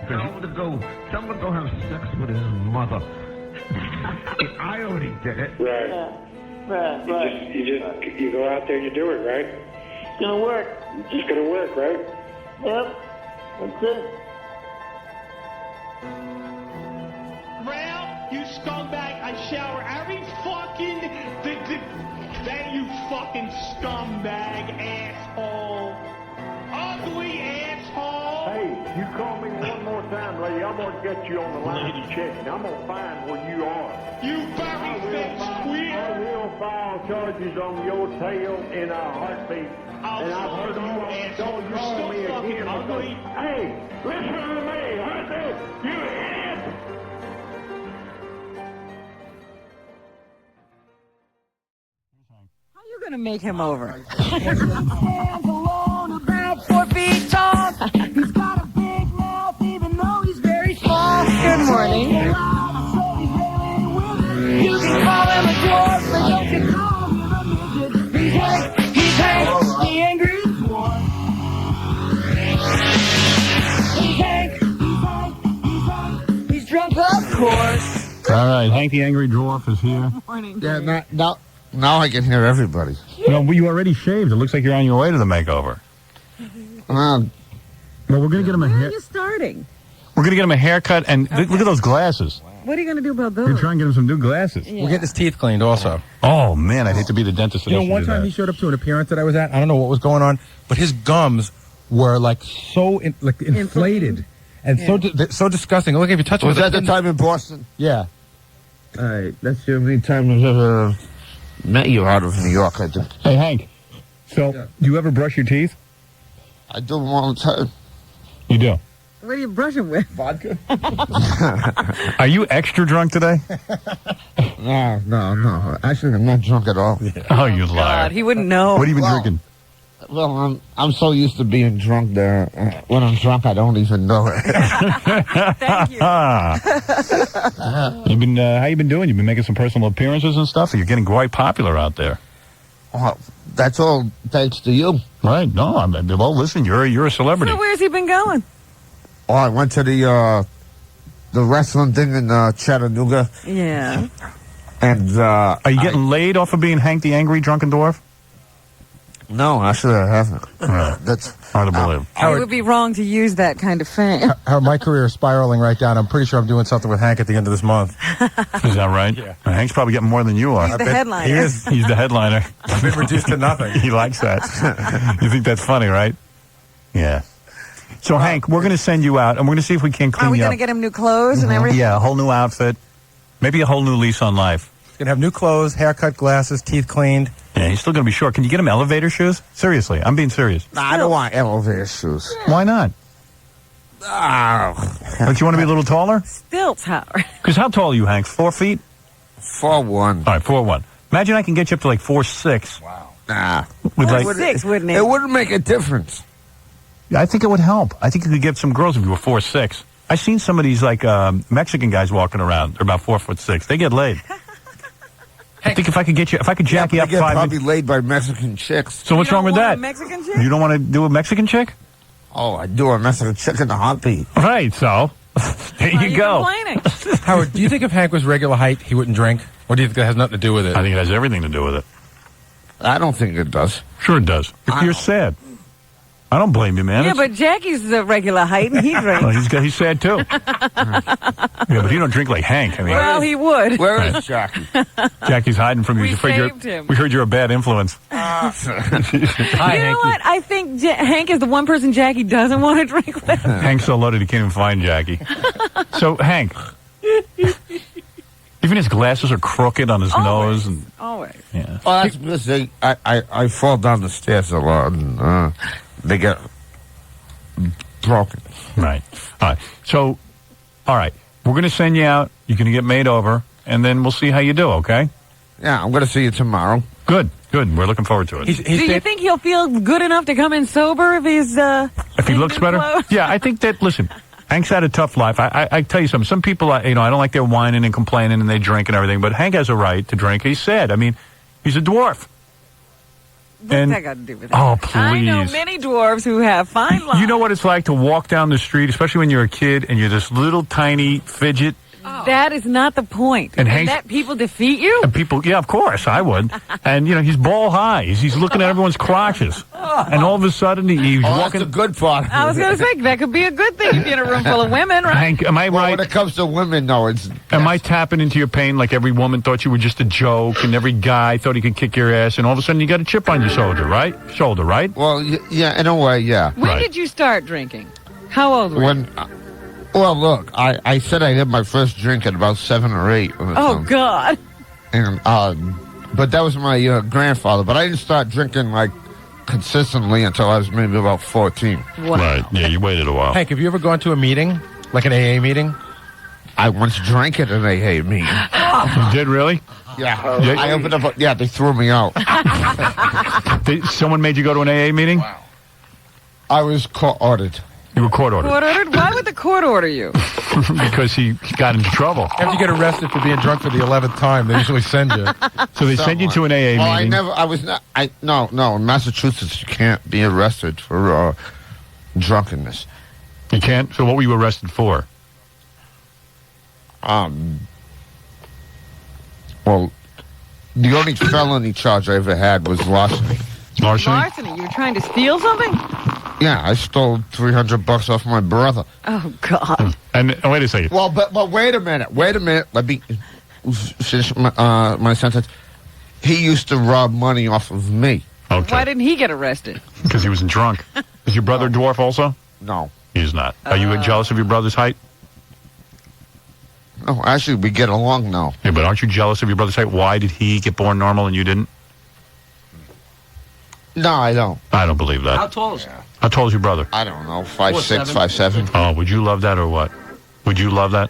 Tell him to go have sex with his mother. I already did it. Right. Right. You go out there and you do it, right? It's gonna work. It's just gonna work, right? Yep. That's it. Rail, you scumbag. I shower every fucking day, you fucking scumbag asshole. Ugly asshole. Hey, you call me one more time, lady, I'm gonna get you on the line to check, and I'm gonna find where you are. You very fake squeal. I will file charges on your tail in a heartbeat. I'll fuck you, asshole. You're still fucking ugly. Hey, listen to me, Hunter, you idiot! How are you going to make him over? Stands alone, about 4 feet tall. He's got a big mouth, even though he's very small. Good morning. You can call him a dwarf, but don't you call him a midget. He's Hank, the angry dwarf. He's drunk, of course. All right, Hank the Angry Dwarf is here. Morning. Yeah, now I can hear everybody. No, but you already shaved. It looks like you're on your way to the makeover. Um, Well, we're gonna get him a Where are hair. you starting? We're gonna get him a haircut, and look at those glasses. What are you going to do about You're those? trying to get him some new glasses. Yeah. We'll get his teeth cleaned also. Oh man, I'd hate to be the dentist. That You know, has to one do time that. he showed up to an appearance that I was at. I don't know what was going on, but his gums were like so inflated and so disgusting. Look, if you touch was them, that the time in Boston? Yeah. That's the only time I've ever met you out of New York, I think. Hey Hank, so do you ever brush your teeth? I do them all the time. You do. What are you brushing with? Vodka? Are you extra drunk today? No. Actually, I'm not drunk at all. Oh, you liar! God, he wouldn't know. What have you been Well, drinking? Well, I'm so used to being drunk there. When I'm drunk, I don't even know it. Thank you. You've been how you been doing? You've been making some personal appearances and stuff. You're getting quite popular out there. Well, that's all thanks to you. Right? No, well, listen, you're a celebrity. So where's he been going? Oh, I went to the wrestling thing in Chattanooga, Yeah. and Are you getting laid off of being Hank the Angry Drunken Dwarf? no, actually I haven't. Right. That's Hard to believe. It would be wrong to use that kind of fame. How my career is spiraling right down. I'm pretty sure I'm doing something with Hank at the end of this month. Is that right? Yeah. Hank's probably getting more than you are. He's the headliner. He is. He's the headliner. I've been reduced to nothing. He likes that. You think that's funny, right? Yeah. So, Hank, we're going to send you out, and we're going to see if we can clean Are we you going up. to get him new clothes and everything? Yeah, a whole new outfit. Maybe a whole new lease on life. He's going to have new clothes, haircut, glasses, teeth cleaned. Yeah, he's still going to be short. Can you get him elevator shoes? Seriously, I'm being serious. Nah, I don't want elevator shoes. Why not? Don't you want to be a little taller? Stilts, Howard. Because how tall are you, Hank? 4 feet? 4'1". All right, 4'1". Imagine I can get you up to like 4'6". Wow. Nah, With like, 6, wouldn't it? it wouldn't make a difference. I think it would help. I think you could get some girls if you were 4'6". I've seen some of these like Mexican guys walking around. They're about 4'6". They get laid. I think if I could jack you up I get 5 probably inches. laid by Mexican chicks. So what's You wrong don't with want that? a Mexican chick? You don't want to do a Mexican chick? Oh, I do a Mexican chick in a heartbeat. Right, so there Why are you go. complaining? Howard, do you think if Hank was regular height, he wouldn't drink? Or do you think that has nothing to do with it? I think it has everything to do with it. I don't think it does. Sure it does. You're sad. I don't blame you, man. Yeah, It's- but Jackie's the regular height and he drinks. well, he's sad too. Yeah, but he don't drink like Hank. I mean, Well, he would. Where is Jackie? Jackie's hiding from you. We You figure- saved him. We heard you're a bad influence. Hi, You know Hanky. what? I think Hank is the one person Jackie doesn't want to drink with. Hank's so loaded he can't even find Jackie. So, Hank, even his glasses are crooked on his nose. And Always. yeah. Well, that's because I fall down the stairs a lot, and they get broken. Right. All right. So, all right. We're going to send you out. You're going to get made over, and then we'll see how you do, okay? Yeah, I'm going to see you tomorrow. Good. Good. We're looking forward to it. He's Do you stayed- think he'll feel good enough to come in sober if he's If he in looks new better? clothes? Yeah, I think that, listen, Hank's had a tough life. I tell you something. Some people, I don't like their whining and complaining and they drink and everything, but Hank has a right to drink. He's sad. I mean, he's a dwarf. And that got to do with it? oh, I know please. many dwarves who have fine lines. You know what it's like to walk down the street, especially when you're a kid and you're this little tiny fidget. That is not the point. And And Hank's- let people defeat you? And people, yeah, of course, I would. And, he's ball high. He's looking at everyone's crotches. And all of a sudden, he's Oh, that's walking. the good part. I was going to say, that could be a good thing if you're in a room full of women, right? Hank, am I Well, right? when it comes to women, no, it's... Am I tapping into your pain like every woman thought you were just a joke and every guy thought he could kick your ass and all of a sudden you got a chip on your shoulder, right? Well, yeah, in a way, yeah. When Right. did you start drinking? How old were you? Well, look, I said I had my first drink at about 7 or 8. Oh, God. And but that was my grandfather. But I didn't start drinking like consistently until I was maybe about 14. Wow. Right. Yeah, you waited a while. Hank, have you ever gone to a meeting, like an AA meeting? I once drank at an AA meeting. You did really? Yeah, Yeah. I opened up. Yeah, they threw me out. Someone made you go to an AA meeting? I was court ordered. You were court ordered. Court ordered? Why would the court order you? Because he got into trouble. After you get arrested for being drunk for the 11th time, they usually send you. So they sent you to an AA Well, meeting. No. In Massachusetts, you can't be arrested for drunkenness. You can't? So what were you arrested for? Well, the only felony charge I ever had was larceny. Larceny? Larceny. You were trying to steal something? Yeah, I stole $300 off my brother. Oh, God. And wait a second. Well, but wait a minute. Let me finish my sentence. He used to rob money off of me. Okay. Why didn't he get arrested? Because he wasn't drunk. Is your brother a dwarf also? No. He's not. Are you jealous of your brother's height? No, actually, we get along now. Yeah, but aren't you jealous of your brother's height? Why did he get born normal and you didn't? No, I don't. I don't believe that. How tall is he? How tall is your brother? I don't know. 5'6", 4'7". 5'7". Oh, would you love that or what? Would you love that?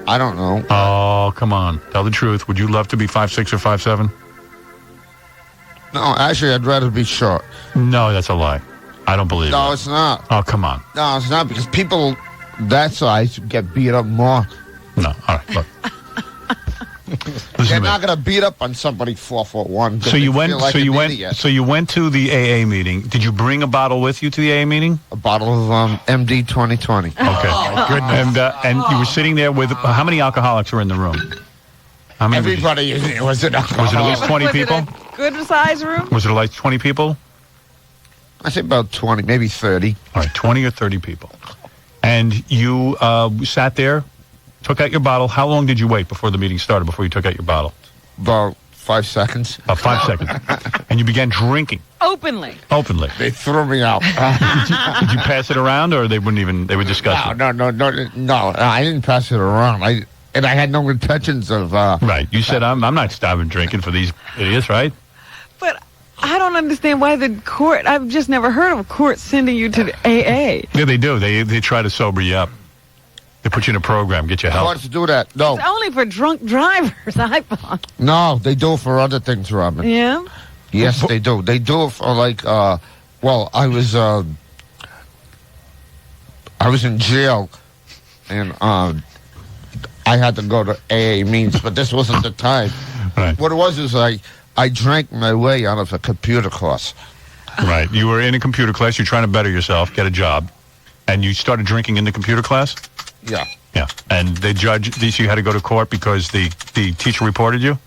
I don't know. Oh, come on. Tell the truth. Would you love to be 5'6" or 5'7"? No, actually, I'd rather be short. No, that's a lie. I don't believe No, that. it's not. Oh, come on. No, it's not, because people that size get beat up more. No. All right, look. Listen You're to me. not going to beat up on somebody 4'1". So you went. Like So you went to the AA meeting. Did you bring a bottle with you to the AA meeting? A bottle of MD 2020. Okay. My goodness. And you were sitting there with how many alcoholics were in the room? How many? Everybody was it. Was it at least 20 Was it people? a good-sized room? Was it like 20 people? I say about 20, maybe 30. All right, 20 or 30 people. And you sat there, took out your bottle. How long did you wait before the meeting started, before you took out your bottle? About 5 seconds. About 5 seconds. And you began drinking Openly. openly. They threw me out. Did you pass it around, or they would discuss it? No. I didn't pass it around. I had no intentions of. Right. You said, I'm not stopping drinking for these idiots, right? But I don't understand why the court, I've just never heard of a court sending you to the AA. Yeah, they do. They try to sober you up. They put you in a program, get you help. Courts do that. No, It's only for drunk drivers, I thought. no, they do it for other things, Robin. Yeah? Yes, they do. They do it for like. Well, I was in jail, and I had to go to AA meetings, but this wasn't the time. Right. What it was is I drank my way out of a computer course. Right. You were in a computer class. You're trying to better yourself, get a job, and you started drinking in the computer class. Yeah. Yeah. And the judge, so you had to go to court because the teacher reported you.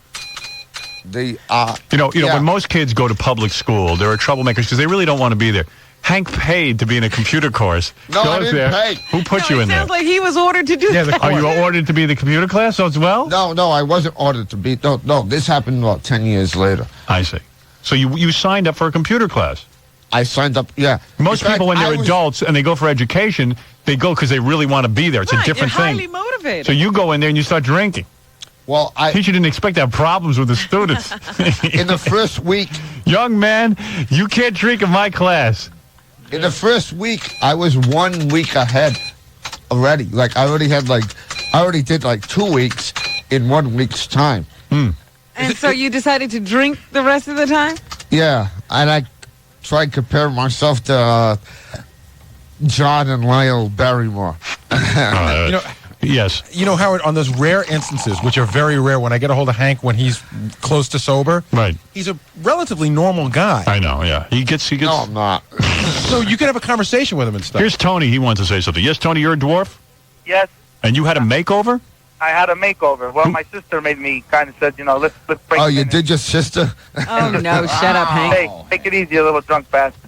The Yeah. When most kids go to public school, there are troublemakers because they really don't want to be there. Hank paid to be in a computer course. No, I Goes didn't there. pay. Who put you in It there? sounds like he was ordered to do that. Are you ordered to be in the computer class as well? No, I wasn't ordered to be. No, this happened about 10 years later. I see. So you signed up for a computer class. I signed up. Yeah. Most In fact, people, when they're adults and they go for education, they go because they really want to be there. It's Right, a different you're thing. highly motivated. So you go in there and you start drinking. Well, Teacher didn't expect to have problems with the students. in the first week, Young man, you can't drink in my class. in the first week, I was 1 week ahead already. Like I already did like 2 weeks in 1 week's time. and so you decided to drink the rest of the time? Yeah, and I tried comparing myself to John and Lyle Barrymore. You know, Yes. You know, Howard, on those rare instances, which are very rare, when I get a hold of Hank when he's close to sober, Right. he's a relatively normal guy. I know, yeah. He gets... No, I'm not. So you can have a conversation with him and stuff. Here's Tony. He wants to say something. Yes, Tony, you're a dwarf? Yes, And you had a makeover? I had a makeover. Well, my sister made me kind of said, let's break. Oh, it you in did your sister? Oh, no. Shut up, Hank. Hey, take it easy, you little drunk bastard.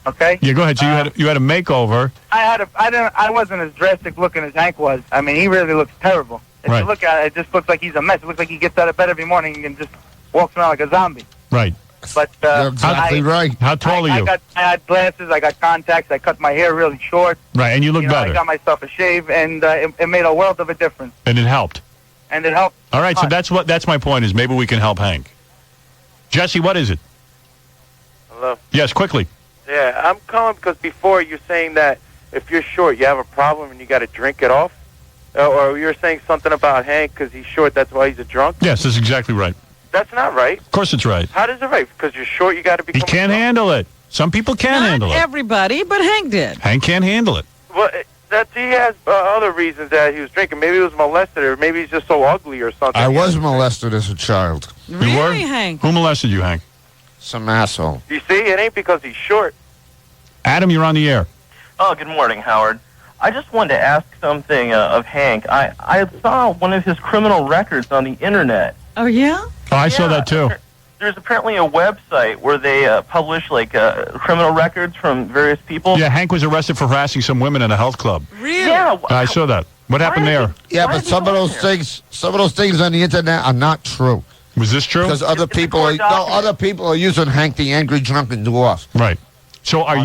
Okay. Yeah, go ahead. So you had a makeover. I wasn't as drastic looking as Hank was. I mean, he really looks terrible. If Right. you look at it, it just looks like he's a mess. It looks like he gets out of bed every morning and just walks around like a zombie. Right. But You're exactly right. How tall are you? I had glasses. I got contacts. I cut my hair really short. Right, and you look I better. got myself a shave, and it made a world of a difference. And it helped. And it helped. All right, so that's my point is maybe we can help Hank. Jesse, what is it? Hello? Yes, quickly. Yeah, I'm calling because before you're saying that if you're short, you have a problem and you got to drink it off. Or you're saying something about Hank because he's short, that's why he's a drunk. Yes, that's exactly right. That's not right. Of course it's right. How does it right? Because you're short, you got to become He can't a drunk? handle it. Some people can't handle Not it. everybody, but Hank did. Hank can't handle it. Well, he has other reasons that he was drinking. Maybe he was molested, or maybe he's just so ugly or something. I was molested as a child. Really, You were? Hank? Who molested you, Hank? Some asshole. You see, it ain't because he's short. Adam, you're on the air. Oh, good morning, Howard. I just wanted to ask something of Hank. I saw one of his criminal records on the internet. Oh, yeah? Oh, I saw that too. There's apparently a website where they publish criminal records from various people. Yeah, Hank was arrested for harassing some women in a health club. Really? Yeah. I saw that. What happened there? Yeah, Why but is he some of going those things on the internet are not true. Was this true? Because other people are using Hank the Angry Drunken Dwarf. Right. So are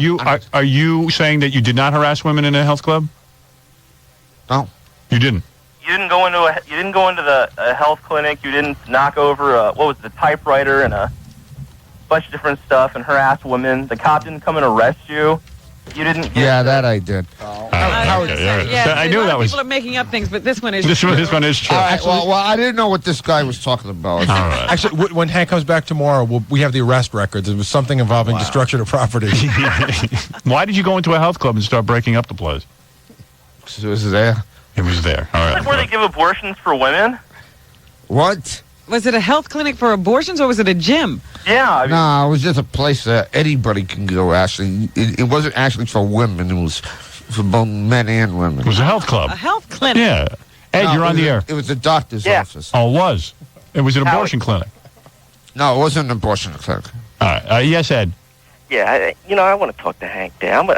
you saying that you did not harass women in a health club? No. You didn't. You didn't go into the health clinic. You didn't knock over the typewriter and a bunch of different stuff and harass women. The cop didn't come and arrest you. You didn't. Yeah, that I did. I knew that was. People are making up things, but this one is This one is true. All right, well, I didn't know what this guy was talking about. All right. Actually, when Hank comes back tomorrow, we have the arrest records. It was something involving destruction of property. Why did you go into a health club and start breaking up the place? It was there. It was there. All right. Like where they give abortions for women? What? Was it a health clinic for abortions or was it a gym? Yeah. I mean, No, it was just a place that anybody can go, actually. It wasn't actually for women. It was for both men and women. It was a health club. A health clinic? Yeah. Ed, No, you're on the air. It was a doctor's office. Oh, it was. It was an abortion clinic. No, it wasn't an abortion clinic. All right. Yes, Ed. Yeah, I want to talk to Hank there. I'm a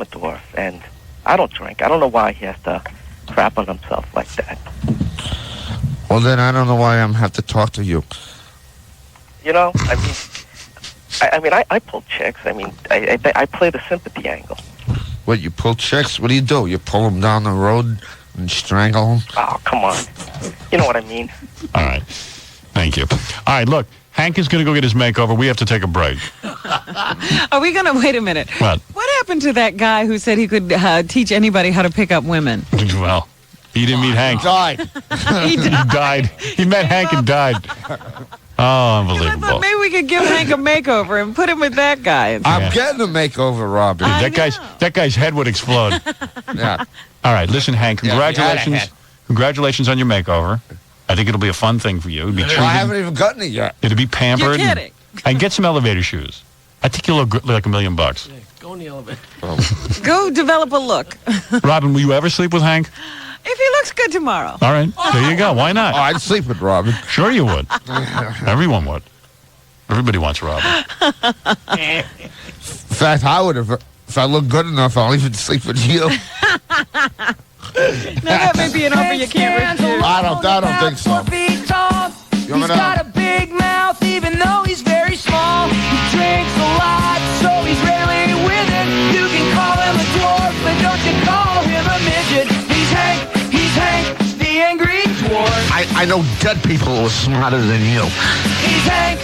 dwarf, and I don't drink. I don't know why he has to crap on himself like that. Well, then I don't know why I'm have to talk to you. I pull chicks. I play the sympathy angle. What, you pull chicks? What do? You pull them down the road and strangle them? Oh, come on. You know what I mean. All right. Thank you. All right, look. Hank is going to go get his makeover. We have to take a break. Are we going to wait a minute? What? What happened to that guy who said he could teach anybody how to pick up women? Well, he didn't meet Hank. Died. He died. He met Hank and died. Oh, I unbelievable. thought maybe we could give Hank a makeover and put him with that guy. I'm getting a makeover, Robin. That guy's head would explode. Yeah. All right, listen, Hank. Yeah, Congratulations. Congratulations on your makeover. I think it'll be a fun thing for you. It'll be treated. Well, I haven't even gotten it yet. It'll be pampered. You're kidding. And get some elevator shoes. I think you'll look like $1 million. Go in the elevator. Go develop a look. Robin, will you ever sleep with Hank? If he looks good tomorrow. All right. There you go. Why not? Oh, I'd sleep with Robin. Sure you would. Everyone would. Everybody wants Robin. In fact, I would if I look good enough, I'll even sleep with you. Now that may be an offer you can't refuse. I don't think so. 4 feet tall. You He's wanna- got a big mouth, even though he's very small. He drinks a lot, so he's rarely with it. You can call him a dwarf, but don't you call him a midget. He's Hank, the angry dwarf. I know dead people who are smarter than you. He's Hank,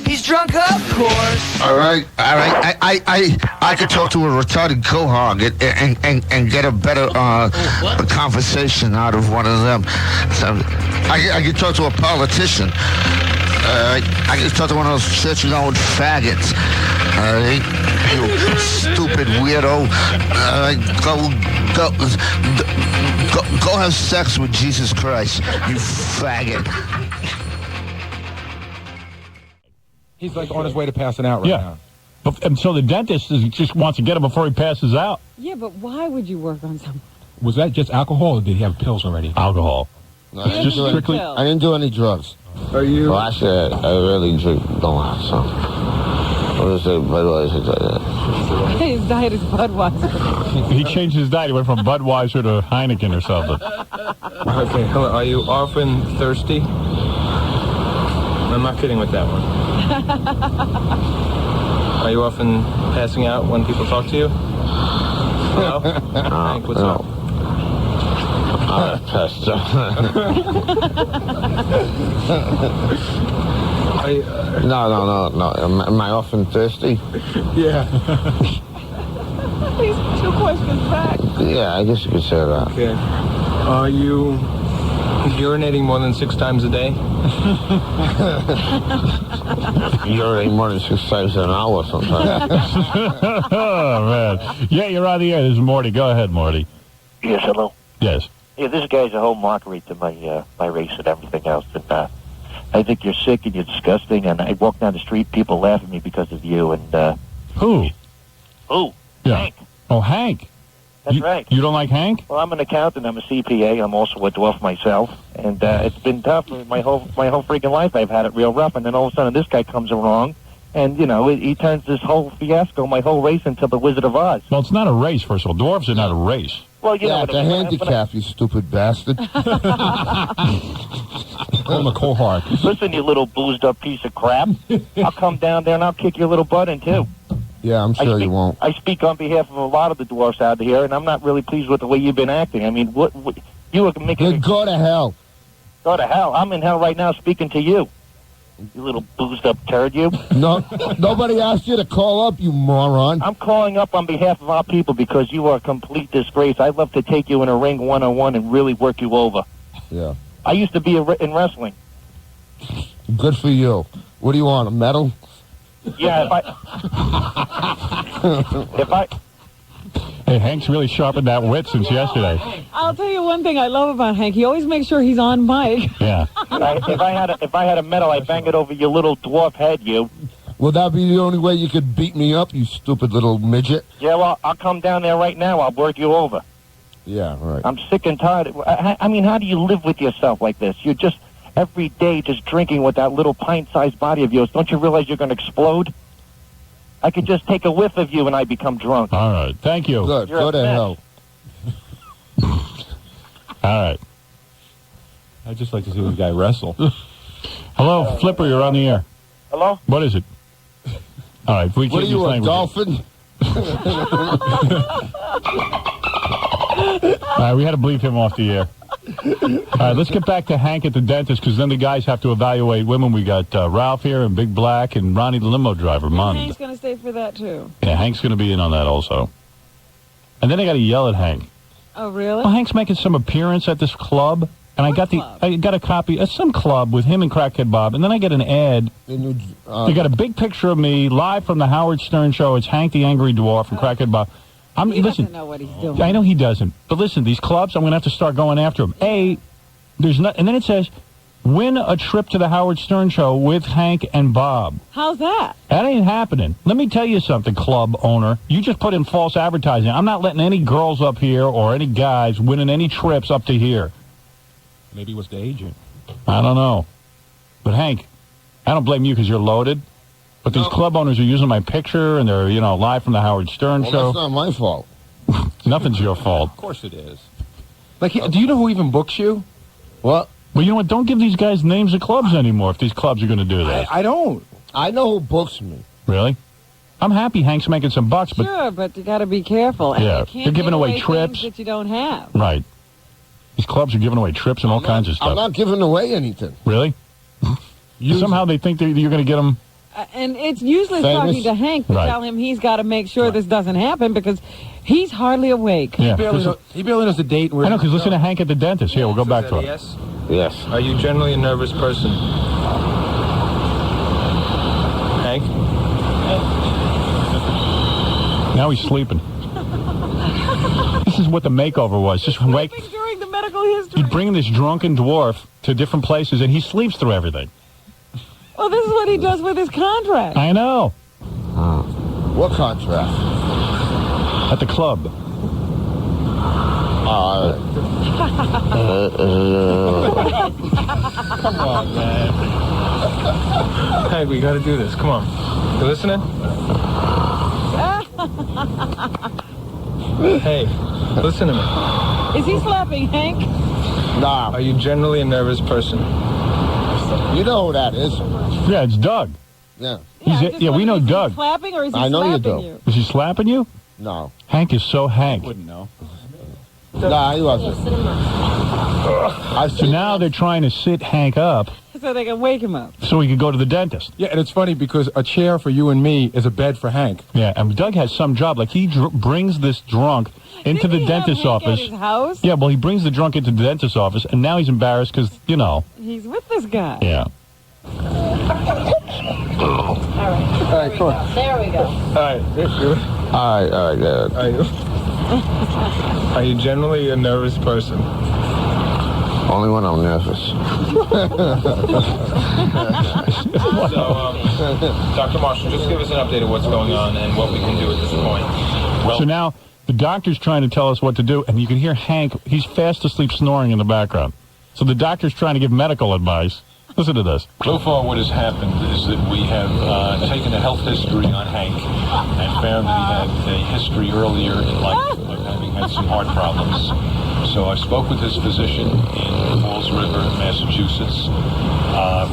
he's drunk, of course. All right. I could talk to a retarded cohog and get a better conversation out of one of them. So I could talk to a politician. I just talked to one of those church-going faggots. All right? You stupid weirdo. All right? Go have sex with Jesus Christ, you faggot. He's like on his way to passing out right now. But, and so the dentist just wants to get him before he passes out. Yeah, but why would you work on someone? Was that just alcohol, or did he have pills already? Alcohol. No, I didn't do any drugs. Are you? Well, actually, I really drink a lot, so. What is it? Budweiser? His diet is Budweiser. He changed his diet. He went from Budweiser to Heineken or something. Okay, hello. Are you often thirsty? I'm not kidding with that one. Are you often passing out when people talk to you? No? Hank, what's up? Passed out. No. Am I often thirsty? Yeah. These 2 questions back. Yeah, I guess you could say that. Okay. Are you urinating more than 6 times a day? Urinating more than 6 times an hour sometimes. Oh, man. Yeah, you're on the air. This is Morty. Go ahead, Morty. Yes, hello. Yes. Yeah, this guy's a whole mockery to my race and everything else. And I think you're sick and you're disgusting. And I walk down the street, people laugh at me because of you. And Who? Who? Yeah. Hank. Oh, Hank. That's right. You don't like Hank? Well, I'm an accountant. I'm a CPA. I'm also a dwarf myself. And it's been tough. My whole freaking life I've had it real rough. And then all of a sudden this guy comes along. And, you know, he turns this whole fiasco, my whole race, into the Wizard of Oz. Well, it's not a race, first of all. Dwarves are not a race. Well, you know it's what a I mean. handicap, you stupid bastard. Call him a cohort. Listen, you little boozed-up piece of crap. I'll come down there and I'll kick your little butt in, too. Yeah, I'm sure you won't. I speak on behalf of a lot of the dwarfs out here, and I'm not really pleased with the way you've been acting. I mean, what you are making... Then go to hell. Go to hell. I'm in hell right now speaking to you. You little boozed-up turd, you. No, nobody asked you to call up, you moron. I'm calling up on behalf of our people because you are a complete disgrace. I'd love to take you in a ring one-on-one and really work you over. Yeah. I used to be in wrestling. Good for you. What do you want, a medal? Yeah, if I... Hey, Hank's really sharpened that wit since yesterday. I'll tell you one thing I love about Hank. He always makes sure he's on mic. Yeah. If I had a medal, I'd bang it over your little dwarf head, you. Will that be the only way you could beat me up, you stupid little midget? Yeah, well, I'll come down there right now. I'll work you over. Yeah, right. I'm sick and tired. I mean, how do you live with yourself like this? You're just every day just drinking with that little pint-sized body of yours. Don't you realize you're going to explode? I could just take a whiff of you and I become drunk. All right. Thank you. Good. You're Go a to mess. hell. All right. I'd just like to see this guy wrestle. Hello, Flipper, you're on the air. Hello? What is it? All right. If we What are change you, this a language- dolphin? All right, we had to bleep him off the air. All right, let's get back to Hank at the dentist, because then the guys have to evaluate women. We got Ralph here and Big Black and Ronnie the limo driver. Hank's going to stay for that, too. Yeah, Hank's going to be in on that also. And then I got to yell at Hank. Oh, really? Well, Hank's making some appearance at this club, and I got a copy of some club with him and Crackhead Bob, and then I get an ad. They got a big picture of me live from the Howard Stern show. It's Hank the Angry Dwarf and Crackhead Bob. He doesn't know what he's doing. I know he doesn't. But listen, these clubs, I'm going to have to start going after them. There's not, and then it says, win a trip to the Howard Stern show with Hank and Bob. How's that? That ain't happening. Let me tell you something, club owner. You just put in false advertising. I'm not letting any girls up here or any guys winning any trips up to here. Maybe it was the agent. I don't know. But Hank, I don't blame you because you're loaded. But these club owners are using my picture, and they're, live from the Howard Stern show. That's not my fault. Nothing's your fault. Of course it is. Like, do you know who even books you? What? Well, you know what? Don't give these guys names of clubs anymore if these clubs are going to do that. I don't. I know who books me. Really? I'm happy Hank's making some bucks, but... Sure, but you got to be careful. And Yeah, you can't they're giving give away trips. things that you don't have. Right. These clubs are giving away trips and all kinds of stuff. I'm not giving away anything. Really? Somehow they think that you're going to get them... And it's usually Famous? talking to Hank to Right. tell him he's got to make sure this doesn't happen because he's hardly awake. Yeah. He barely knows the date. I know, because listen to Hank at the dentist. Here, we'll go back to it. Yes. Yes. Are you generally a nervous person? Now he's sleeping. This is what the makeover was. Just wake. During the medical history. You'd bring this drunken dwarf to different places, and he sleeps through everything. Well, this is what he does with his contract. I know. What contract? At the club. Come on, man. Hey, we got to do this. Come on. You listening? Hey, listen to me. Is he slapping Hank? Nah. Are you generally a nervous person? You know who that is. Yeah, it's Doug. Yeah. We know Doug. Is he slapping or is he I know you slapping do. you? Is he slapping you? No. Hank is so Hank. Wouldn't know. Nah, he wasn't. So now they're trying to sit Hank up So they can wake him up. so he can go to the dentist. Yeah, and it's funny because a chair for you and me is a bed for Hank. Yeah, and Doug has some job. Like, he brings this drunk into the dentist's Hank office. At his house? Yeah, well, he brings the drunk into the dentist's office, and now he's embarrassed because, you know. He's with this guy. Yeah. All right, come on. there we go. All right, good. All right, good. Are you generally a nervous person? Only when I'm nervous. Dr. Marshall, just give us an update of what's going on and what we can do at this point. So now the doctor's trying to tell us what to do, and you can hear Hank. He's fast asleep snoring in the background. So the doctor's trying to give medical advice. Listen to this. So far, what has happened is that we have taken a health history on Hank and found that he had a history earlier in life of having had some heart problems. So I spoke with his physician in Falls River, Massachusetts,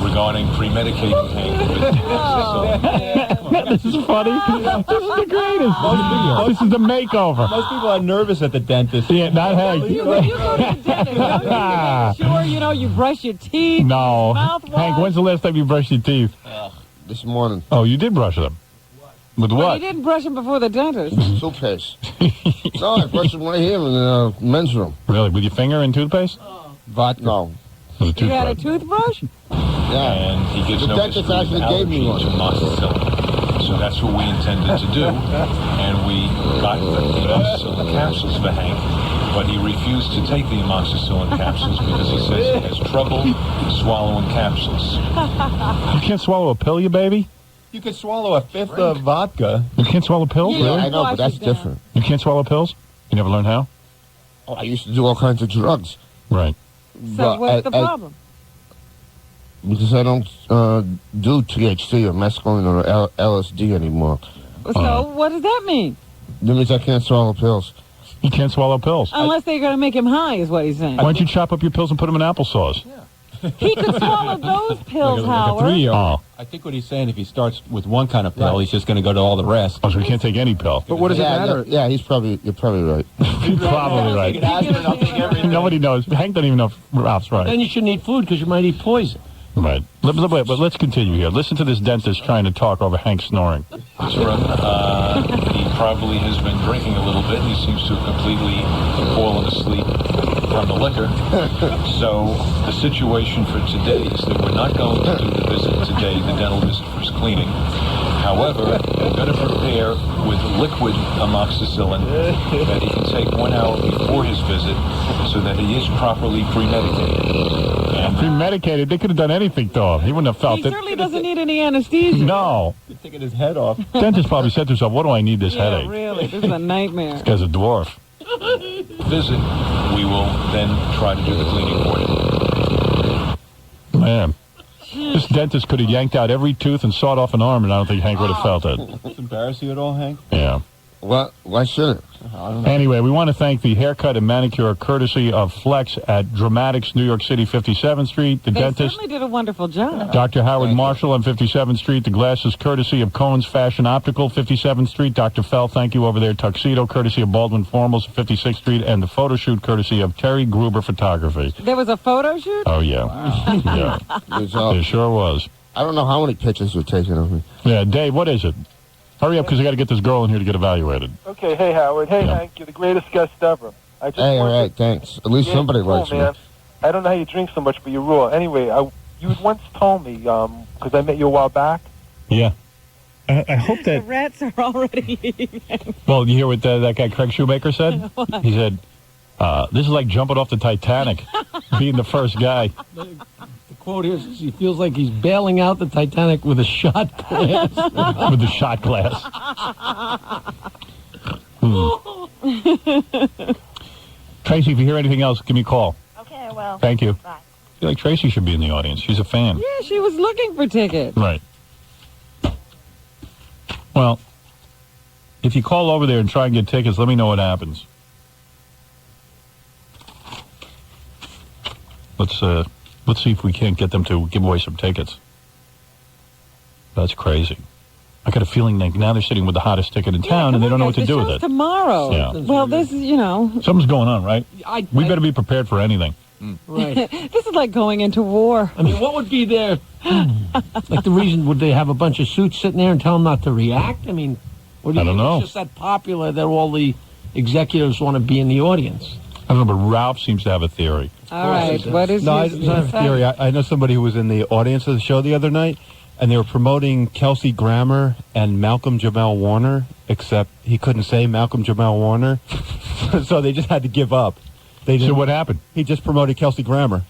regarding pre-medicating Hank with This is funny. This is the greatest. This is the makeover. Most people are nervous at the dentist. Yeah, not Hank. You go to the dentist, don't you? Make sure, you brush your teeth. No. Mouthwash. Hank, when's the last time you brushed your teeth? This morning. Oh, you did brush them. With But what? you didn't brush him before the dentist. Toothpaste. No, I brushed them right here in the men's room. Really? With your finger and toothpaste? Vodka. No. With a You had a toothbrush? toothbrush? Yeah. and he gives The no dentist history of actually gave me allergy one. to amoxicillin. So that's what we intended to do, and we got the amoxicillin capsules for Hank, but he refused to take the amoxicillin capsules because he says he has trouble swallowing capsules. You can't swallow a pill, you baby? You could swallow a fifth of vodka. You can't swallow pills? Yeah, Really? I know, but that's different. You can't swallow pills? You never learned how? Oh, I used to do all kinds of drugs. Right. So what's the problem? Because I don't do THC or mescaline or LSD anymore. So what does that mean? That means I can't swallow pills. You can't swallow pills. Unless they're going to make him high, is what he's saying. Why don't you chop up your pills and put them in applesauce? He could swallow those pills, Like a Howard. 3-year-old. I think what he's saying, if he starts with one kind of pill, he's just going to go to all the rest. Oh, so he can't take any pill. But what does it matter? Yeah, you're probably right. You're probably right. Nobody knows. Hank doesn't even know if Ralph's right. Then you shouldn't eat food because you might eat poison. Right. But let's continue here. Listen to this dentist trying to talk over Hank snoring. He probably has been drinking a little bit, and he seems to have completely fallen asleep from the liquor. So the situation for today is that we're not going to do the visit today, the dental visit for his cleaning. However, we're going to prepare with liquid amoxicillin that he can take 1 hour before his visit so that he is properly pre-medicated. And Premedicated. They could have done anything to him. He wouldn't have felt He it. certainly doesn't need any anesthesia. No. You're taking his head off. Dentist probably said to himself, what do I need this Yeah, headache? really. This is a nightmare. This guy's a dwarf. visit, we will then try to do the cleaning for you. Man. This dentist could have yanked out every tooth and sawed off an arm, and I don't think Hank would have felt it. Does embarrass you at all, Hank? Yeah. What? Why shouldn't? Anyway, we want to thank the haircut and manicure courtesy of Flex at Dramatics, New York City, 57th Street. The They dentist, certainly did a wonderful job. Dr. Howard Marshall on 57th Street. The glasses courtesy of Cohen's Fashion Optical, 57th Street. Dr. Fell, thank you over there. Tuxedo courtesy of Baldwin Formals, 56th Street. And the photo shoot courtesy of Terry Gruber Photography. There was a photo shoot? Oh, yeah. Yeah. There sure was. I don't know how many pictures were taken of me. Yeah, Dave, what is it? Hurry up, because I got to get this girl in here to get evaluated. Okay, hey, Howard. Hey, Hank, you're the greatest guest ever. I just Hey, all wanted right, thanks. At least Yeah, somebody you're cool, likes me. man. I don't know how you drink so much, but you're raw. Anyway, you had once told me, because I met you a while back. Yeah. I hope The that... rats are already leaving. Well, you hear what that guy Craig Shoemaker said? He said, this is like jumping off the Titanic, being the first guy. The quote is, he feels like he's bailing out the Titanic with a shot glass. With the shot glass. Tracy, if you hear anything else, give me a call. Okay, I will. Thank you. Bye. I feel like Tracy should be in the audience. She's a fan. Yeah, she was looking for tickets. Right. Well, if you call over there and try and get tickets, let me know what happens. Let's see if we can't get them to give away some tickets. That's crazy. I got a feeling that now they're sitting with the hottest ticket in town, and they don't know what to do with it. Tomorrow. Yeah. Well, this is, Something's going on, right? We better be prepared for anything. Right. This is like going into war. I mean, what would be their... like the reason, would they have a bunch of suits sitting there and tell them not to react? I mean, what do you I don't think know. It's just that popular that all the executives want to be in the audience. I don't know, but Ralph seems to have a theory. All right, what is No, I his don't have a theory. I know somebody who was in the audience of the show the other night, and they were promoting Kelsey Grammer and Malcolm Jamal Warner, except he couldn't say Malcolm Jamal Warner, so they just had to give up. So what happened? He just promoted Kelsey Grammer.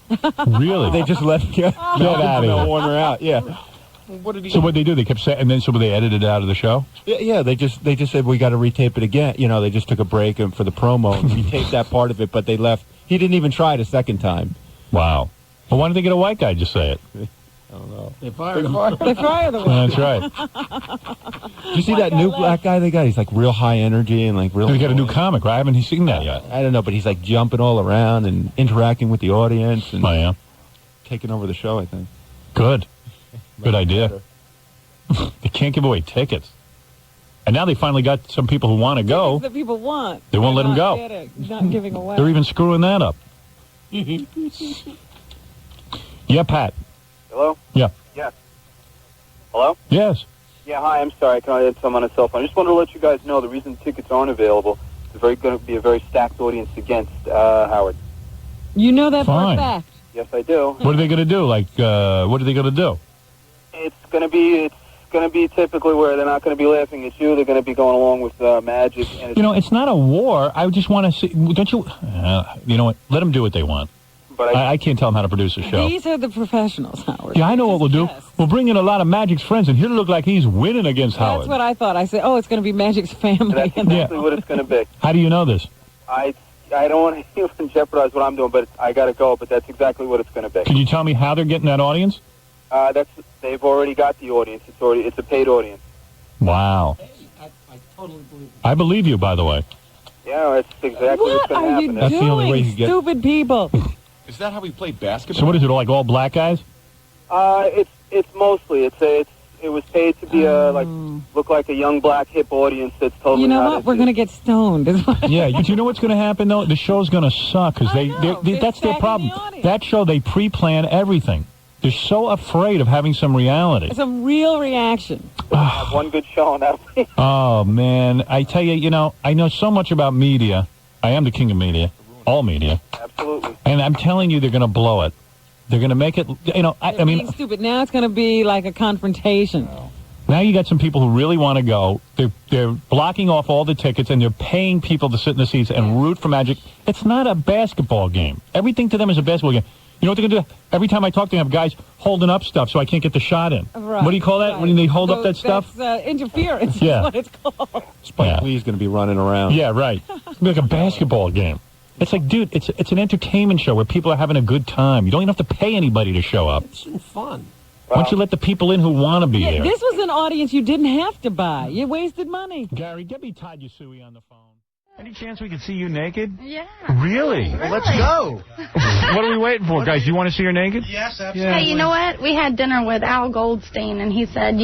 Really? They just let Malcolm outta Jamal here. Warner out. Yeah. So what they do? They kept saying, and then so they edited it out of the show. Yeah. They just said we got to retape it again. You know, they just took a break and for the promo and retaped that part of it, but they left. He didn't even try it a second time. Wow. Well, why didn't they get a white guy to just say it? I don't know. They fired him. They fired the one. That's right. Did you see that new black guy they got? He's like real high energy and like real. They got a new comic, right? I haven't seen that yet. I don't know, but he's like jumping all around and interacting with the audience and taking over the show, I think. Good. Good idea. They can't give away tickets. And now they finally got some people who want to go. That people want. They won't let them go. Not giving away. They're even screwing that up. Yeah, Pat. Hello? Yeah. Yes. Hello? Yes. Yeah, hi, I'm sorry. I had some on a cell phone. I just wanted to let you guys know the reason tickets aren't available is going to be a very stacked audience against Howard. You know that for Fine. a fact. Yes, I do. What are they going to do? Like, what are they going to do? It's going to be typically where they're not going to be laughing at you. They're going to be going along with magic. And It's not a war. I just want to see. Don't you? You know what? Let them do what they want. But I can't tell them how to produce a show. These are the professionals, Howard. Yeah, I know what we'll do. We'll bring in a lot of Magic's friends, and he'll look like he's winning against Howard. That's what I thought. I said, it's going to be Magic's family. That's exactly what it's going to be. How do you know this? I don't want to even jeopardize what I'm doing, but I got to go. But that's exactly what it's going to be. Can you tell me how they're getting that audience? They've already got the audience. It's a paid audience. Wow. I totally believe it. I believe you, by the way. Yeah, that's exactly what's What going to are happen. you That's the only way you doing, get- stupid people? Is that how we play basketball? So what is it, like all black guys? It's mostly it was paid to be look like a young black hip audience that's totally. You know not what? We're going to get stoned. Yeah, but you know what's going to happen, though? The show's going to suck, because that's their problem. That show, they pre-plan everything. They're so afraid of having some reality. Some real reaction. have one good show and that'll be. Oh, man. I tell you, I know so much about media. I am the king of media. All media. Absolutely. And I'm telling you, they're going to blow it. They're going to make it, I mean... Being stupid. Now it's going to be like a confrontation. Now you got some people who really want to go. They're blocking off all the tickets, and they're paying people to sit in the seats and root for Magic. It's not a basketball game. Everything to them is a basketball game. You know what they're going to do? Every time I talk to them, I have guys holding up stuff so I can't get the shot in. Right, What do you call that? right. When they hold up that stuff? That's interference Yeah. is what it's called. Spike Lee's going to be running around. Yeah, right. It's gonna be like a basketball game. It's like, dude, it's an entertainment show where people are having a good time. You don't even have to pay anybody to show up. It's fun. Why don't you let the people in who want to be there? This was an audience you didn't have to buy. You wasted money. Gary, get me Todd Yasui on the phone. Any chance we could see you naked? Yeah. Really? Well, let's go. What are we waiting for, guys? You want to see her naked? Yes, absolutely. Hey, you know what? We had dinner with Al Goldstein, and he said,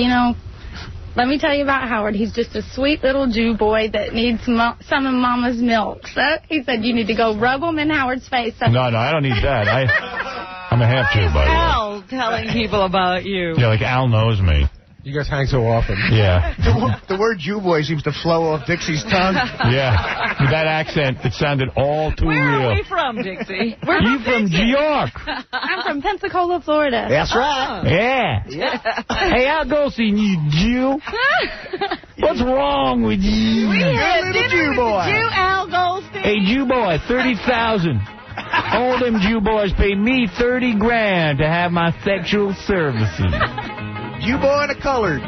let me tell you about Howard. He's just a sweet little Jew boy that needs some of Mama's milk. So he said you need to go rub him in Howard's face. So No, I don't need that. I'm a half Jew, by the way. Al telling people about you. Yeah, like Al knows me. You guys hang so often. Yeah. The word Jew boy seems to flow off Dixie's tongue. Yeah. With that accent, it sounded all too Where real. are we from, Dixie? You from New York? I'm from Pensacola, Florida. That's right. Yeah. Hey, I'll go see you, Jew. What's wrong with you? We had little dinner Jew with boy. the Jew Al Goldstein. Hey, Jew boy, 30,000. All them Jew boys pay me 30 grand to have my sexual services. Jew boy and a colored.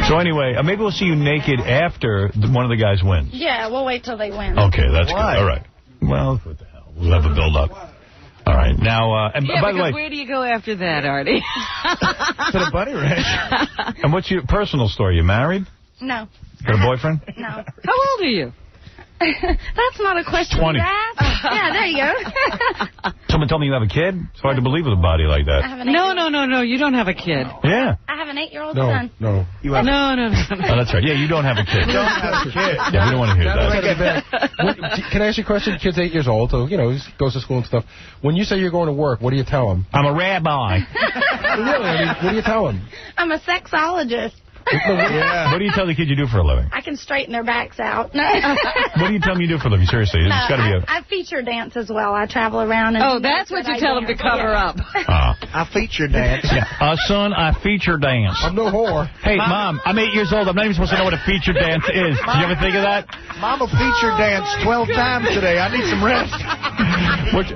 So anyway, maybe we'll see you naked after one of the guys wins. Yeah, we'll wait till they win. Okay, that's good. All right. Well, what the hell? We'll have a build-up. All right. Now, and Yeah, by the way... where do you go after that, Artie? To the bunny ranch. And what's your personal story? You married? No. Got a boyfriend? No. How old are you? That's not a question 20. to ask. Yeah, there you go. Someone told me you have a kid? It's hard to believe with a body like I that. have an No, you don't have a kid. Yeah. I have an 8-year-old son. No. You have No. Oh, that's right. Yeah, you don't have a kid. You don't have a kid. Yeah, we don't want to hear that. Can I ask you a question? The kid's 8 years old, so, he goes to school and stuff. When you say you're going to work, what do you tell him? I'm a rabbi. Really? What do you tell him? I'm a sexologist. Yeah. What do you tell the kid you do for a living? I can straighten their backs out. No. What do you tell them you do for a living? Seriously, it's got to be a... I feature dance as well. I travel around. And that's what you tell them to cover up. I feature dance. Yeah. Son, I feature dance. I'm no whore. Hey, Mom, I'm 8 years old. I'm not even supposed to know what a feature dance is. Did you ever think of that? Mama feature danced 12 times today. I need some rest.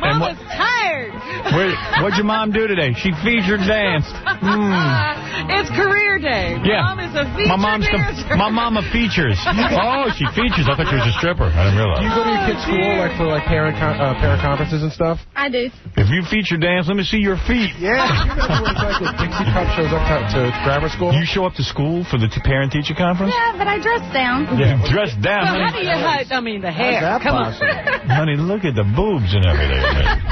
Mama's tired. What'd your mom do today? She featured danced. It's career day. Yeah. Mom is a feature dancer. My mama features. Oh, she features. I thought she was a stripper. I didn't realize. Do you go to your kid's school for parent conferences and stuff? I do. If you feature dance, let me see your feet. Yeah. You know when the Dixie Cups shows up to grammar school? You show up to school for the parent-teacher conference? Yeah, but I dress down. Yeah, dress down. Well, how do you hide? I mean, the hair. Come on. Honey, look at the boobs and everything.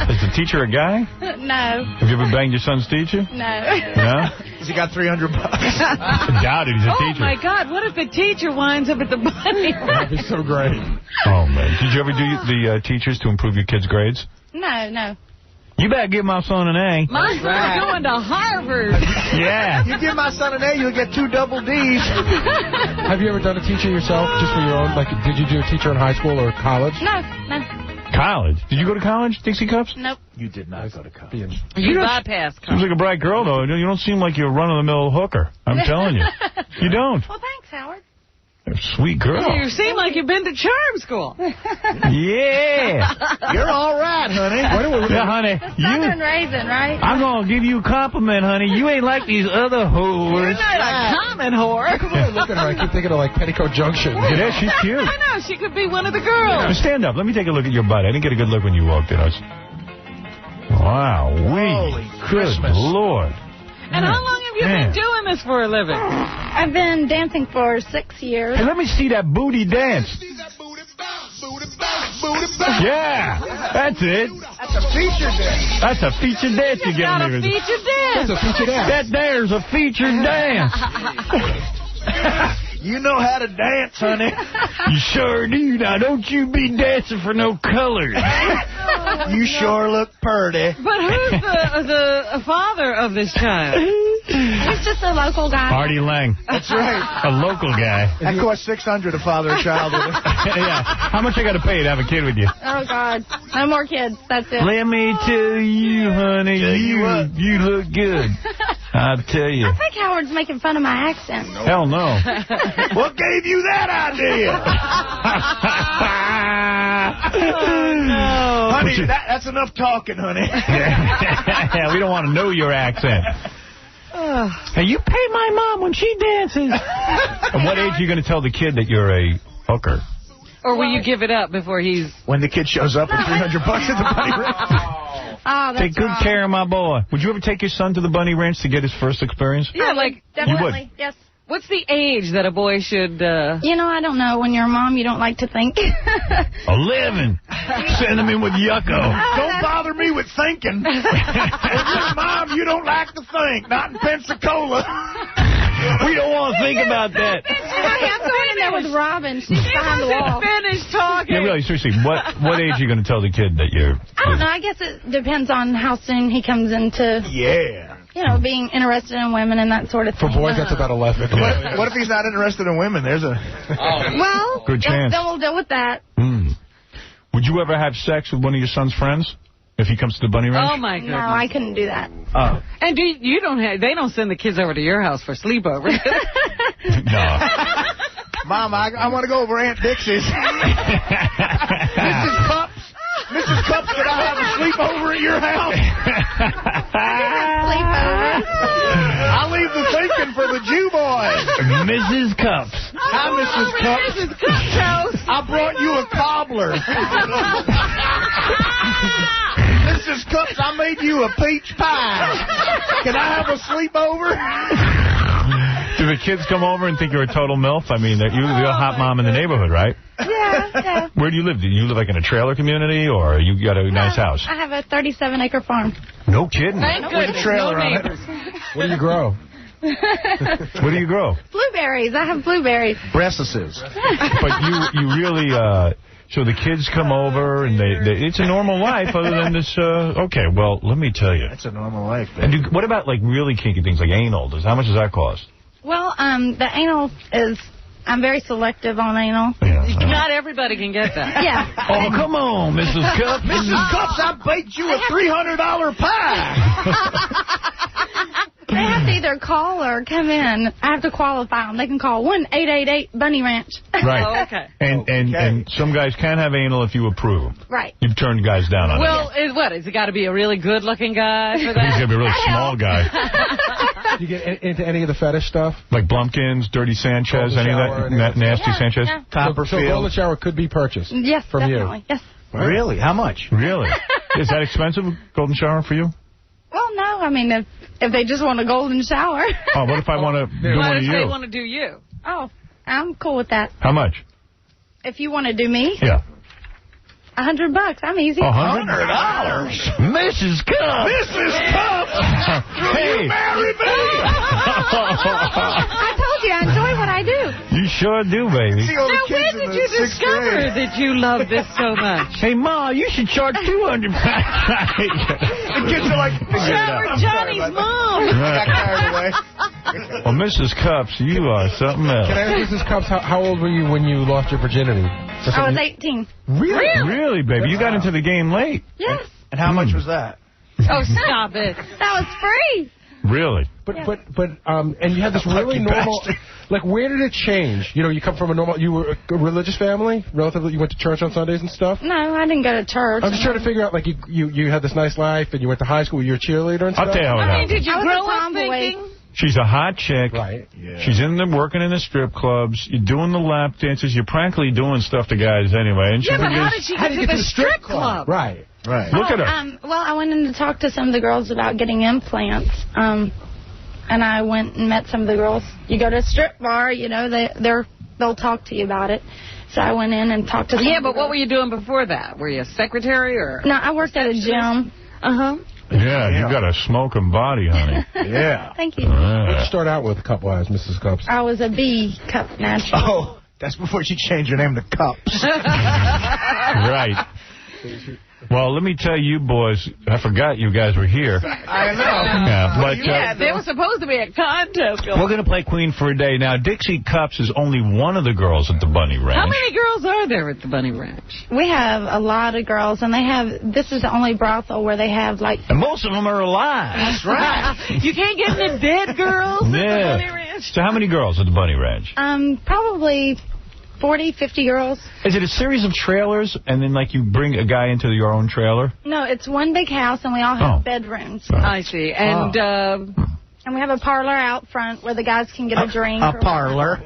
Is the teacher a guy? No. Have you ever banged your son's teacher? No. No? Has he got $300? I doubt it. He's a teacher. Oh, my God. What if the teacher winds up at the bunny? That'd be so great. Oh, man. Did you ever do the teachers to improve your kids' grades? No. You better give my son an A. My son's going to Harvard. Yeah. You give my son an A, you'll get 2 double Ds. Have you ever done a teacher yourself, just for your own? Like, did you do a teacher in high school or college? No. College? Did you go to college, Dixie Cups? Nope. You did not go to college. You bypassed college. Seems like a bright girl, though. You don't seem like you're a run-of-the-mill hooker. I'm telling you. You don't. Well, thanks, Howard. You're a sweet girl. You seem like you've been to charm school. Yeah. You're all right, honey. Yeah, honey. Southern raisin, right? I'm going to give you a compliment, honey. You ain't like these other whores. You're not a common whore. Look at her. I keep thinking of, like, Petticoat Junction. Yeah, she's cute. I know. She could be one of the girls. Stand up. Let me take a look at your butt. I didn't get a good look when you walked in. Wow. Holy Christmas. Good Lord. And how long have you been doing this for a living? I've been dancing for 6 years. Hey, let me see that booty dance. Yeah, that's it. That's a feature dance. That's a feature dance you're Got giving a me. feature dance. That's a feature dance. That there's a featured dance. You know how to dance, honey. You sure do. Now, don't you be dancing for no colors. You sure look purty. But who's the father of this child? He's just a local guy. Artie Lang. That's right. A local guy. That costs $600 to father a child with it. Yeah. How much I got to pay to have a kid with you? Oh, God. No more kids. That's it. Let me tell you, honey, you look good. I'll tell you. I think Howard's making fun of my accent. Hell no. What gave you that idea? Oh, no. Honey, that's enough talking, honey. Yeah, we don't want to know your accent. Hey, you pay my mom when she dances. At what age are you going to tell the kid that you're a hooker? Or will you give it up before he's... When the kid shows up with $300 at the bunny ranch. Oh, that's Take good care of my boy. Would you ever take your son to the bunny ranch to get his first experience? Yeah, like... Definitely, yes. What's the age that a boy should... You know, I don't know. When you're a mom, you don't like to think. 11. Send him in with Yucko. Don't bother me with thinking. When you're a mom, you don't like to think. Not in Pensacola. We don't want to think about that. You don't have going in there with Robin. She's behind the wall. Finish talking. Yeah, really, seriously, what age are you going to tell the kid that you're... I don't know. I guess it depends on how soon he comes into... Yeah. You know, being interested in women and that sort of thing. For boys, that's about 11. What if he's not interested in women? There's a... Well, Good chance. then we'll deal with that. Would you ever have sex with one of your son's friends if he comes to the bunny ranch? Oh, my goodness. No, I couldn't do that. Oh. And they don't send the kids over to your house for sleepovers. No. Mom, I want to go over Aunt Dixie's. Mrs. Cups, could I have a sleepover at your house? I'll leave the thinking for the Jew boys. Mrs. Cups. Hi, Mrs. Cups. Mrs. Cups' house. I brought you a cobbler. Mrs. Cups, I made you a peach pie. Can I have a sleepover? Do the kids come over and think you're a total MILF? I mean, you're the hot mom in the neighborhood, right? Yeah. Where do you live? Do you live like in a trailer community, or you got a nice house? I have a 37-acre farm. No kidding. Thank With a goodness, trailer no on it. neighbors. What do you grow? What do you grow? Blueberries. I have blueberries. Breastises. But you really... So the kids come over, and it's a normal life other than this... okay, well, let me tell you. That's a normal life, baby. And what about, like, really kinky things, like anal? How much does that cost? Well, the anal is... I'm very selective on anal. Not everybody can get that. Yeah. Oh, come on, Mrs. Cups. Mrs. Cups, I baked you a $300 pie. They have to either call or come in. I have to qualify them. They can call 1-888-BUNNY-RANCH. Right. Oh, okay. And some guys can have anal if you approve. Right. You've turned guys down on Well, has it got to be a really good-looking guy for that? He's got to be a really small guy. Do you get into any of the fetish stuff? Like Blumpkins, Dirty Sanchez, any of that nasty Sanchez? Yeah. So Golden Shower could be purchased Yes, from definitely. you. Yes. Really? How much? Really? Is that expensive, Golden Shower, for you? Well, no. I mean, if they just want a golden shower. Oh, what if I want to do one What of if you? they want to do you? Oh, I'm cool with that. How much? If you want to do me, Yeah. $100. I'm easy. $100? Mrs. Cups! Mrs. Cups! Hey! You marry me! I told you, I enjoy what I do. You sure do, baby. Now, when did you discover that you love this so much? Hey, Ma, you should charge $200. The kids are like... Shower Johnny's mom. Got carried away. Well, Mrs. Cups, you are something else. Can I ask Mrs. Cups, how old were you when you lost your virginity? I was 18. Really, baby? You got into the game late. Yes. And how much was that? Oh, stop it. That was free. Really? But and you had this really normal... Like, where did it change? You know, you come from you were a religious family? Relatively, you went to church on Sundays and stuff? No, I didn't go to church. I'm just trying to figure out, like, you had this nice life, and you went to high school, you were a cheerleader and stuff? I'll tell you how it happened. Did you I was grow a up tomboy. thinking? She's a hot chick. Right. Yeah. She's working in the strip clubs. You're doing the lap dances. You're practically doing stuff to guys anyway. And she Yeah, but how figures, did she get to the strip club? Right. Look at her. Well, I went in to talk to some of the girls about getting implants. And I went and met some of the girls. You go to a strip bar, you know, they'll talk to you about it. So I went in and talked to them. Yeah, but what were you doing before that? Were you a secretary or? No, I worked at a gym. Uh-huh. Yeah, you got a smoking body, honey. Yeah. Thank you. What did you start out with, cup-wise, Mrs. Cups? I was a B cup natural. Oh, that's before she changed her name to Cups. Right. Well, let me tell you boys, I forgot you guys were here. I know. Yeah, but There was supposed to be a contest going. we're going to play Queen for a day. Now, Dixie Cups is only one of the girls at the Bunny Ranch. How many girls are there at the Bunny Ranch? We have a lot of girls, and this is the only brothel where they have, like... And most of them are alive. That's right. You can't get any dead girls at the Yeah. Bunny Ranch? So how many girls at the Bunny Ranch? Probably 40, 50 girls. Is it a series of trailers, and then, like, you bring a guy into your own trailer? No, it's one big house, and we all have bedrooms. I see. And And we have a parlor out front where the guys can get a drink. A parlor.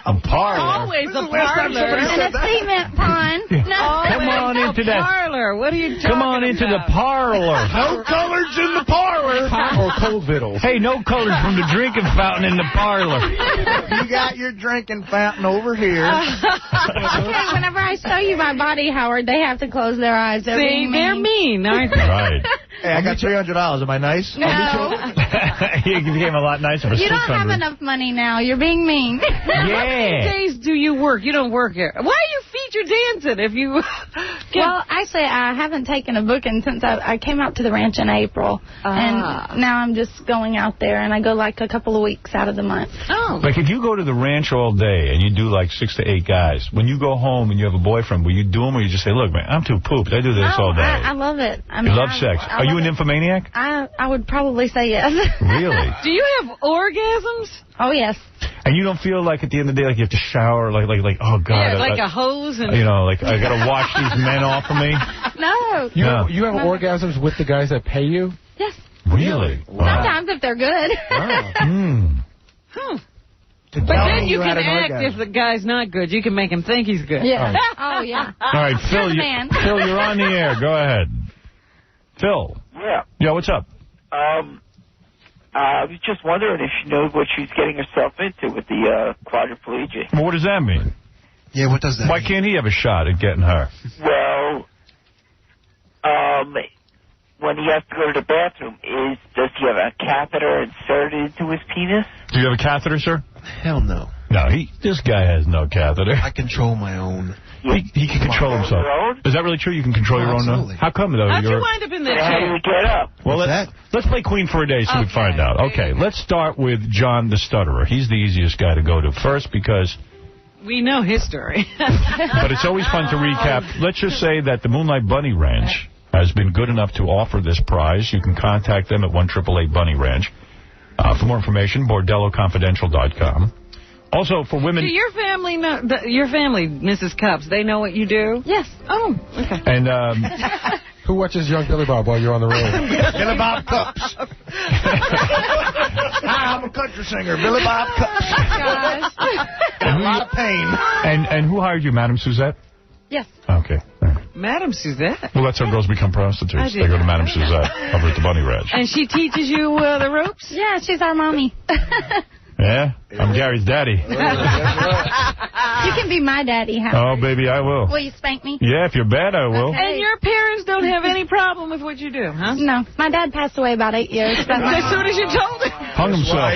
A parlor? always a parlor. And a cement pond. No. Come on into that. Parlor. What are you talking Come on into the parlor. No colors in the parlor. Or cold vittles. Hey, no colors from the drinking fountain in the parlor. You got your drinking fountain over here. Okay, whenever I show you my body, Howard, they have to close their eyes. They're being they're mean, aren't they? Right. Hey, I got $300. Am I nice? No. You became a lot nicer for You don't $600. have enough money now. You're being mean. Yeah, many days do you work? You don't work here. Why are you feature dancing if you... Well, actually, I haven't taken a booking since I came out to the ranch in April. And now I'm just going out there, and I go like a couple of weeks out of the month. Oh. Like, if you go to the ranch all day and you do like 6 to 8 guys, when you go home and you have a boyfriend, will you do them or you just say, look, man, I'm too pooped. I do this all day. I love it. I mean, you love sex. Are you a nymphomaniac? I would probably say yes. Really? Do you have orgasms? Oh, yes. And you don't feel like at the end of the day like you have to shower, like oh, God. Yeah, like a hose? And you know, like I got to wash these men off of me? No. You have orgasms with the guys that pay you? Yes. Really? Wow. Sometimes if they're good. But then you can act if the guy's not good. You can make him think he's good. Yeah. Oh, yeah. All right, Phil, Phil, you're on the air. Go ahead. Phil. Yeah. Yeah, what's up? I was just wondering if she knows what she's getting herself into with the quadriplegic. Well, what does that mean? Yeah, what does that Why can't he have a shot at getting her? Well, when he has to go to the bathroom, does he have a catheter inserted into his penis? Do you have a catheter, sir? Hell no. No, this guy has no catheter. I control my own. He can control himself. Is that really true? You can control your own? Absolutely. How come, though? How'd you wind up in that chair? How do you get up? Well, let's play Queen for a day so we find out. Okay, let's start with John the Stutterer. He's the easiest guy to go to first because... We know his story. But it's always fun to recap. Let's just say that the Moonlight Bunny Ranch has been good enough to offer this prize. You can contact them at 1-888 Bunny Ranch. For more information, bordelloconfidential.com. Also, for women... Do your family know, your family, Mrs. Cups, they know what you do? Yes. Oh, okay. And, who watches Young Billy Bob while you're on the road? Billy Bob Cups. Hi, I'm a country singer, Billy Bob Cups. Gosh. Got a lot of pain. And who hired you, Madam Suzette? Yes. Okay. Madam Suzette. Well, that's how girls become prostitutes. They go to Madam Suzette over at the Bunny Ranch. And she teaches you the ropes? Yeah, she's our mommy. Yeah? I'm Gary's daddy. You can be my daddy, Howard. Oh, baby, I will. Will you spank me? Yeah, if you're bad, I will. And your parents don't have any problem with what you do, huh? No. My dad passed away about 8 years. As soon as you told him. Hung himself.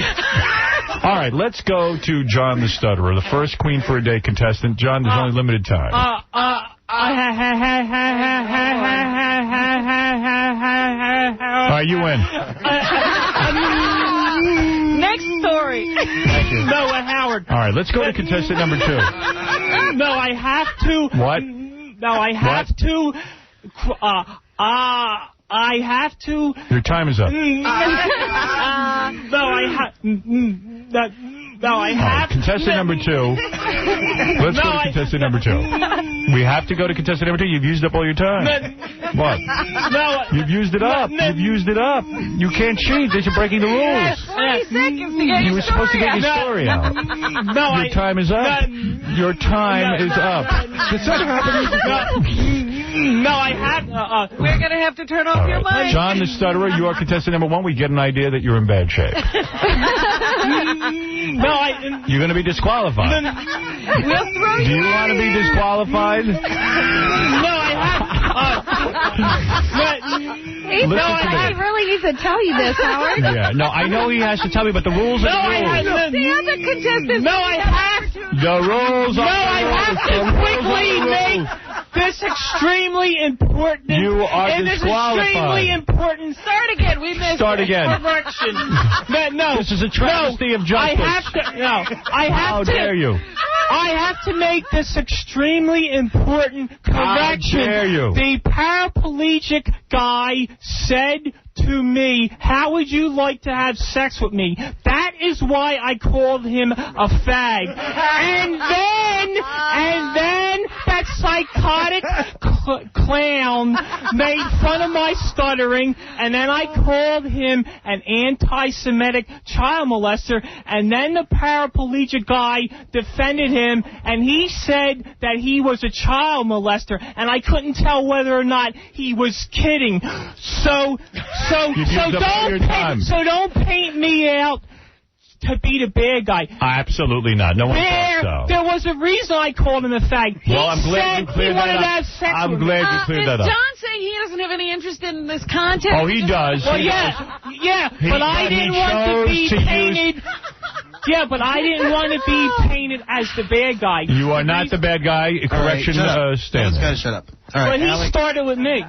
All right, let's go to John the Stutterer, the first Queen for a Day contestant. John, there's only limited time. All right, you win. Next story. Thank you. No, Howard. All right, let's go to contestant number 2. No, I have to. What? No, I have to. I have to. Your time is up. No, I have. Contestant number 2. Let's go to contestant number 2. We have to go to contestant number 2. You've used up all your time. What? No. You've used it up. You've used it up. You can't cheat. You're breaking the rules. 20 seconds to get You your were supposed to get your story story out. No, your time is up. Your time is up. No, I have. We're going to have to turn off your mic. John the Stutterer, you are contestant number 1. We get an idea that you're in bad shape. No, You're going to be disqualified. We'll throw you. Do you want to be disqualified? No, I He really needs to tell you this, Howard. Yeah, no, I know he has to tell me, but the rules are the rules. The other contestants. No, I have to. The rules are I have to quickly make this extremely important. You are This disqualified. extremely important. Start again. We missed Start again. Correction. No. This is a travesty of justice. I have to. No. I have How to. dare you? I have to make this extremely important correction. How dare you? The paraplegic guy said to me, how would you like to have sex with me? That is why I called him a fag. And then that psychotic clown made fun of my stuttering, and then I called him an anti-Semitic child molester, and then the paraplegic guy defended him, and he said that he was a child molester, and I couldn't tell whether or not he was kidding. So don't paint me out to be the bad guy. Absolutely not. No one thought so. There was a reason I called him a fag. Well, I'm glad you cleared that up. I'm glad you cleared that up. Is John saying he doesn't have any interest in this contest? Oh, he does. Well, yeah, but I didn't want to be painted. Yeah, but I didn't want to be painted as the bad guy. You are not the bad guy. Correction, Stanley. Let's shut up. All right, But he started with me.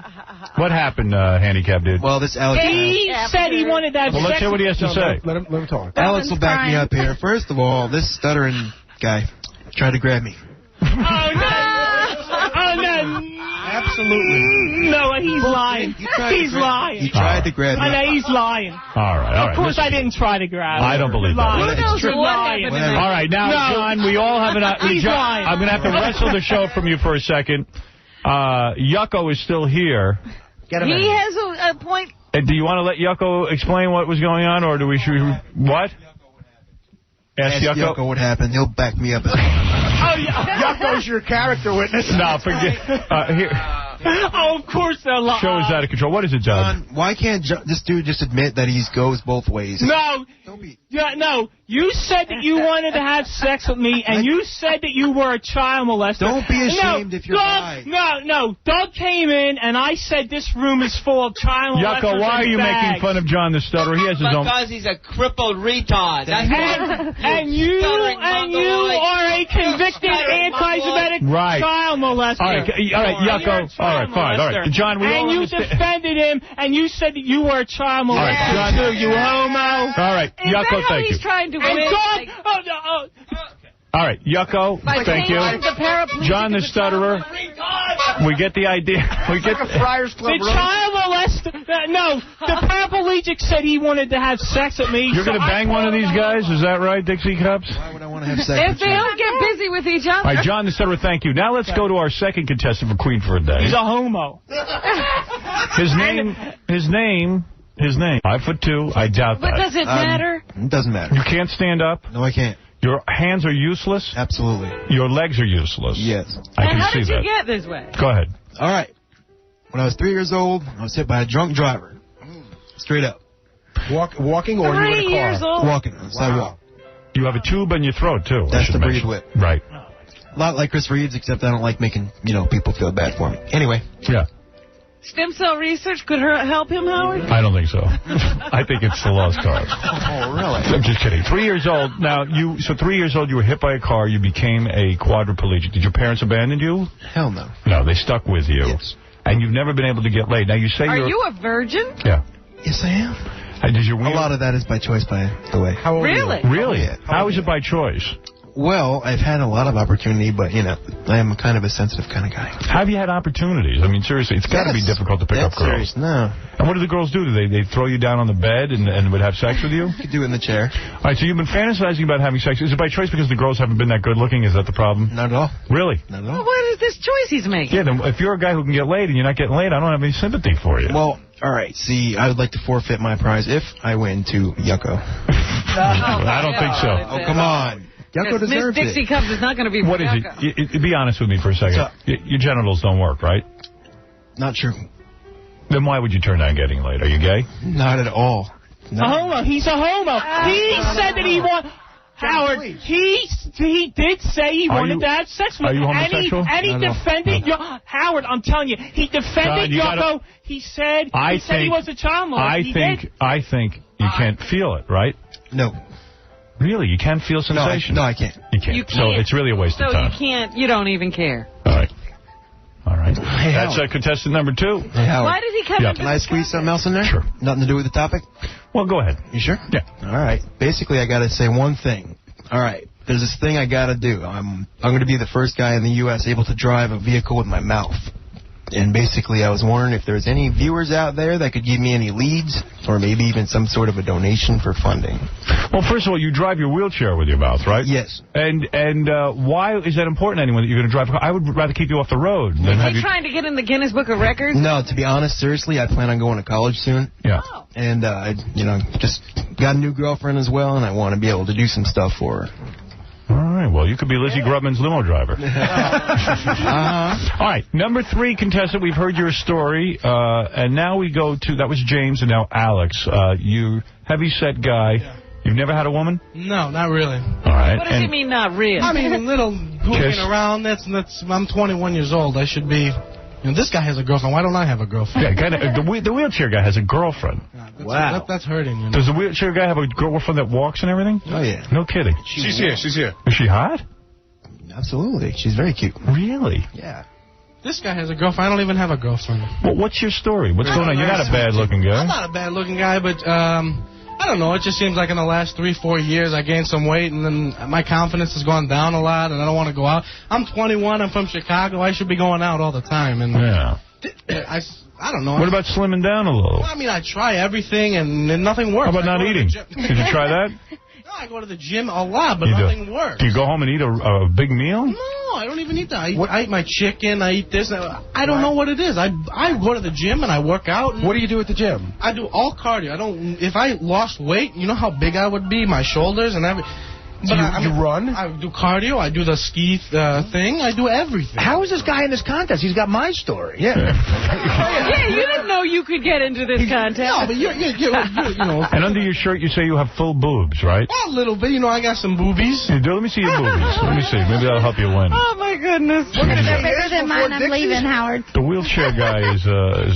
What happened, handicap dude? Well, this Alex... He said he wanted that. Well, let's hear what he has to say. Let him talk. Alex will back me up here. First of all, this stuttering guy tried to grab me. Oh, no. Absolutely. No, he's lying. He's lying. He tried to grab me. I know, he's lying. All right. Of course, I didn't try to grab him. I don't believe that. Who knows true. what lying. All right, now, John, we all have an... He's lying. I'm going to have to wrestle the show from you for a second. Yucko is still here. He has a point. Do you want to let Yucko explain what was going on, or do we... What? Ask Yucko what happened. He'll back me up. Oh, Yucko's your character witness. No, forget... here. Oh, of course they're lying. Show is out of control. What is it, John? Why can't this dude just admit that he goes both ways? No. No. You said that you wanted to have sex with me, and you said that you were a child molester. Don't be ashamed if you're Doug, No. Doug came in, and I said this room is full of child molesters. Yucko, why are you making fun of John the Stutterer? He has his own... Because he's a crippled retard. That's and you are a convicted anti-Semitic child molester. All right, Yucko. All right, fine. All right, John, we all And you understand. defended him, and you said that you were a child molester. All right, John, you homo. All right, Yucko, thank you. He's trying to win. And Doug, All right, Yucko, thank you. John the Stutterer, we get the idea. We get the child molester. No, the paraplegic said he wanted to have sex with me. You're going to bang one of these guys? Is that right, Dixie Cups? Why would I want to have sex If they don't get busy with each other. All right, John the Stutterer, thank you. Now let's go to our second contestant for Queen for a Day. He's a homo. His name. 5'2". I doubt that. But does it matter? It doesn't matter. You can't stand up? No, I can't. Your hands are useless? Absolutely. Your legs are useless? Yes. I can how see did you that. get this way? Go ahead. All right. When I was 3 years old, I was hit by a drunk driver. Straight up. Walking or 3 years old? Walking on the sidewalk. You have a tube in your throat, too. That's the breed whip. Right. A lot like Chris Reeves, except I don't like making, people feel bad for me. Anyway. Yeah. Stem cell research could help him, Howard? I don't think so. I think it's the lost cause. Oh, really? I'm just kidding. 3 years old. Now, 3 years old, you were hit by a car. You became a quadriplegic. Did your parents abandon you? Hell no. No, they stuck with you. Yes. And you've never been able to get laid. Now, you say Are you a virgin? Yeah. Yes, I am. Did you a lot of that is by choice, by the way. How old Really? Are you? Really? Yeah. How is it by choice? Well, I've had a lot of opportunity, but, I am kind of a sensitive kind of guy. Have you had opportunities? I mean, seriously, it's got to be difficult to pick up girls. Serious. No. And what do the girls do? Do they throw you down on the bed and would have sex with you? You could do it in the chair. All right, so you've been fantasizing about having sex. Is it by choice because the girls haven't been that good looking? Is that the problem? Not at all. Really? Not at Well, all. what is this choice he's making? Yeah, then if you're a guy who can get laid and you're not getting laid, I don't have any sympathy for you. Well, all right. See, I would like to forfeit my prize if I win to Yucko. I don't think so. Oh, come on. Yucko Miss deserves Dixie it. Cups is not going to be. What is it? Be honest with me for a second. Your genitals don't work, right? Not true. Then why would you turn down getting laid? Are you gay? Not at all. A homo. He's a homo. He said that he wanted... Howard, he did say he wanted to have sex with me. Are you homosexual? And he defended... Howard, I'm telling you, he defended Yucko. He said he was a child molester. I think you can't feel it, right? No. Really? You can't feel sensation? No, I can't. You can't. So it's really a waste of time. So you don't even care. All right. Hey, that's contestant number 2. Hey, Howard. Why did he come into Can I squeeze something else in there? Sure. Nothing to do with the topic? Well, go ahead. You sure? Yeah. All right. Basically, I got to say one thing. All right. There's this thing I got to do. I'm going to be the first guy in the U.S. able to drive a vehicle with my mouth. And basically, I was wondering if there's any viewers out there that could give me any leads or maybe even some sort of a donation for funding. Well, first of all, you drive your wheelchair with your mouth, right? Yes. And why is that important to anyone that you're going to drive a car? I would rather keep you off the road. Than Is he trying to get in the Guinness Book of Records? No, to be honest, seriously, I plan on going to college soon. Yeah. Oh. And, just got a new girlfriend as well, and I want to be able to do some stuff for her. All right. Well, you could be Lizzie Grubman's limo driver. All right. Number 3 contestant. We've heard your story, and now we go to that was James, and now Alex. You heavy-set guy. You've never had a woman? No, not really. All right. What does he mean, not real? I mean, a little goofing around. I'm 21 years old. I should be And this guy has a girlfriend. Why don't I have a girlfriend? Yeah, the wheelchair guy has a girlfriend. That's hurting. You know? Does the wheelchair guy have a girlfriend that walks and everything? Oh, yeah. No kidding. She's here. Is she hot? Absolutely. She's very cute. Really? Yeah. This guy has a girlfriend. I don't even have a girlfriend. Well, what's your story? What's going on? You're not a bad-looking guy. I'm not a bad-looking guy, but I don't know. It just seems like in the last 3-4 years I gained some weight, and then my confidence has gone down a lot, and I don't want to go out. I'm 21. I'm from Chicago. I should be going out all the time. And yeah. I don't know. What about slimming down a little? Well, I mean, I try everything, and nothing works. How about not eating? Did you try that? No, I go to the gym a lot, but nothing works. Do you go home and eat a big meal? No, I don't even eat that. I eat my chicken. I eat this. I don't know what it is. I go to the gym and I work out. What do you do at the gym? I do all cardio. If I lost weight, you know how big I would be, my shoulders and everything. But you run? I do cardio. I do the ski thing. I do everything. How is this guy in this contest? He's got my story. Yeah. Yeah, you didn't know you could get into this contest. No, but you know. And under your shirt, you say you have full boobs, right? A little bit. You know, I got some boobies. You do? Let me see your boobies. Let me see. Maybe that'll help you win. Oh, my goodness. They're bigger than mine. I'm leaving, Howard. The wheelchair guy is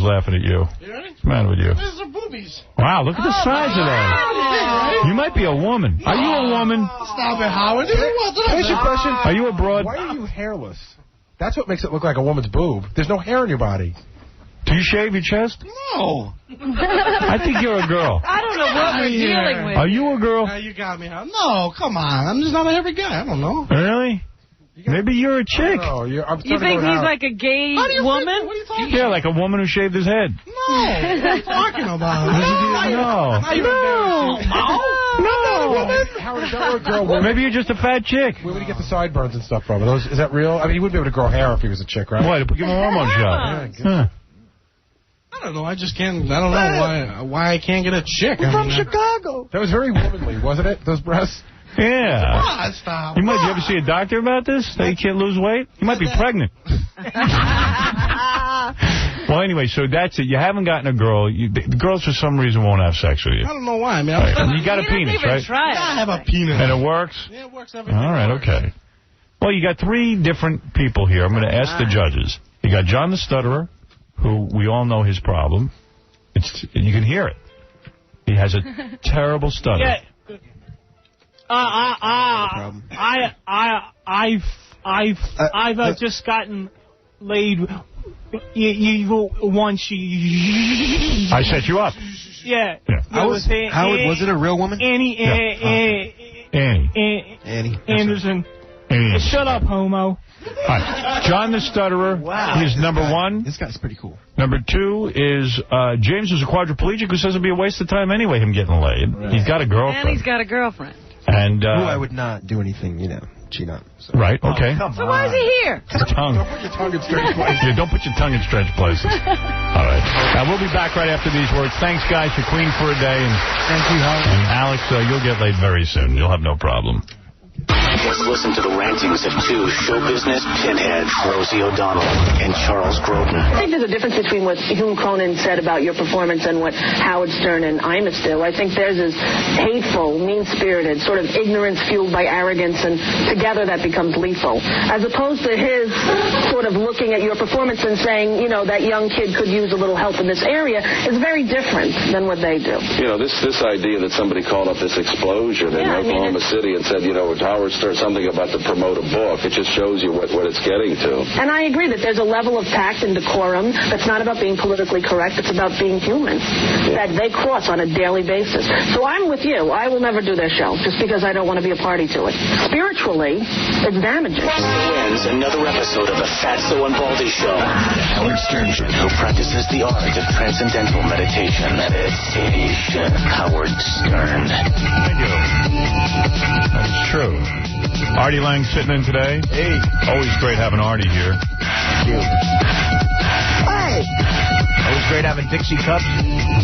laughing at you. What's the matter with you? These are boobies. Wow, look at the size of that. You might be a woman. Are you a woman? Stop it, Howard. Here's your question. Are you a broad? Why are you hairless? That's what makes it look like a woman's boob. There's no hair in your body. Do you shave your chest? No. I think you're a girl. I don't know what we're dealing with. Are you a girl? You got me, Howard. No, come on. I'm just not a heavy guy. I don't know. Really? Maybe you're a chick. You think he's like a gay woman? What are you talking Yeah, like a woman who shaved his head. No. What are you talking about? No. Howard, is that where a girl woman? Maybe you're just a fat chick. Where would he get the sideburns and stuff from? Is that real? I mean, he wouldn't be able to grow hair if he was a chick, right? What? Give him a hormone shot. Yeah, I don't know. I just can't. I don't know why I can't get a chick. From Chicago. That was very womanly, wasn't it? Those breasts. Yeah. Stop. You ever see a doctor about this? That you can't lose weight? You might be pregnant. Well, anyway, so that's it. You haven't gotten a girl. The girls, for some reason, won't have sex with you. I don't know why. I mean, you got a penis, right? I have a penis. And it works? Yeah, it works everything. All right, okay. Well, you got 3 different people here. I'm going to ask the judges. You got John the Stutterer, who we all know his problem. You can hear it. He has a terrible stutter. Yeah. I've just gotten laid. You once. I set you up. Yeah. Howard, was it a real woman? Annie. Anderson. Annie. Shut up, homo. Right. John the Stutterer is number 1. This guy's pretty cool. Number 2 is James, who's a quadriplegic, who says it'd be a waste of time anyway, him getting laid. Right. He's got a girlfriend. And he's got a girlfriend. And who I would not do anything, cheat on. So. Right, okay. So why is he here? Tongue. Don't put your tongue in strange places. Yeah, don't put your tongue in strange places. All right. Now, we'll be back right after these words. Thanks, guys, for Queen for a Day. And thank you, Howard. And Alex, you'll get laid very soon. You'll have no problem. Let's listen to the rantings of 2 show business pinheads, Rosie O'Donnell and Charles Grodin. I think there's a difference between what Hume Cronin said about your performance and what Howard Stern and Imus do. I think theirs is hateful, mean-spirited, sort of ignorance fueled by arrogance, and together that becomes lethal. As opposed to his sort of looking at your performance and saying, that young kid could use a little help in this area is very different than what they do. This idea that somebody called up this explosion in Oklahoma City and said, Howard Stern something about to promote a book. It just shows you what it's getting to. And I agree that there's a level of tact and decorum that's not about being politically correct. It's about being human. That they cross on a daily basis. So I'm with you. I will never do their show just because I don't want to be a party to it. Spiritually, it's damaging. Ends another episode of the Fatso and Baldy Show. The Howard Stern Show, who practices the art of transcendental meditation. Meditation. Howard Stern. Thank you. That's true. Artie Lang sitting in today. Hey. Always great having Artie here. Thank you. Hey. Always great having Dixie Cups.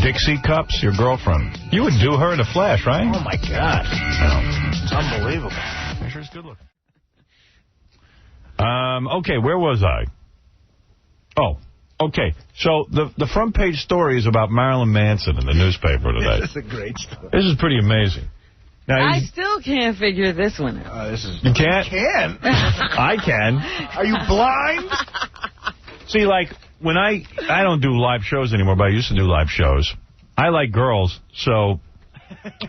Dixie Cups, your girlfriend. You would do her in a flash, right? Oh, my gosh. It's unbelievable. Sure is good looking. Okay, where was I? Oh, okay. So the front page story is about Marilyn Manson in the newspaper today. This is a great story. This is pretty amazing. Now, I still can't figure this one out. You can't? You can. I can. Are you blind? See, like, when I don't do live shows anymore, but I used to do live shows. I like girls, so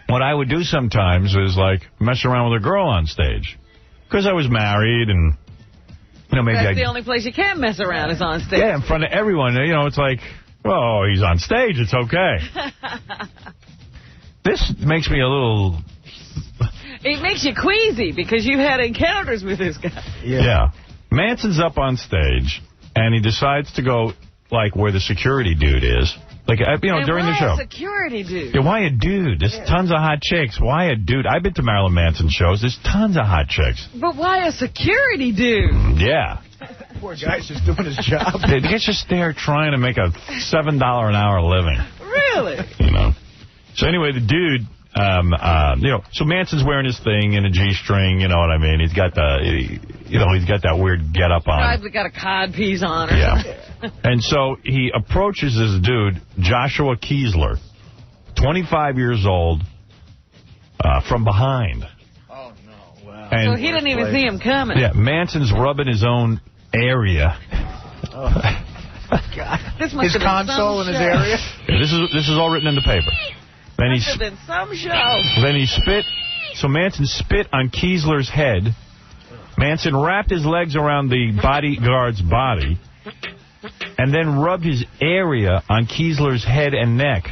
what I would do sometimes is, like, mess around with a girl on stage. Because I was married and, you know, maybe That's the only place you can mess around is on stage. Yeah, in front of everyone. You know, it's like, well, he's on stage. It's okay. This makes me a little... It makes you queasy because you've had encounters with this guy. Yeah. Manson's up on stage, and he decides to go, like, where the security dude is. Like, you know, and during the show. why a security dude? Yeah, why a dude? There's tons of hot chicks. Why a dude? I've been to Marilyn Manson shows. There's tons of hot chicks. But why a security dude? Yeah. Poor guy's just doing his job. The guy's just there trying to make a $7 an hour living. Really? You know. So anyway, the dude, you know, so Manson's wearing his thing in a G-string, you know what I mean? He's got he's got that weird get-up on. I've got a codpiece on or something. And so he approaches this dude, Joshua Kiesler, 25 years old, from behind. Oh, no. Wow. And So he didn't even see him coming. Yeah, Manson's rubbing his own area. Oh. God. This must his have been console some in his show. area? Yeah, this is all written in the paper. Then Must have been some show. Then he spit. So Manson spit on Kiesler's head. Manson wrapped his legs around the bodyguard's body and then rubbed his area on Kiesler's head and neck.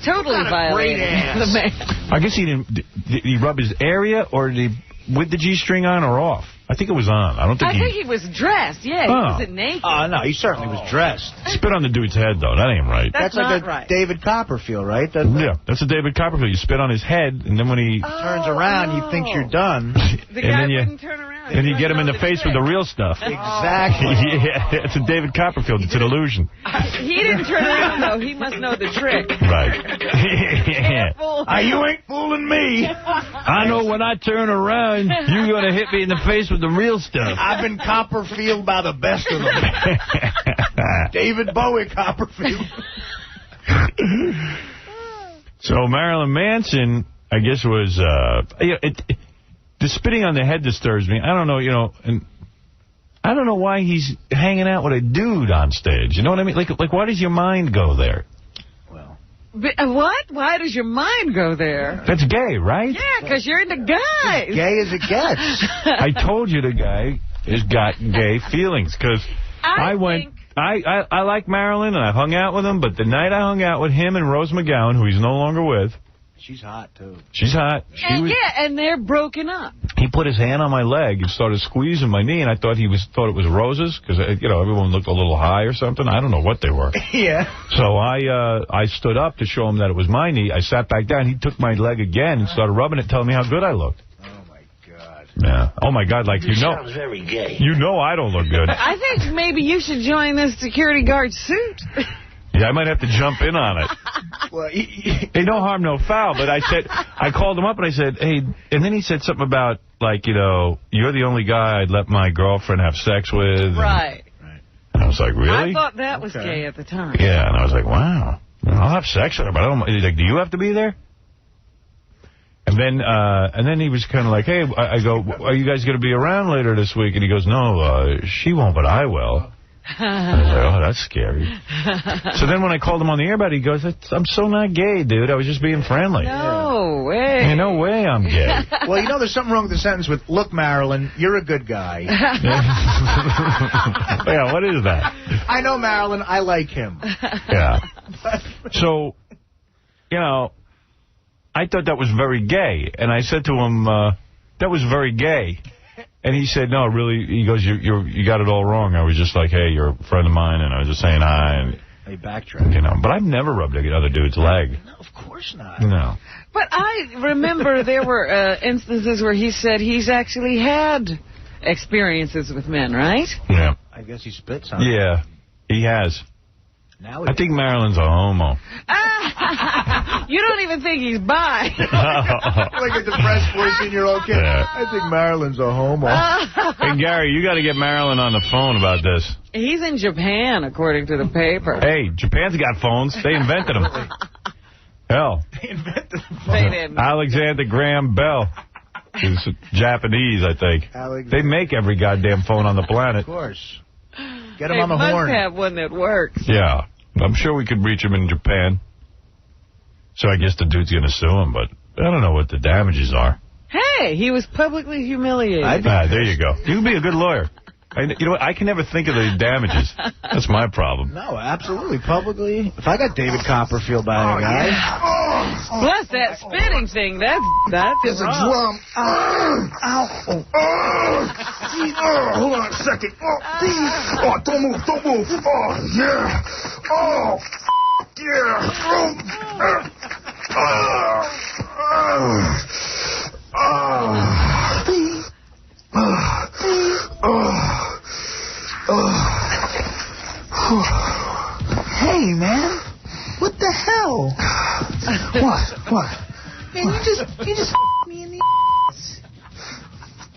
Totally violated the man. I guess he didn't. Did he rub his area, or did he with the G-string on or off? I think it was on. I don't think I think he was dressed. Yeah, he wasn't naked. Oh, no, he certainly was dressed. Spit on the dude's head, though. That ain't right. That's like not a right. David Copperfield, right? Yeah, that's a David Copperfield. You spit on his head, and then when he turns around, you think you're done. The guy wouldn't turn around. And you get him in the face with the real stuff. Exactly. Yeah, it's a David Copperfield. It's an illusion. He didn't turn around, though. He must know the trick. Right. You ain't fooling me. I know when I turn around, you're going to hit me in the face with the real stuff. I've been Copperfield by the best of them. David Bowie Copperfield. So Marilyn Manson, I guess, was... the spitting on the head disturbs me. I don't know, and I don't know why he's hanging out with a dude on stage. You know what I mean? Like why does your mind go there? What? Why does your mind go there? That's gay, right? Yeah, because you're into guys. Gay as it gets. I told you the guy has got gay feelings, because I like Marilyn, and I hung out with him, but the night I hung out with him and Rose McGowan, who he's no longer with... She's hot, too. She's hot. And they're broken up. He put his hand on my leg and started squeezing my knee, and I thought it was roses, because, everyone looked a little high or something. I don't know what they were. Yeah. So I stood up to show him that it was my knee. I sat back down. He took my leg again and started rubbing it, telling me how good I looked. Oh, my God. Yeah. Oh, my God, like, sounds very gay. You know I don't look good. I think maybe you should join this security guard suit. Yeah, I might have to jump in on it. Well, hey, no harm, no foul. But I called him up and I said, hey, and then he said something about, like, you're the only guy I'd let my girlfriend have sex with. Right. And I was like, really? I thought that was gay at the time. Yeah, and I was like, wow. I'll have sex with her, but I don't. He's like, do you have to be there? And then he was kind of like, hey, I go, are you guys going to be around later this week? And he goes, no, she won't, but I will. I was like, oh, that's scary. So then when I called him on the air about it, he goes, I'm so not gay, dude. I was just being friendly. No way. Hey, no way I'm gay. Well, there's something wrong with the sentence with, look, Marilyn, you're a good guy. Yeah, what is that? I know Marilyn. I like him. Yeah. So, I thought that was very gay. And I said to him, that was very gay. And he said, no, really, he goes, you got it all wrong. I was just like, hey, you're a friend of mine, and I was just saying hi. And, hey, backtrack. But I've never rubbed another dude's leg. No, of course not. No. But I remember there were instances where he said he's actually had experiences with men, right? Yeah. I guess he spits on Yeah, he has. I think Marilyn's a homo. You don't even think he's bi. Like a depressed 14-year-old kid. Yeah. I think Marilyn's a homo. Hey, Gary, you got to get Marilyn on the phone about this. He's in Japan, according to the paper. Hey, Japan's got phones. They invented them. Hell. They invented them. They didn't. Alexander Graham Bell. He's Japanese, I think. They make every goddamn phone on the planet. Of course. Get him on the horn. Must have one that works. Yeah. I'm sure we could reach him in Japan. So I guess the dude's going to sue him, but I don't know what the damages are. Hey, he was publicly humiliated. There you go. You can be a good lawyer. You know what? I can never think of the damages. That's my problem. No, absolutely. Publicly. If I got David Copperfield by a guy. Yeah. Plus that spitting thing, that's There's a drum. Ow. Hold on a second. Oh, don't move. Oh, yeah. Oh, Hey, man. What the hell? What? Man, you just me in the ass.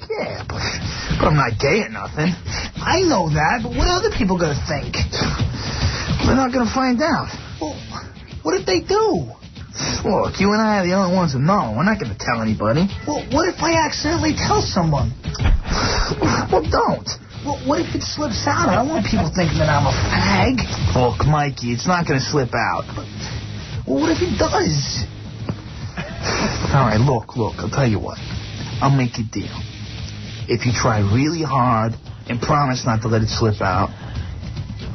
Yeah, but I'm not gay or nothing. I know that, but what are other people gonna think? They're not gonna find out. Well, what if they do? Look, you and I are the only ones who know. We're not gonna tell anybody. Well, what if I accidentally tell someone? Well, don't. Well, what if it slips out? I don't want people thinking that I'm a fag. Look, Mikey, it's not going to slip out. Well, what if it does? All right, look, I'll tell you what. I'll make a deal. If you try really hard and promise not to let it slip out,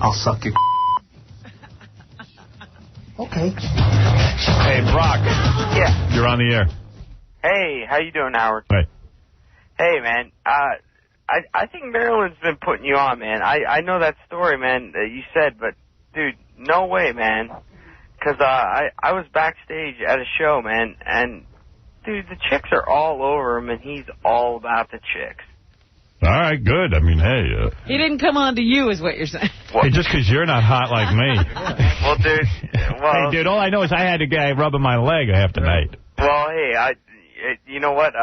I'll suck your Okay. Hey, Brock. Yeah. You're on the air. Hey, how you doing, Howard? Hey. Hey, man. I think Marilyn's been putting you on, man. I know that story, man, that you said, but, dude, no way, man. Because I was backstage at a show, man, and, dude, the chicks are all over him, and he's all about the chicks. All right, good. I mean, hey. He didn't come on to you, is what you're saying. Hey, just because you're not hot like me. Well, dude. Hey, dude, all I know is I had a guy rubbing my leg half the night. Well, hey, you know what?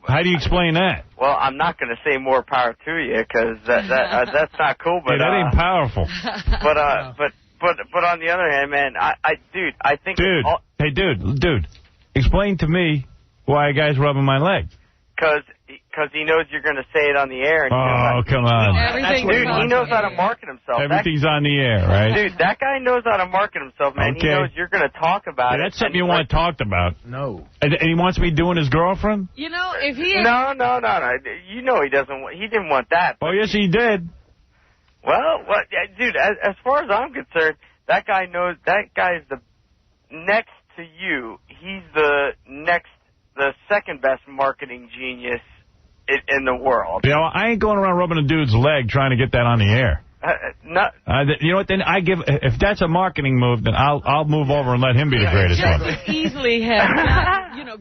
How do you explain that? Well, I'm not going to say more power to you because that's not cool. But dude, that ain't powerful. But on the other hand, man, I think. Dude, hey, dude, explain to me why a guy's rubbing my leg. Because he knows you're going to say it on the air. And come on. Dude, he knows how to market himself. Everything's on the air, right? Dude, that guy knows how to market himself, man. Okay. He knows you're going to talk about it. That's something you want talked about. No. And he wants me doing his girlfriend? You know, if he... No. You know he doesn't. He didn't want that. Oh, yes, he did. Well, dude, as far as I'm concerned, that guy knows. That guy's the next to you. He's the second best marketing genius in the world. You know, I ain't going around rubbing a dude's leg trying to get that on the air. You know what? Then if that's a marketing move, then I'll move over and let him be the greatest one. Just as easily have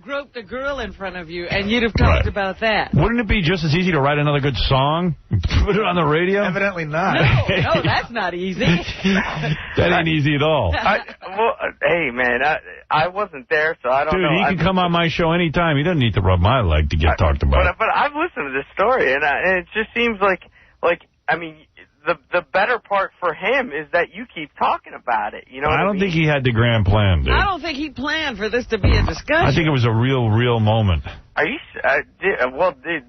groped a girl in front of you, and you'd have talked about that. Wouldn't it be just as easy to write another good song and put it on the radio? Evidently not. No, that's not easy. That ain't easy at all. Hey, man, I wasn't there, so I don't know. Dude, he can come on my show anytime. He doesn't need to rub my leg to get talked about. But I've listened to this story, and it just seems like I mean, the better part for him is that you keep talking about it. You know what I don't think he had the grand plan, dude. I don't think he planned for this to be a discussion. I think it was a real moment. Are you?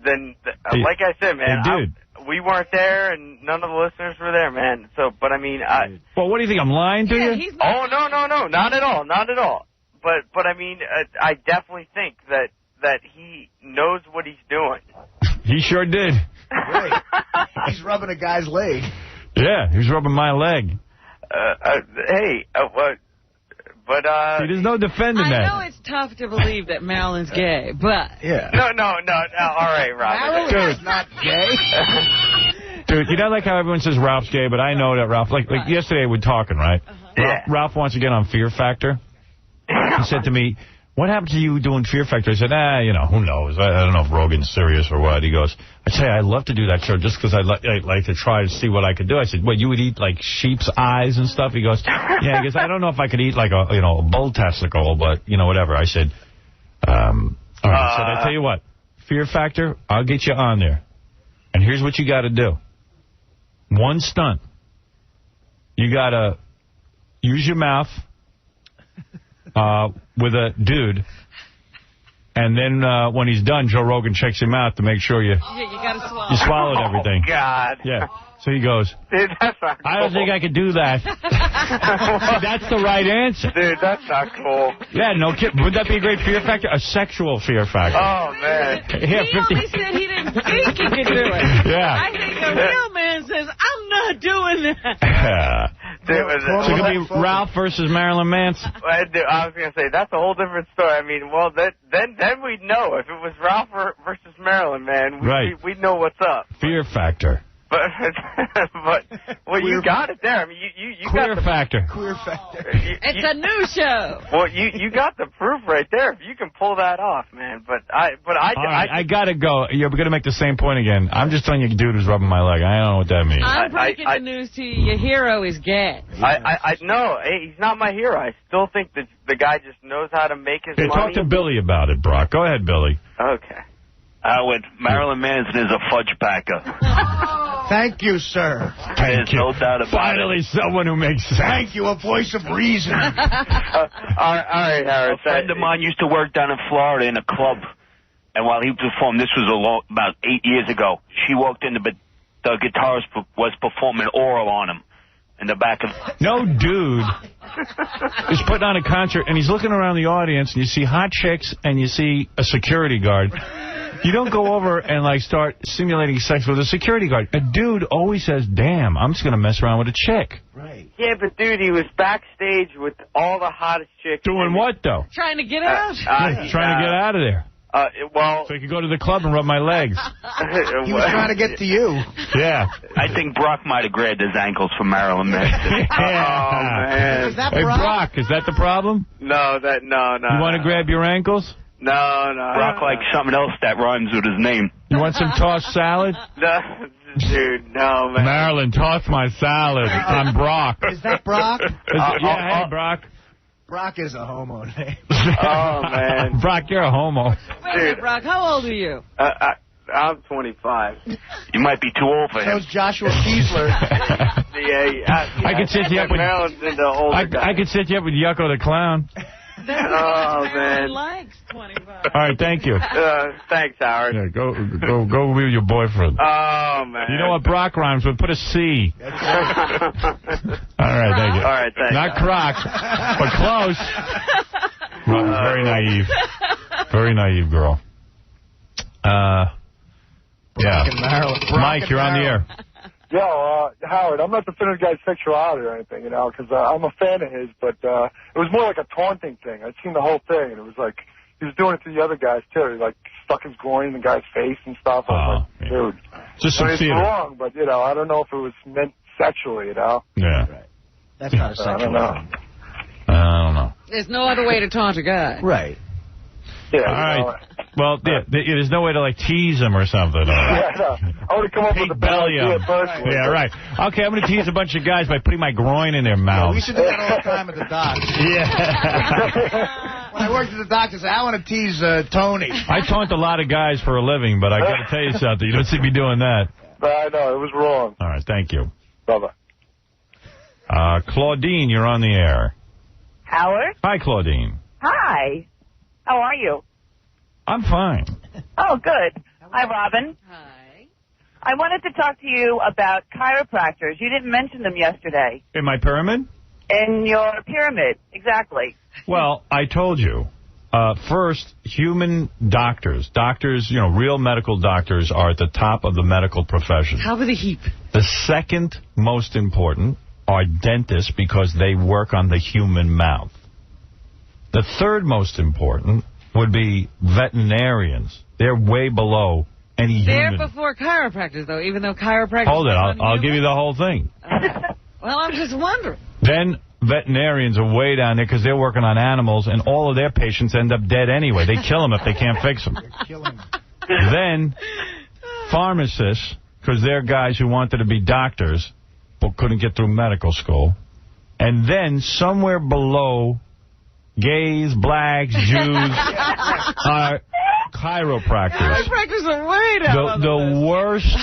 Then, like I said, man, we weren't there, and none of the listeners were there, man. So, but I mean, well, what do you think? I'm lying to you? Oh, no, not at all. But I mean, I definitely think that he knows what he's doing. He sure did. Right. He's rubbing a guy's leg. Yeah, he was rubbing my leg. Hey, but see, there's no defending that. I know it's tough to believe that Marilyn's gay, but yeah. No. All right, Rob. Marilyn's not gay. Dude, you know, like how everyone says Ralph's gay, but I know that Ralph. Like yesterday, we're talking, right? Ralph wants to get on Fear Factor. He said to me, "What happened to you doing Fear Factor?" I said, who knows? I don't know if Rogan's serious or what. He goes, I say, I'd love to do that show just because I'd like to try to see what I could do. I said, what, you would eat, like, sheep's eyes and stuff? He goes, yeah. He goes, I don't know if I could eat, like, a bull testicle, but, whatever. I said, all right. I said, I tell you what, Fear Factor, I'll get you on there. And here's what you got to do. One stunt. You got to use your mouth with a dude And then when he's done, Joe Rogan checks him out to make sure you gotta swallow. you swallowed everything. Oh, God. Yeah. So he goes, Dude, that's not cool. I don't think I could do that. That's the right answer. Dude, that's not cool. Yeah, no kid. Would that be a great fear factor? A sexual fear factor. Oh, man. Here, He only said he didn't think he could do it. Yeah. I think a real man says, I'm not doing that. Yeah. Dude, So it could be Ralph versus Marilyn Manson. Dude, I was going to say, that's a whole different story. I mean, well, then we'd know. If it was Ralph versus Marilyn, man, we'd know what's up. Fear factor. But well, you got it there. I mean, you Queer got the factor. Queer factor. It's a new show. Well, you got the proof right there. If you can pull that off, man. But I gotta go. You're gonna make the same point again. I'm just telling you, dude who's rubbing my leg. I don't know what that means. I'm breaking the news to you. Your hero is gay. No, hey, he's not my hero. I still think that the guy just knows how to make his Hey, money. talk to Billy about it, Brock. Go ahead, Billy. Okay. Howard, Marilyn Manson is a fudge packer. Thank you, sir. Thank you. No doubt about Finally, someone who makes sense. Thank you, a voice of reason. All right, Howard. A friend of mine used to work down in Florida in a club, and while he performed, this was about 8 years ago, she walked in, the guitarist was performing oral on him in the back of... No dude is putting on a concert, and he's looking around the audience, and you see hot chicks, and you see a security guard. You don't go over and, like, start simulating sex with a security guard. A dude always says, damn, I'm just going to mess around with a chick. Right. Yeah, but, dude, he was backstage with all the hottest chicks. Doing what, though? Trying to get out? Trying to get out of there. Well... So he could go to the club and rub my legs. He was trying to get to you. Yeah. I think Brock might have grabbed his ankles for Marilyn Manson. Oh, man. Is that Hey, Brock? Brock, is that the problem? No. You want to grab your ankles? No. Brock likes something else that rhymes with his name. You want some tossed salad? No, dude, no, man. Marilyn, toss my salad. I'm Brock. Is that Brock? Yeah, hey, Brock. Brock is a homo name. Oh, man. Brock, you're a homo. Wait a minute, Brock. How old are you? I'm 25. You might be too old for him. So's Joshua Kiesler. I could set you up with... Marilyn's into older guys. I could set you up with Yucko the Clown. Oh, man. Likes 25. All right, thank you. Thanks, Howard. Yeah, go be with your boyfriend. Oh, man. You know what Brock rhymes with? Put a C. All right, thank you. All right, thanks. Not Croc, but close. Very naive. Very naive girl. Yeah. Mike, you're on the air. Yo, Howard, I'm not defending the guy's sexuality or anything, you know, because I'm a fan of his, but it was more like a taunting thing. I'd seen the whole thing, and it was like he was doing it to the other guys, too. He, like, stuck his groin in the guy's face and stuff. I was like, dude. Just some it's theater. wrong, but, you know, I don't know if it was meant sexually, you know. Yeah. That's not a sexual I don't know. I don't know. There's no other way to taunt a guy. Right. Yeah, all right. Well, there's no way to, like, tease him or something. Yeah, no. I would have come up with a better idea personally. Yeah, right. Okay, I'm going to tease a bunch of guys by putting my groin in their mouths. We should do that all the time at the dock. Yeah. When I worked at the dock, I said, I want to tease Tony. I taunt a lot of guys for a living, but I got to tell you something. You don't see me doing that. I know, it was wrong. All right, thank you. Bye-bye. Claudine, you're on the air. Howard? Hi, Claudine. Hi. How are you? I'm fine. Oh, good. Hi, Robin. Hi. I wanted to talk to you about chiropractors. You didn't mention them yesterday. In my pyramid? In your pyramid, exactly. Well, I told you. First, human doctors. Doctors, you know, real medical doctors are at the top of the medical profession. Top of the heap. The second most important are dentists because they work on the human mouth. The third most important would be veterinarians. They're way below any human. They're before chiropractors, though, even though chiropractors... Hold it, I'll give you the whole thing. Well, I'm just wondering. Then veterinarians are way down there because they're working on animals, and all of their patients end up dead anyway. They kill them if they can't fix them. Then pharmacists, because they're guys who wanted to be doctors but couldn't get through medical school. And then somewhere below... gays, blacks, Jews are chiropractors. Chiropractors are way down the worst.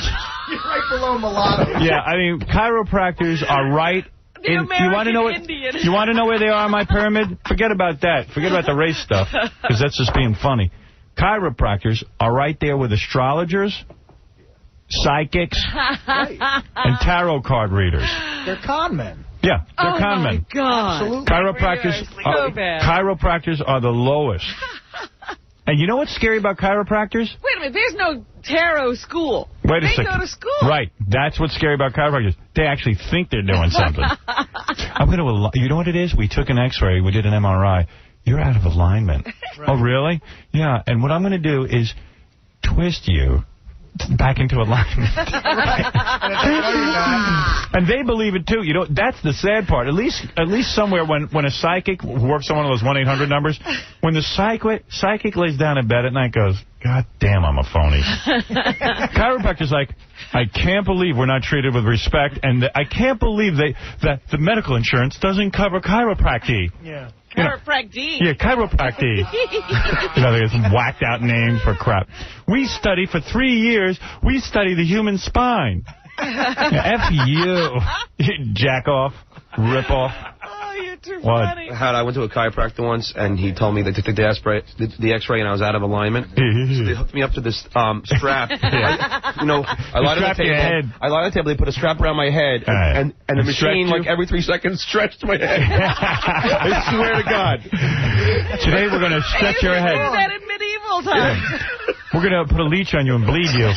You're right below mulatto. Yeah, I mean, chiropractors are right. You want to know Indian. You want to know where they are on my pyramid? Forget about that. Forget about the race stuff, because that's just being funny. chiropractors are right there with astrologers, psychics, and tarot card readers. They're con men. Yeah, they're con men. Oh, my God. Absolutely. Chiropractors are the lowest. And you know what's scary about chiropractors? Wait a minute, there's no tarot school. Wait a second. They go to school. Right. That's what's scary about chiropractors. They actually think they're doing something. You know what it is? We took an X-ray. We did an MRI. You're out of alignment. Right. Oh, really? Yeah. And what I'm going to do is twist you back into alignment. And they believe it, too. You know, that's the sad part. At least somewhere when a psychic works on one of those 1-800 numbers, when the psychic lays down in bed at night goes, God damn, I'm a phony. Chiropractor's like, I can't believe we're not treated with respect, and I can't believe that the medical insurance doesn't cover chiropractic. Yeah. Chiropractic. Yeah, chiropractic. They get some whacked out names for crap. We study for 3 years. We study the human spine. F you. Jack off. Rip off. Oh, you're too funny. I went to a chiropractor once, and he told me they took the X-ray, and I was out of alignment. So they hooked me up to this strap. I lied on the table. I lied on the table. They put a strap around my head, and the machine, like every 3 seconds, stretched my head. I swear to God. Today we're going to stretch your head. Do that in medieval times. We're going to put a leech on you and bleed you.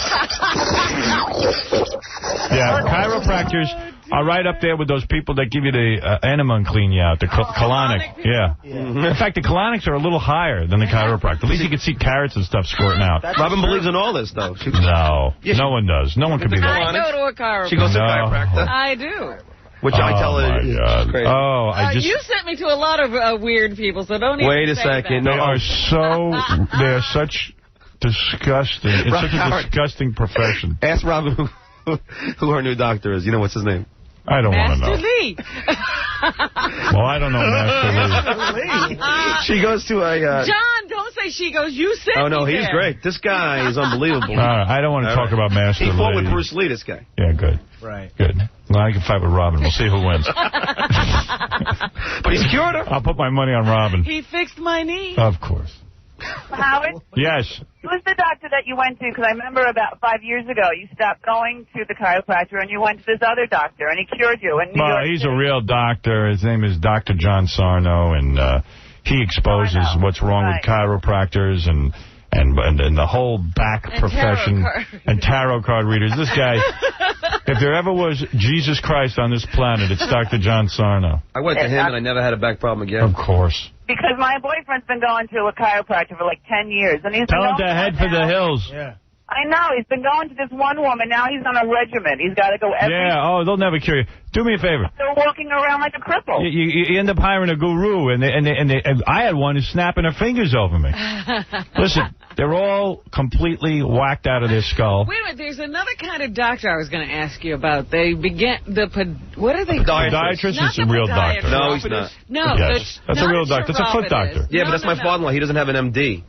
Yeah, chiropractors are right up there with those people that give you the enema and clean you out, the colonic. Yeah. In fact, the colonics are a little higher than the chiropractor. At least you can see carrots and stuff squirting out. Robin believes in all this, though. No one does. No one can be there. I go to a chiropractor. She goes to a chiropractor? I do. Which I tell her is crazy. Oh, you sent me to a lot of weird people, so don't even Wait a say second. that. They are such disgusting. It's such a disgusting profession. Ask Robin who her new doctor is. You know what's his name? I don't want to know. Master Lee. Well, I don't know Master Lee. She goes to a... John, don't say she goes. You said Oh, no, he's great. This guy is unbelievable. I don't want to talk about Master Lee. He fought with Bruce Lee, this guy. Yeah, good. Right. Good. Well, I can fight with Robin. We'll see who wins. But he's cured her. I'll put my money on Robin. He fixed my knee. Of course. Howard? Yes. Who was the doctor that you went to? Because I remember about 5 years ago, you stopped going to the chiropractor and you went to this other doctor, and he cured you in New York He's City. a real doctor. His name is Dr. John Sarno, and he exposes what's wrong with chiropractors and the whole back profession and tarot card readers. This guy, if there ever was Jesus Christ on this planet, it's Dr. John Sarno. I went to him and I never had a back problem again. Of course. Because my boyfriend's been going to a chiropractor for like 10 years. And he's Tell him to head for the hills. Yeah. I know. He's been going to this one woman. Now he's on a regimen. He's got to go every... Yeah, they'll never cure you. Do me a favor. They're walking around like a cripple. You end up hiring a guru, and I had one who's snapping her fingers over me. Listen, they're all completely whacked out of their skull. Wait a minute, there's another kind of doctor I was going to ask you about. They what are they called? Podiatrist is a real doctor. No, he's not. No, yes, that's a real doctor. It's a foot doctor. Yeah, but that's my father-in-law. He doesn't have an MD.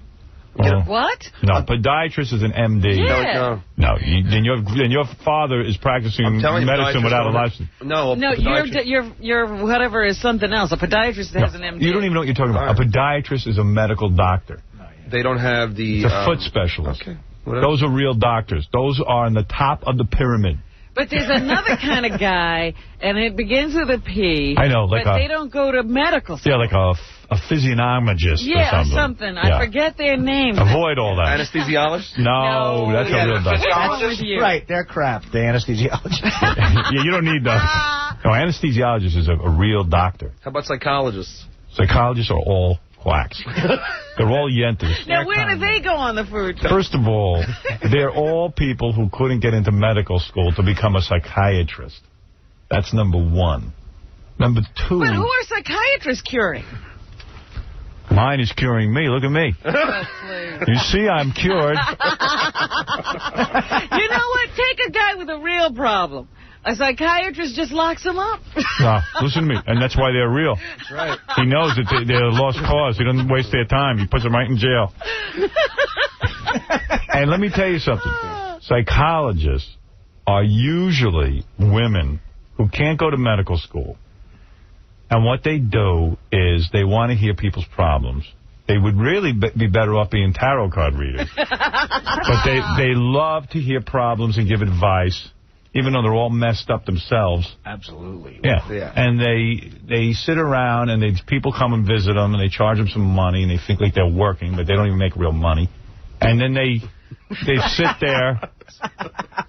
What? No, podiatrist is an MD. Yeah. No, then your father is practicing medicine without a license. No, your whatever is something else. A podiatrist has an MD. You don't even know what you're talking about. A podiatrist is a medical doctor. They don't have the... It's a foot specialist. Okay. Those are real doctors. Those are on the top of the pyramid. But there's another kind of guy, and it begins with a P. I know, but they don't go to medical school. Yeah, like a physiognomist or something. I forget their name. Avoid all that. Anesthesiologist? No, that's a real doctor. Right, they're crap, the anesthesiologist. Yeah, you don't need that. No, anesthesiologist is a real doctor. How about psychologists? Psychologists are all quacks. They're all yentas. Now, where do they go on the food chain? First of all, they're all people who couldn't get into medical school to become a psychiatrist. That's number one. Number two... But who are psychiatrists curing? Mine is curing me. Look at me. You see, I'm cured. You know what? Take a guy with a real problem. A psychiatrist just locks him up. No, listen to me. And that's why they're real. That's right. He knows that they're a lost cause. He doesn't waste their time. He puts them right in jail. And let me tell you something. Psychologists are usually women who can't go to medical school. And what they do is they want to hear people's problems. they would really be better off being tarot card readers. But they love to hear problems and give advice, even though they're all messed up themselves. Absolutely. Yeah. And they sit around, and people come and visit them, and they charge them some money, and they think like they're working, but they don't even make real money. And then they sit there,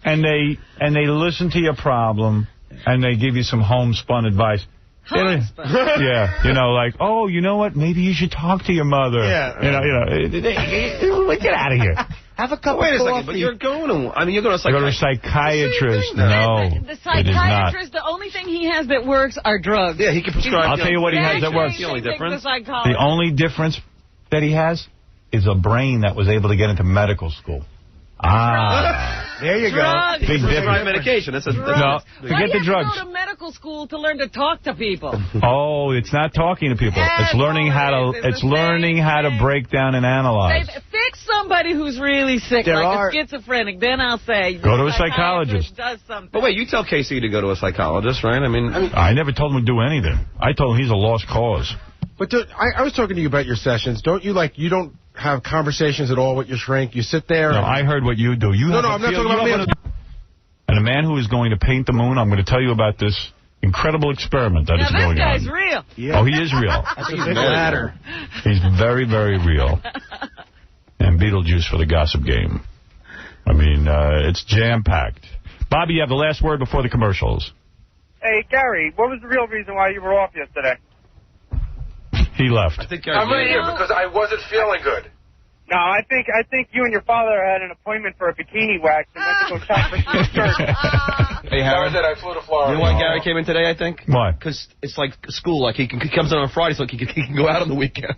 and they listen to your problem, and they give you some homespun advice. Yeah, you know, like, oh, you know what? Maybe you should talk to your mother. Yeah. Get out of here. Have a cup of coffee. Wait a second, but you're going to a psychiatrist. No, the psychiatrist, the only thing he has that works are drugs. Yeah, he can prescribe. I'll tell you what he has that works. The only difference. The only difference that he has is a brain that was able to get into medical school. There you drugs. go. Big difference. Medication. No, forget the drugs. Go to medical school to learn to talk to people. Oh, it's not talking to people. It's learning how to break down and analyze. Fix somebody who's really sick, like a schizophrenic. Then I'll say go to a psychologist. Does something. But wait, you tell Casey to go to a psychologist, right? I never told him to do anything. I told him he's a lost cause. But I was talking to you about your sessions. Don't you you don't have conversations at all with your shrink? You sit there. No, I heard what you do. I'm not talking about me. And a man who is going to paint the moon, I'm going to tell you about this incredible experiment that is going on. This guy's real. Yeah. Oh, he is real. That's a big ladder. He's very, very real. And Beetlejuice for the gossip game. I mean, it's jam-packed. Bobby, you have the last word before the commercials. Hey, Gary, what was the real reason why you were off yesterday? He left. I'm right here because I wasn't feeling good. No, I think you and your father had an appointment for a bikini wax and went to go shop for some shirts. Hey, Howard, I flew to Florida. You know why Gary came in today, I think? Why? Because it's like school. Like, he comes in on Friday so he can go out on the weekend.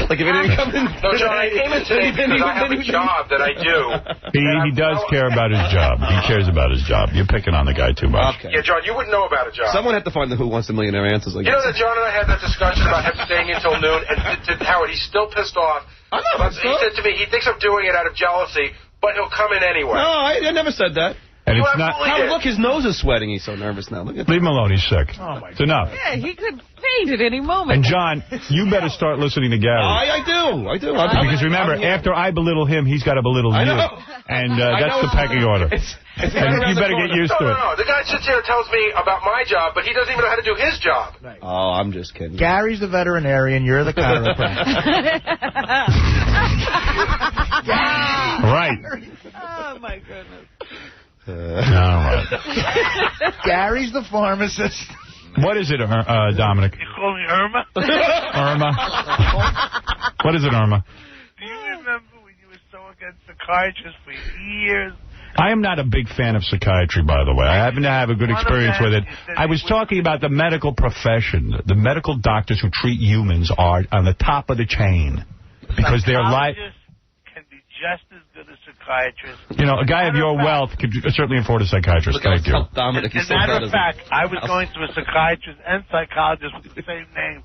Like, if he didn't come in... No, John, I came in today because I have a job that I do. He does care about his job. He cares about his job. You're picking on the guy too much. Okay. Yeah, John, you wouldn't know about a job. Someone had to find the Who Wants a Millionaire answers. You know that John and I had that discussion about him staying until noon, and Howard, he's still pissed off. I'm not pissed off. He said to me, he thinks I'm doing it out of jealousy, but he'll come in anyway. No, I never said that. And it's not. Howard, look, his nose is sweating. He's so nervous now. Look at that. Leave him alone. He's sick. Oh my it's enough. Yeah, he could faint at any moment. And John, you better start listening to Gary. I do. Because remember, after I belittle him, he's got to belittle you. And that's the pecking order. And you better get used to it. No. The guy sits here and tells me about my job, but he doesn't even know how to do his job. Right. Oh, I'm just kidding. Gary's the veterinarian. You're the chiropractor. Right. Oh, my goodness. All right. Gary's the pharmacist. What is it, Dominic? You call me Irma? Irma. What is it, Irma? Do you remember when you were so against psychiatrists for years? I am not a big fan of psychiatry, by the way. I happen to have a good experience with it. I was talking about the medical profession. The medical doctors who treat humans are on the top of the chain. Because they're like... can be just as good as psychiatrists. You know, a guy of your wealth could certainly afford a psychiatrist. Thank you. As a matter of fact, I was going to a psychiatrist and psychologist with the same name.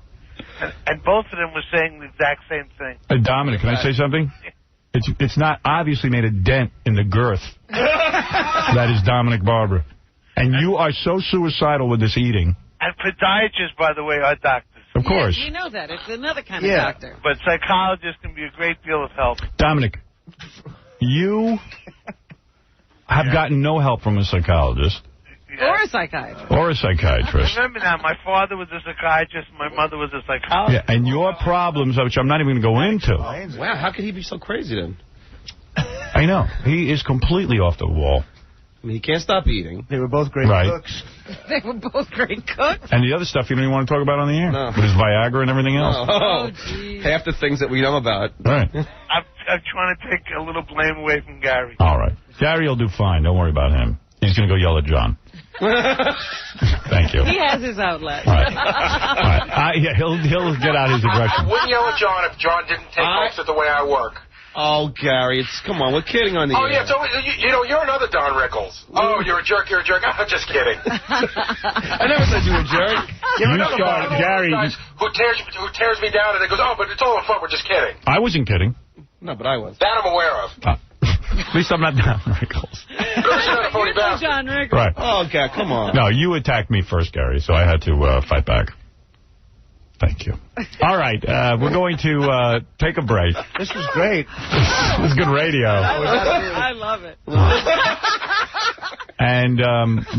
And both of them were saying the exact same thing. Dominic, can I say something? It's not obviously made a dent in the girth. That is Dominic Barber. And you are so suicidal with this eating. And podiatrists, by the way, are doctors. Of course. You know that. It's another kind of doctor. But psychologists can be a great deal of help. Dominic, you have gotten no help from a psychologist. Or a psychiatrist. Or a psychiatrist. Remember now, my father was a psychiatrist, my mother was a psychologist. Yeah, and your problems, which I'm not even going to go into. Wow, how could he be so crazy then? I know. He is completely off the wall. I mean, he can't stop eating. They were both great cooks. They were both great cooks. And the other stuff you don't even want to talk about on the air. No. With his Viagra and everything else. Oh, half the things that we know about. Right. I'm trying to take a little blame away from Gary. All right. Gary will do fine. Don't worry about him. He's going to go yell at John. Thank you. He has his outlet. All right. Yeah, he'll get out his aggression. I wouldn't yell at John if John didn't take notes of the way I work. Oh, Gary, come on, we're kidding on the air. Yeah, so, you're another Don Rickles. Oh, you're a jerk, Oh, just kidding. I never said you were a jerk. Gary. Who tears me down and then goes, oh, but it's all in fun, we're just kidding. I wasn't kidding. No, but I was. That I'm aware of. At least I'm not Don Rickles. You're John Rickles. Right. Oh, God, come on. No, you attacked me first, Gary, so I had to fight back. Thank you. All right, we're going to take a break. This was great. This is good radio. I love it. And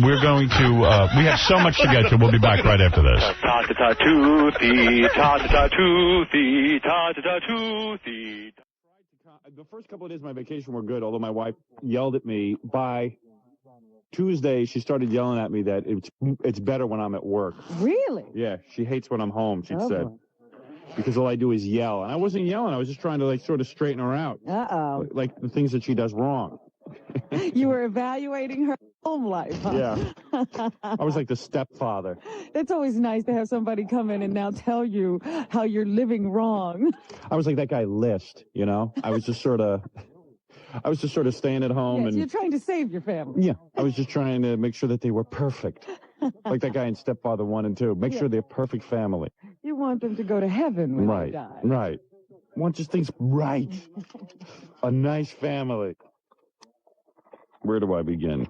we're going to, we have so much to get to. We'll be back right after this. The first couple of days of my vacation were good, although my wife yelled at me. By Tuesday, she started yelling at me that it's better when I'm at work. Really? Yeah, she hates when I'm home, she said. Boy. Because all I do is yell. And I wasn't yelling. I was just trying to, like, sort of straighten her out. Uh-oh. Like the things that she does wrong. You were evaluating her home life, huh? Yeah. I was like the stepfather. It's always nice to have somebody come in and now tell you how you're living wrong. I was like that guy List, you know? I was just sort of staying at home. Yes, and you're trying to save your family. Yeah, I was just trying to make sure that they were perfect. Like that guy in Stepfather 1 and 2. Make sure they're perfect family. You want them to go to heaven when Right, they die. right. Want just things right. A nice family. Where do I begin?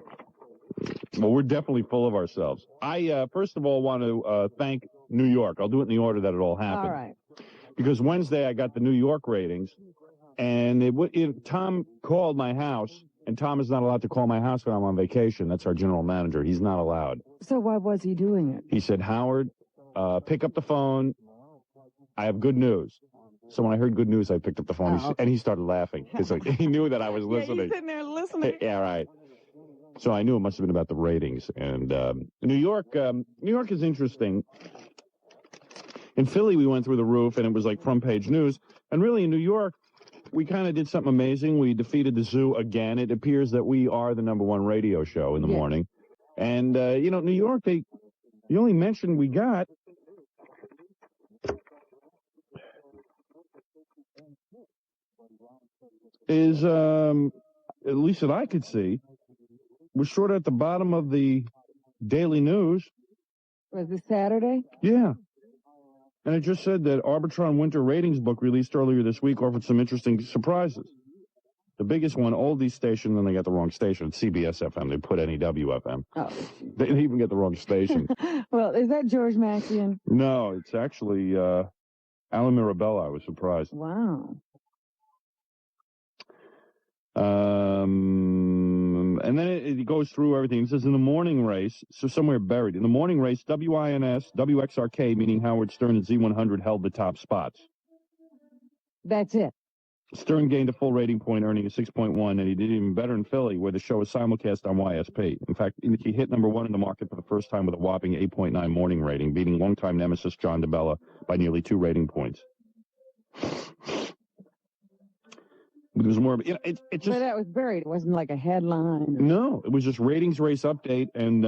Well, we're definitely full of ourselves. I, first of all, want to thank New York. I'll do it in the order that it all happened. All right. Because Wednesday I got the New York ratings, and Tom called my house, and Tom is not allowed to call my house when I'm on vacation. That's our general manager. He's not allowed. So why was he doing it? He said, Howard, pick up the phone. I have good news. So when I heard good news, I picked up the phone, and he started laughing. Because he knew that I was listening. Yeah, he's sitting there listening. Yeah, right. So I knew it must have been about the ratings. And New York is interesting. In Philly, we went through the roof, and it was like front page news. And really, in New York, we kind of did something amazing. We defeated the Zoo again. It appears that we are the #1 radio show in the morning. And, New York, the only mention we got is, at least that I could see, was sort of at the bottom of the Daily News. Was it Saturday? Yeah. And it just said that Arbitron Winter Ratings book released earlier this week offered some interesting surprises. The biggest one, oldies station, then they got the wrong station. It's CBS FM. They put NEW FM. Oh. They didn't even get the wrong station. Well, is that George Maxian? No, it's actually Alan Mirabella. I was surprised. Wow. And then it goes through everything. It says in the morning race, so somewhere buried. In the morning race, WINS, WXRK, meaning Howard Stern and Z100 held the top spots. That's it. Stern gained a full rating point, earning a 6.1, and he did even better in Philly, where the show is simulcast on YSP. In fact, he hit #1 in the market for the first time with a whopping 8.9 morning rating, beating longtime nemesis John DeBella by nearly 2 rating points. It was more, it just... But that was buried. It wasn't like a headline. No, it was just ratings race update, and,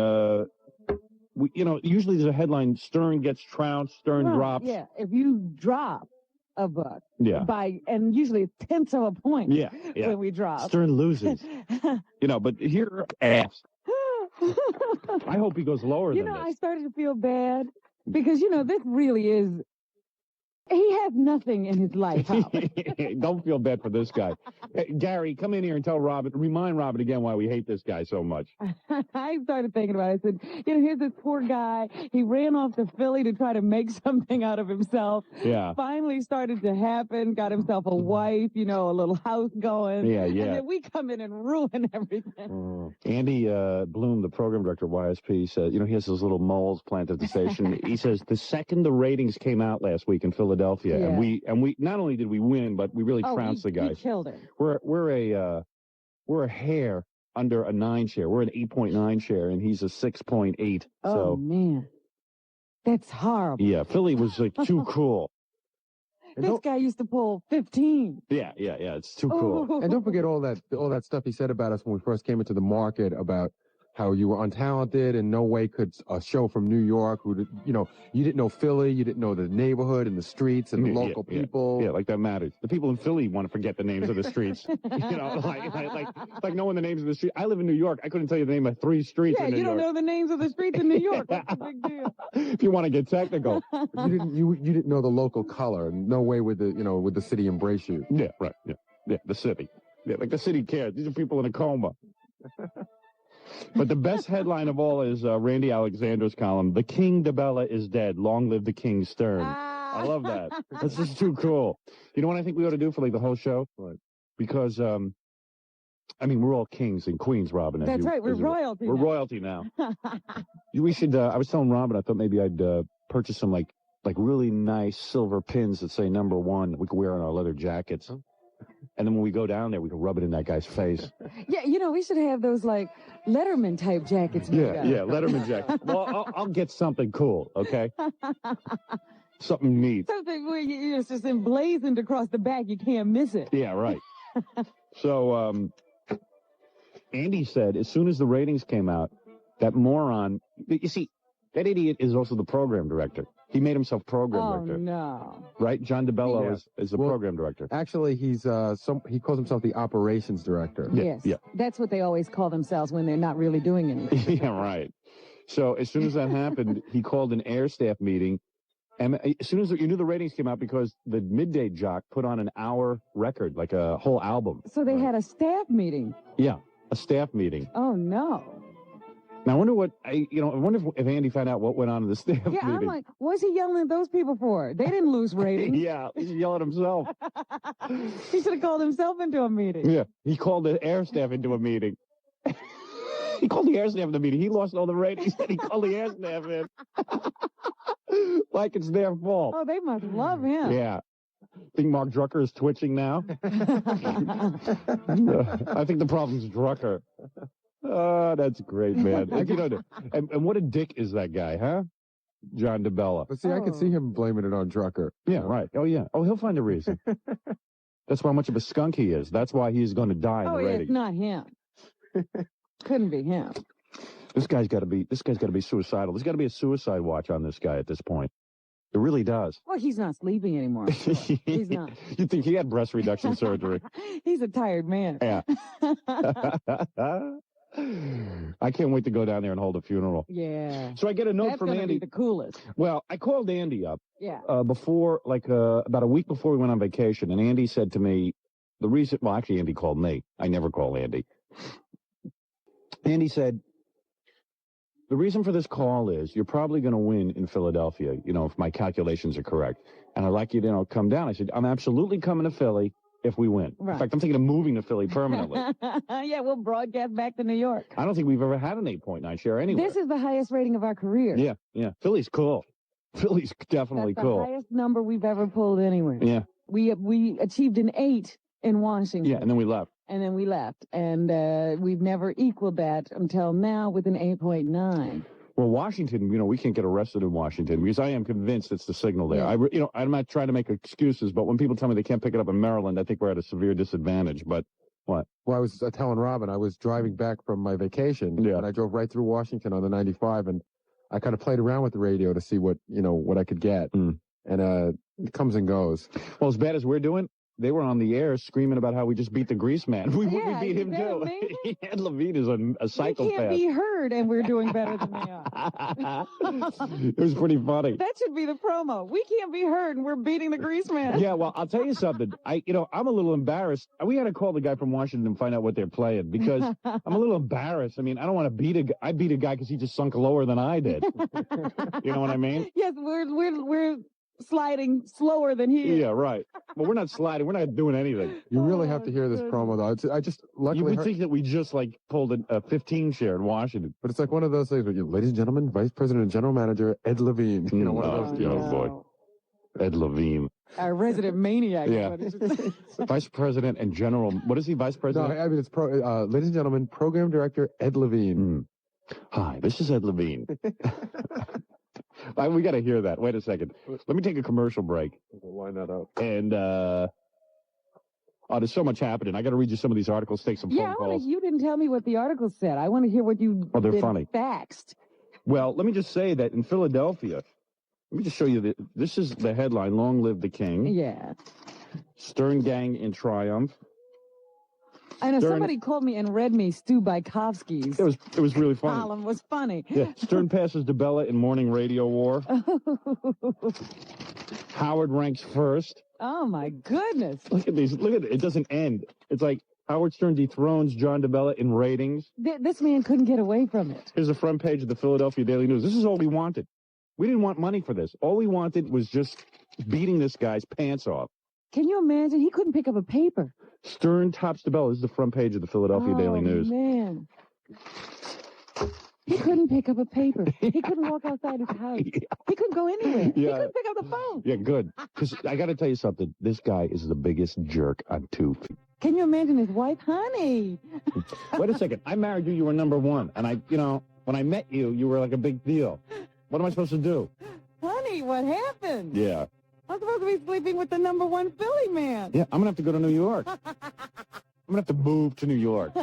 usually there's a headline, Stern gets trounced, Stern drops. Yeah, if you drop a buck and usually it's tenths of a point when we drop. Stern loses. But here, ass. I hope he goes lower than this. I started to feel bad because, this really is... He has nothing in his life, Howard. Don't feel bad for this guy. Gary, come in here and remind Robert again why we hate this guy so much. I started thinking about it. I said, here's this poor guy. He ran off to Philly to try to make something out of himself. Yeah. Finally started to happen, got himself a wife, a little house going. Yeah. And then we come in and ruin everything. Andy Bloom, the program director of YSP, said, he has those little moles planted at the station. He says the second the ratings came out last week in Philadelphia, and we not only did we win, but we really trounced the guys. We killed him. We're a hair under a 9 share. We're an 8.9 share, and he's a 6.8. Oh man, that's horrible. Yeah, Philly was like too cool. This guy used to pull 15. Yeah, it's too cool. And don't forget all that stuff he said about us when we first came into the market about how you were untalented and no way could a show from New York, you didn't know Philly, you didn't know the neighborhood and the streets and the local people. Yeah, like that matters. The people in Philly want to forget the names of the streets. like knowing the names of the streets. I live in New York. I couldn't tell you the name of 3 streets in New York. Yeah, you don't know the names of the streets in New York. What's the big deal? If you want to get technical. You didn't know the local color. No way would the city embrace you. Yeah, right. Yeah, the city. Yeah, like the city cares. These are people in a coma. But the best headline of all is Randy Alexander's column, "The King DeBella is dead. Long live the King Stern." I love that. That's just too cool. You know what I think we ought to do for like the whole show? What? Because, I mean, we're all kings and queens, Robin. That's right. We're royalty. We're royalty now. We should, I was telling Robin, I thought maybe I'd purchase some like really nice silver pins that say #1 we could wear on our leather jackets. And then when we go down there, we can rub it in that guy's face. Yeah, you know, we should have those, like, Letterman-type jackets. Yeah, Letterman jacket. Well, I'll get something cool, okay? Something neat. Something where it's just emblazoned across the back. You can't miss it. Yeah, right. So, Andy said as soon as the ratings came out, that moron... You see, that idiot is also the program director. He made himself program director. Oh, no. Right? John DeBello is the program director. Actually, he's he calls himself the operations director. Yes. Yeah. That's what they always call themselves when they're not really doing anything. Yeah, right. So as soon as that happened, he called an air staff meeting. And as soon as you knew the ratings came out because the midday jock put on an hour record, like a whole album. So they had a staff meeting. Yeah, a staff meeting. Oh, no. Now, I wonder if Andy found out what went on in the staff meeting. Yeah, I'm like, what's he yelling at those people for? They didn't lose ratings. Yeah, he's yelling at himself. He should have called himself into a meeting. Yeah, he called the air staff into a meeting. He called the air staff into a meeting. He lost all the ratings, and he called the air staff in. Like it's their fault. Oh, they must love him. Yeah. Think Mark Drucker is twitching now? I think the problem's Drucker. Oh, that's great, man. And what a dick is that guy, huh? John DeBella. But see, I can see him blaming it on Drucker. Yeah, right. Oh, yeah. Oh, he'll find a reason. That's how much of a skunk he is. That's why he's going to die in the ratings. It's not him. Couldn't be him. This guy's got to be suicidal. There's got to be a suicide watch on this guy at this point. It really does. Well, he's not sleeping anymore. He's not. You'd think he had breast reduction surgery. He's a tired man. Yeah. I can't wait to go down there and hold a funeral. Yeah. So I get a note from Andy. That's going to be the coolest. Well, I called Andy up. Yeah. Before, about a week before we went on vacation, and Andy said to me, actually Andy called me. I never call Andy. Andy said, the reason for this call is you're probably going to win in Philadelphia, if my calculations are correct. And I'd like you to, come down. I said, I'm absolutely coming to Philly if we win. Right. In fact, I'm thinking of moving to Philly permanently. Yeah, we'll broadcast back to New York. I don't think we've ever had an 8.9 share anywhere. This is the highest rating of our career. Yeah. Philly's cool. Philly's definitely That's cool. the highest number we've ever pulled anywhere. Yeah. We achieved an 8 in Washington. Yeah, and then we left. And we've never equaled that until now with an 8.9. Well, Washington, we can't get arrested in Washington because I am convinced it's the signal there. Yeah. I'm not trying to make excuses, but when people tell me they can't pick it up in Maryland, I think we're at a severe disadvantage. But what? Well, I was telling Robin, I was driving back from my vacation, and I drove right through Washington on the 95, and I kind of played around with the radio to see what I could get. And it comes and goes. Well, as bad as we're doing, they were on the air screaming about how we just beat the Grease Man. We beat him, too. Ed Levine is a psychopath. We can't be heard, and we're doing better than they are. It was pretty funny. That should be the promo. We can't be heard, and we're beating the Grease Man. Yeah, well, I'll tell you something. I'm a little embarrassed. We had to call the guy from Washington and find out what they're playing, because I'm a little embarrassed. I mean, I don't want to beat a guy. I beat a guy because he just sunk lower than I did. You know what I mean? Yes, we're sliding slower than he is. Yeah, right. Well, we're not sliding. We're not doing anything. You really have to hear this promo, though. I just luckily you would think that we just pulled a 15 share in Washington, but it's like one of those things where, ladies and gentlemen, Vice President and General Manager Ed Levine. One of those. Oh boy, Ed Levine, our resident maniac. Yeah, Vice President and General. What is he, Vice President? No, I mean it's ladies and gentlemen, Program Director Ed Levine. Hi, this is Ed Levine. We got to hear that. Wait a second. Let me take a commercial break. We'll line that up. And, there's so much happening. I got to read you some of these articles, take some phone calls. You didn't tell me what the article said. I want to hear what you they're funny. Faxed. Well, let me just say that in Philadelphia, let me just show you this is the headline, Long Live the King. Yeah. Stern Gang in Triumph. I know somebody called me and read me Stu Bykowski's. It was really funny. Column was funny. Yeah. Stern passes DeBella in morning radio war. Howard ranks first. Oh my goodness! Look at these. Look at it. It doesn't end. It's like Howard Stern dethrones John DeBella in ratings. This man couldn't get away from it. Here's the front page of the Philadelphia Daily News. This is all we wanted. We didn't want money for this. All we wanted was just beating this guy's pants off. Can you imagine? He couldn't pick up a paper. Stern tops the bell. This is the front page of the Philadelphia Daily News. Oh, man. He couldn't pick up a paper. He couldn't walk outside his house. He couldn't go anywhere. He couldn't pick up the phone. Yeah, good. Because I got to tell you something. This guy is the biggest jerk on 2 feet. Can you imagine his wife? Honey. Wait a second. I married you. You were number one. And when I met you, you were like a big deal. What am I supposed to do? Honey, what happened? Yeah. I'm supposed to be sleeping with the number one Philly man. Yeah, I'm going to have to go to New York. I'm going to have to move to New York.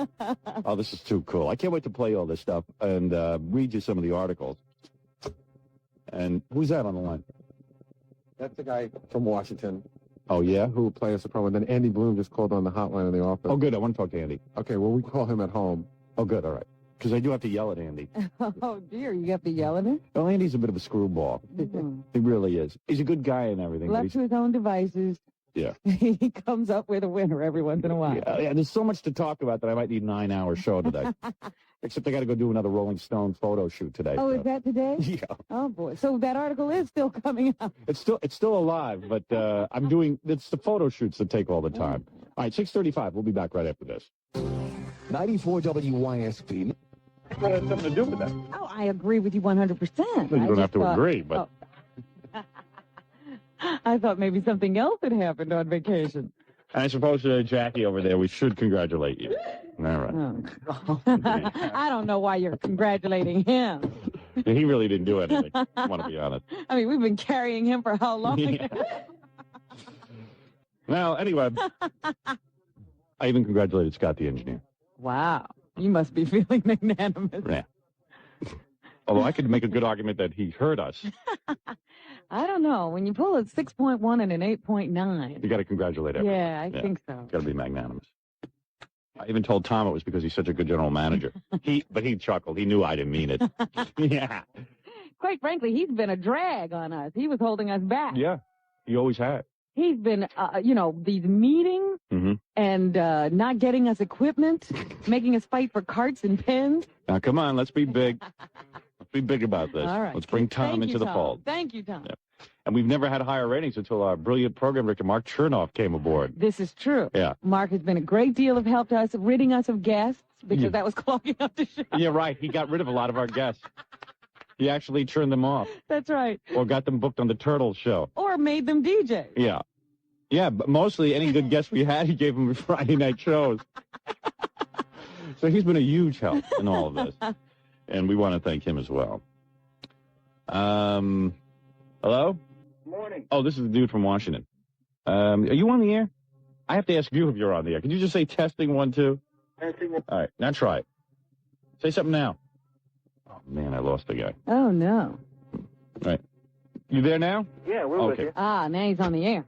Oh, this is too cool. I can't wait to play all this stuff and read you some of the articles. And who's that on the line? That's the guy from Washington. Oh, yeah? Who played us the promo. And then Andy Bloom just called on the hotline in the office. Oh, good. I want to talk to Andy. Okay, well, we call him at home. Oh, good. All right. Because I do have to yell at Andy. Oh, dear. You have to yell at him? Well, Andy's a bit of a screwball. He really is. He's a good guy and everything. Left to his own devices. Yeah. He comes up with a winner every once in a while. Yeah, there's so much to talk about that I might need a 9-hour show today. Except I got to go do another Rolling Stone photo shoot today. Oh, is that today? Yeah. Oh, boy. So that article is still coming out. It's still alive, but it's the photo shoots that take all the time. All right, 6:35. We'll be back right after this. 94 WYSP. What has something to do with that? Oh, I agree with you 100%. You don't have to agree, but... Oh. I thought maybe something else had happened on vacation. I suppose, Jackie over there, we should congratulate you. All right. Oh. I don't know why you're congratulating him. He really didn't do anything, I want to be honest. I mean, we've been carrying him for how long? Yeah. Well, anyway, I even congratulated Scott the engineer. Wow. You must be feeling magnanimous. Yeah. Although I could make a good argument that he hurt us. I don't know. When you pull a 6.1 and an 8.9. You got to congratulate everyone. Yeah, I think so. Got to be magnanimous. I even told Tom it was because he's such a good general manager. But he chuckled. He knew I didn't mean it. Yeah. Quite frankly, he's been a drag on us. He was holding us back. Yeah. He always had. He's been, these meetings and not getting us equipment, making us fight for carts and pens. Now, come on. Let's be big. Let's be big about this. All right. Let's bring Tom into the fold. Thank you, Tom. Yeah. And we've never had higher ratings until our brilliant program director, Mark Chernoff, came aboard. This is true. Yeah. Mark has been a great deal of help to us, ridding us of guests, because that was clogging up the show. Yeah, right. He got rid of a lot of our guests. He actually turned them off. That's right. Or got them booked on the Turtles show. Or made them DJs. Yeah. Yeah, but mostly any good guests we had, he gave them Friday night shows. So he's been a huge help in all of this. And we want to thank him as well. Hello? Morning. Oh, this is the dude from Washington. Are you on the air? I have to ask you if you're on the air. Can you just say testing 1, 2? Testing. All right, now try it. Say something now. Oh, man, I lost the guy. Oh, no. All right. You there now? Yeah, we're with you. Ah, now he's on the air.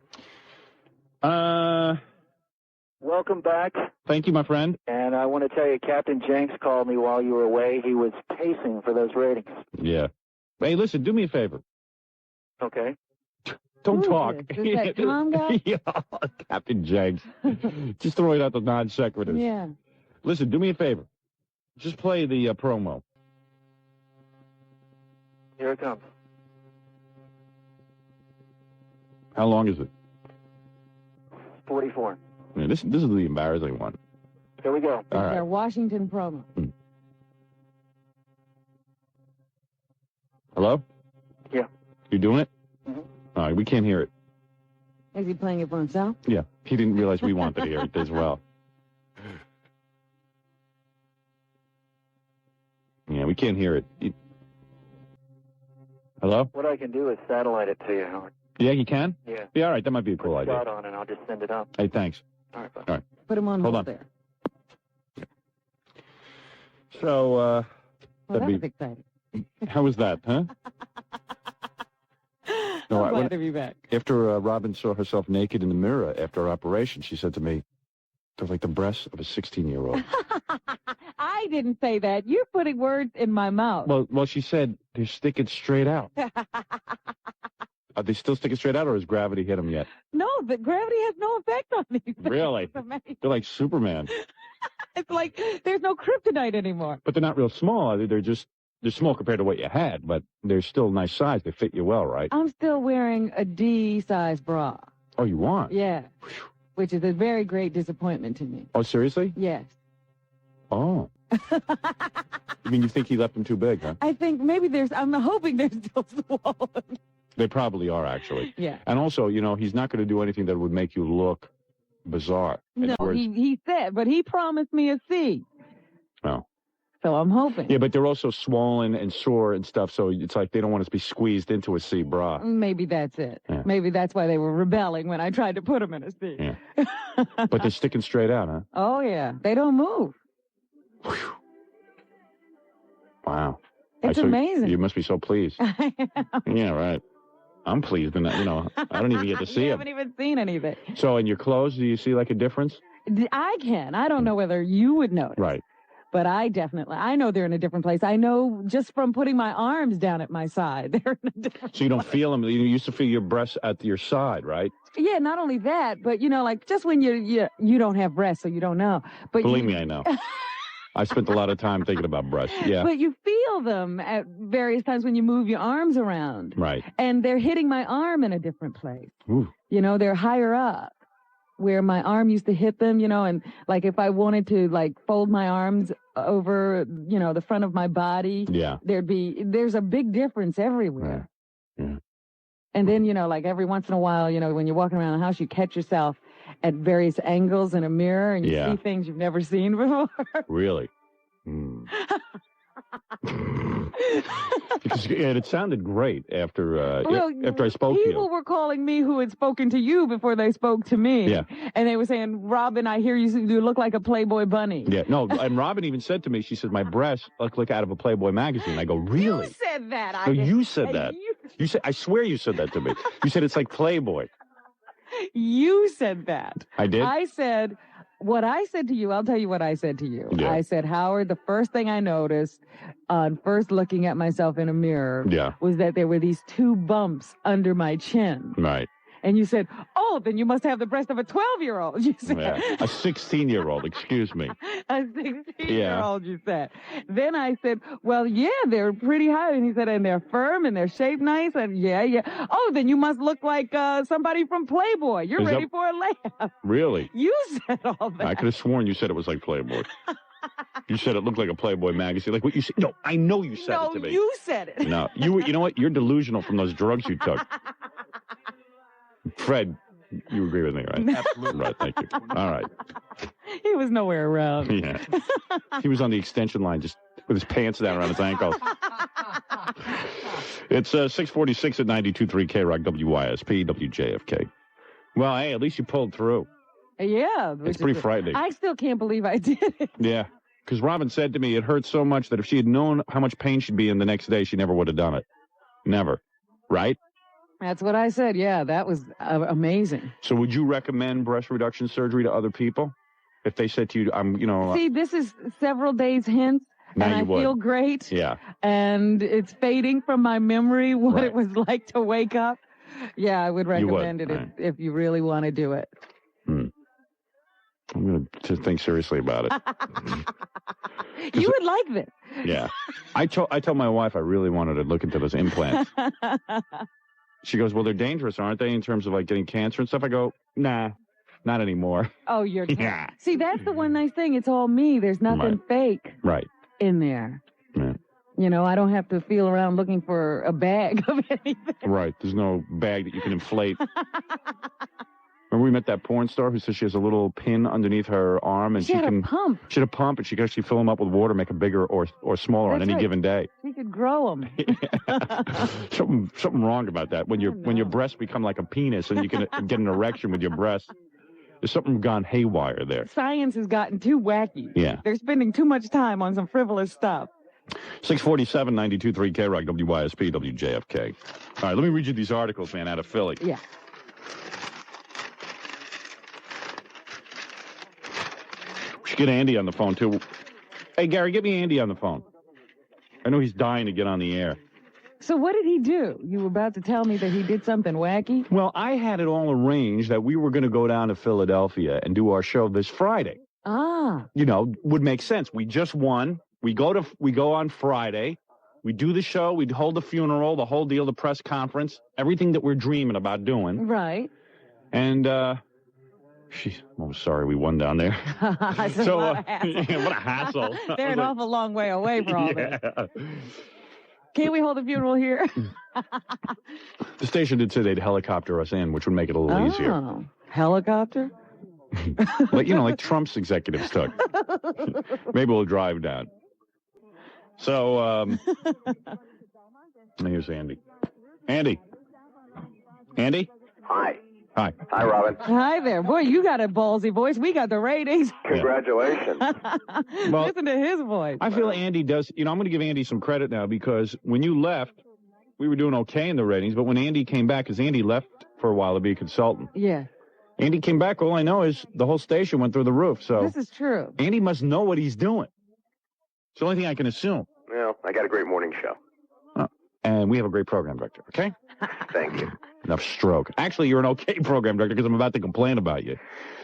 Welcome back. Thank you, my friend. And I want to tell you, Captain Jenks called me while you were away. He was pacing for those ratings. Yeah. Hey, listen, do me a favor. Okay. Don't talk. Is that Tom guy? Yeah, Captain Jenks. Just throwing out the non-sequiturs. Yeah. Listen, do me a favor. Just play the promo. Here it comes. How long is it? 44. Yeah, this is the embarrassing one. Here we go. This is our Washington promo. Hello? Yeah. You doing it? Mm-hmm. All right, we can't hear it. Is he playing it for himself? Yeah, he didn't realize we wanted to hear it as well. Yeah, we can't hear it. Hello? What I can do is satellite it to you, Howard. Yeah, you can? Yeah. Yeah, all right, that might be a cool idea. Shot on and I'll just send it up. Hey, thanks. All right, bye. All right. Put him on Hold hold on. there. So, Well, that was exciting. how was that, huh? No, I'm glad to be back. After Robin saw herself naked in the mirror after her operation, she said to me, they're like the breasts of a 16-year-old. I didn't say that. You're putting words in my mouth. Well, she said they're sticking straight out. Are they still sticking straight out, or has gravity hit them yet? No, the gravity has no effect on these things. Really? It's amazing. They're like Superman. It's like there's no kryptonite anymore. But they're not real small. They're just they're small compared to what you had, but they're still nice size. They fit you well, right? I'm still wearing a D-size bra. Oh, you are? Yeah. Which is a very great disappointment to me. Oh, seriously? Yes. Oh. I mean, you think he left them too big, huh? I think maybe I'm hoping they're still swollen. They probably are, actually. Yeah. And also, you know, he's not going to do anything that would make you look bizarre. No, he said, but he promised me a C. Oh. So I'm hoping. Yeah, but they're also swollen and sore and stuff, so it's like they don't want to be squeezed into a C bra. Maybe that's it. Yeah. Maybe that's why they were rebelling when I tried to put them in a C. Yeah. But they're sticking straight out, huh? Oh, yeah. They don't move. Wow. It's amazing. You must be so pleased. Yeah, right. I'm pleased, and you know, I don't even get to see You him. haven't even seen anything. So, in your clothes, do you see like a difference? I can. I don't know whether you would notice. Right. But I know they're in a different place. I know just from putting my arms down at my side, they're in a different So you don't place. feel them. You used to feel your breasts at your side, right? Yeah, not only that, but, you know, like just when you don't have breasts, so you don't know. But Believe me, I know. I spent a lot of time thinking about breasts. Yeah. But you feel them at various times when you move your arms around. Right. And they're hitting my arm in a different place. Ooh. You know, they're higher up where my arm used to hit them, you know, and like if I wanted to like fold my arms over, you know, the front of my body, Yeah. there's a big difference everywhere. Yeah. And then, you know, like every once in a while, you know, when you're walking around the house, you catch yourself at various angles in a mirror and you Yeah. see things you've never seen before. Really? Hmm. Because it sounded great after after I spoke to People you. were calling me who had spoken to you before they spoke to me. Yeah. And they were saying, Robin, I hear you look like a Playboy bunny. Yeah, no, and Robin even said to me, she said, my breasts look out of a Playboy magazine. I go, really? You said that. No, you said that. You said, I swear you said that to me. You said it's like Playboy. You said that. I did? I said, what I said to you, I'll tell you what I said to you. Yeah. I said, Howard, the first thing I noticed on first looking at myself in a mirror was that there were these two bumps under my chin. Right. And you said, oh, then you must have the breast of a 12-year-old, you said. Yeah. A 16-year-old, excuse me. A 16-year-old, you said. Then I said, well, yeah, they're pretty high. And he said, and they're firm and they're shaped nice. And yeah. Oh, then you must look like somebody from Playboy. You're ready for a laugh. Really? You said all that. I could have sworn you said it was like Playboy. You said it looked like a Playboy magazine. Like what you said. No, I know you said it to me. No, you said it. No, you know what? You're delusional from those drugs you took. Fred, you agree with me, right? Absolutely. Right, thank you. All right. He was nowhere around. Yeah. He was on the extension line just with his pants down around his ankles. It's 646 at 92.3 K-Rock WYSP WJFK. Well, hey, at least you pulled through. Yeah. It's pretty frightening. I still can't believe I did it. Yeah. Because Robin said to me it hurt so much that if she had known how much pain she'd be in the next day, she never would have done it. Never. Right? That's what I said. Yeah, that was amazing. So would you recommend breast reduction surgery to other people? If they said to you, See, this is several days hence, Now and you I would. feel great. Yeah. And it's fading from my memory what it was like to wake up. Yeah, I would recommend it if you really want to do it. I'm going to think seriously about it. You would like this. Yeah. I told my wife I really wanted to look into those implants. She goes, well, they're dangerous, aren't they, in terms of, like, getting cancer and stuff? I go, nah, not anymore. Oh, you're Yeah. See, that's the one nice thing. It's all me. There's nothing fake Right. in there. Yeah. You know, I don't have to feel around looking for a bag of anything. Right. There's no bag that you can inflate. Remember we met that porn star who says she has a little pin underneath her arm and She had a can pump. She had a pump and she can actually fill them up with water, make them bigger or smaller on That's any right. given day. She could grow them. Something wrong about that. When your breasts become like a penis and you can get an erection with your breasts, there's something gone haywire there. Science has gotten too wacky. Yeah. They're spending too much time on some frivolous stuff. 647, 92.3 K-Rock, WYSP, WJFK. All right, let me read you these articles, man, out of Philly. Yeah. We should get Andy on the phone, too. Hey, Gary, get me Andy on the phone. I know he's dying to get on the air. So what did he do? You were about to tell me that he did something wacky? Well, I had it all arranged that we were going to go down to Philadelphia and do our show this Friday. Ah. You know, would make sense. We just won. We go on Friday. We do the show. We'd hold the funeral, the whole deal, the press conference, everything that we're dreaming about doing. Right. And, I'm sorry we won down there. So, what a hassle. They're an awful long way away from all this. Can't we hold the funeral here? The station did say they'd helicopter us in, which would make it a little easier. Helicopter? Like Trump's executives took. Maybe we'll drive down. So, here's Andy. Andy? Hi. Hi. Hi, Robin. Hi there. Boy, you got a ballsy voice. We got the ratings. Congratulations. Well, listen to his voice. I feel Andy does, I'm going to give Andy some credit now because when you left, we were doing okay in the ratings, but when Andy came back, because Andy left for a while to be a consultant. Yeah. Andy came back, all I know is the whole station went through the roof, so. This is true. Andy must know what he's doing. It's the only thing I can assume. Well, I got a great morning show. And we have a great program director, okay? Thank you. Enough stroke. Actually, you're an okay program director because I'm about to complain about you.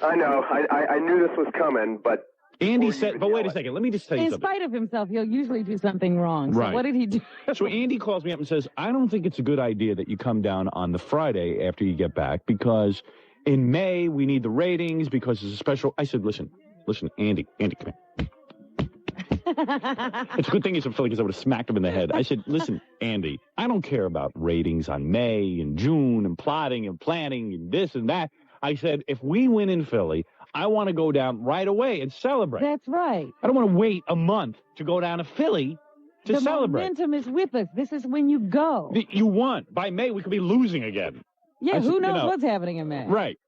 I know. I knew this was coming, but... Andy said, but wait a second. Let me just tell you In something. spite of himself, he'll usually do something wrong. So Right. what did he do? So Andy calls me up and says, I don't think it's a good idea that you come down on the Friday after you get back because in May we need the ratings because it's a special... I said, listen, Andy, come here. It's a good thing he's in Philly because I would have smacked him in the head. I said, listen, Andy, I don't care about ratings on May and June and plotting and planning and this and that. I said, if we win in Philly, I want to go down right away and celebrate. That's right. I don't want to wait a month to go down to Philly to celebrate. The momentum is with us. This is when you go. You won. By May, we could be losing again. Yeah, who knows what's happening in May? Right.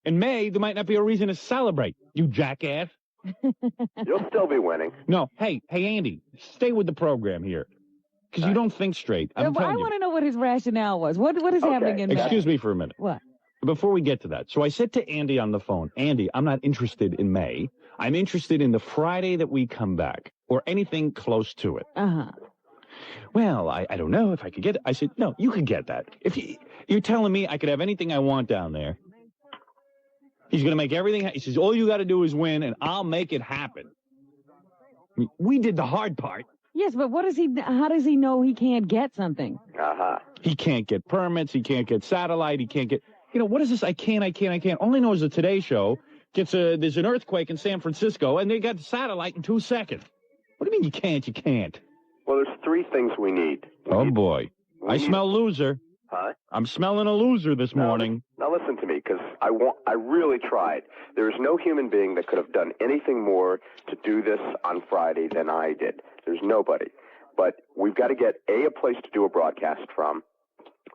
In May, there might not be a reason to celebrate, you jackass. You'll still be winning. No, hey, Andy, stay with the program here. Because you don't think straight. I want to know what his rationale was. What is happening in May? Excuse me for a minute. What? Before we get to that. So I said to Andy on the phone, Andy, I'm not interested in May. I'm interested in the Friday that we come back or anything close to it. Uh-huh. Well, I don't know if I could get it. I said, no, you could get that. If you're telling me I could have anything I want down there. He's going to make everything. He says, all you got to do is win, and I'll make it happen. I mean, we did the hard part. Yes, but how does he know he can't get something? Uh-huh. He can't get permits. He can't get satellite. He can't get, what is this? I can't. All I know is the Today Show there's an earthquake in San Francisco, and they got the satellite in 2 seconds. What do you mean you can't? You can't. Well, there's 3 things we need. Boy. I smell loser. Huh? I'm smelling a loser this morning. Now listen to me, because I really tried. There is no human being that could have done anything more to do this on Friday than I did. There's nobody. But we've got to get, a place to do a broadcast from,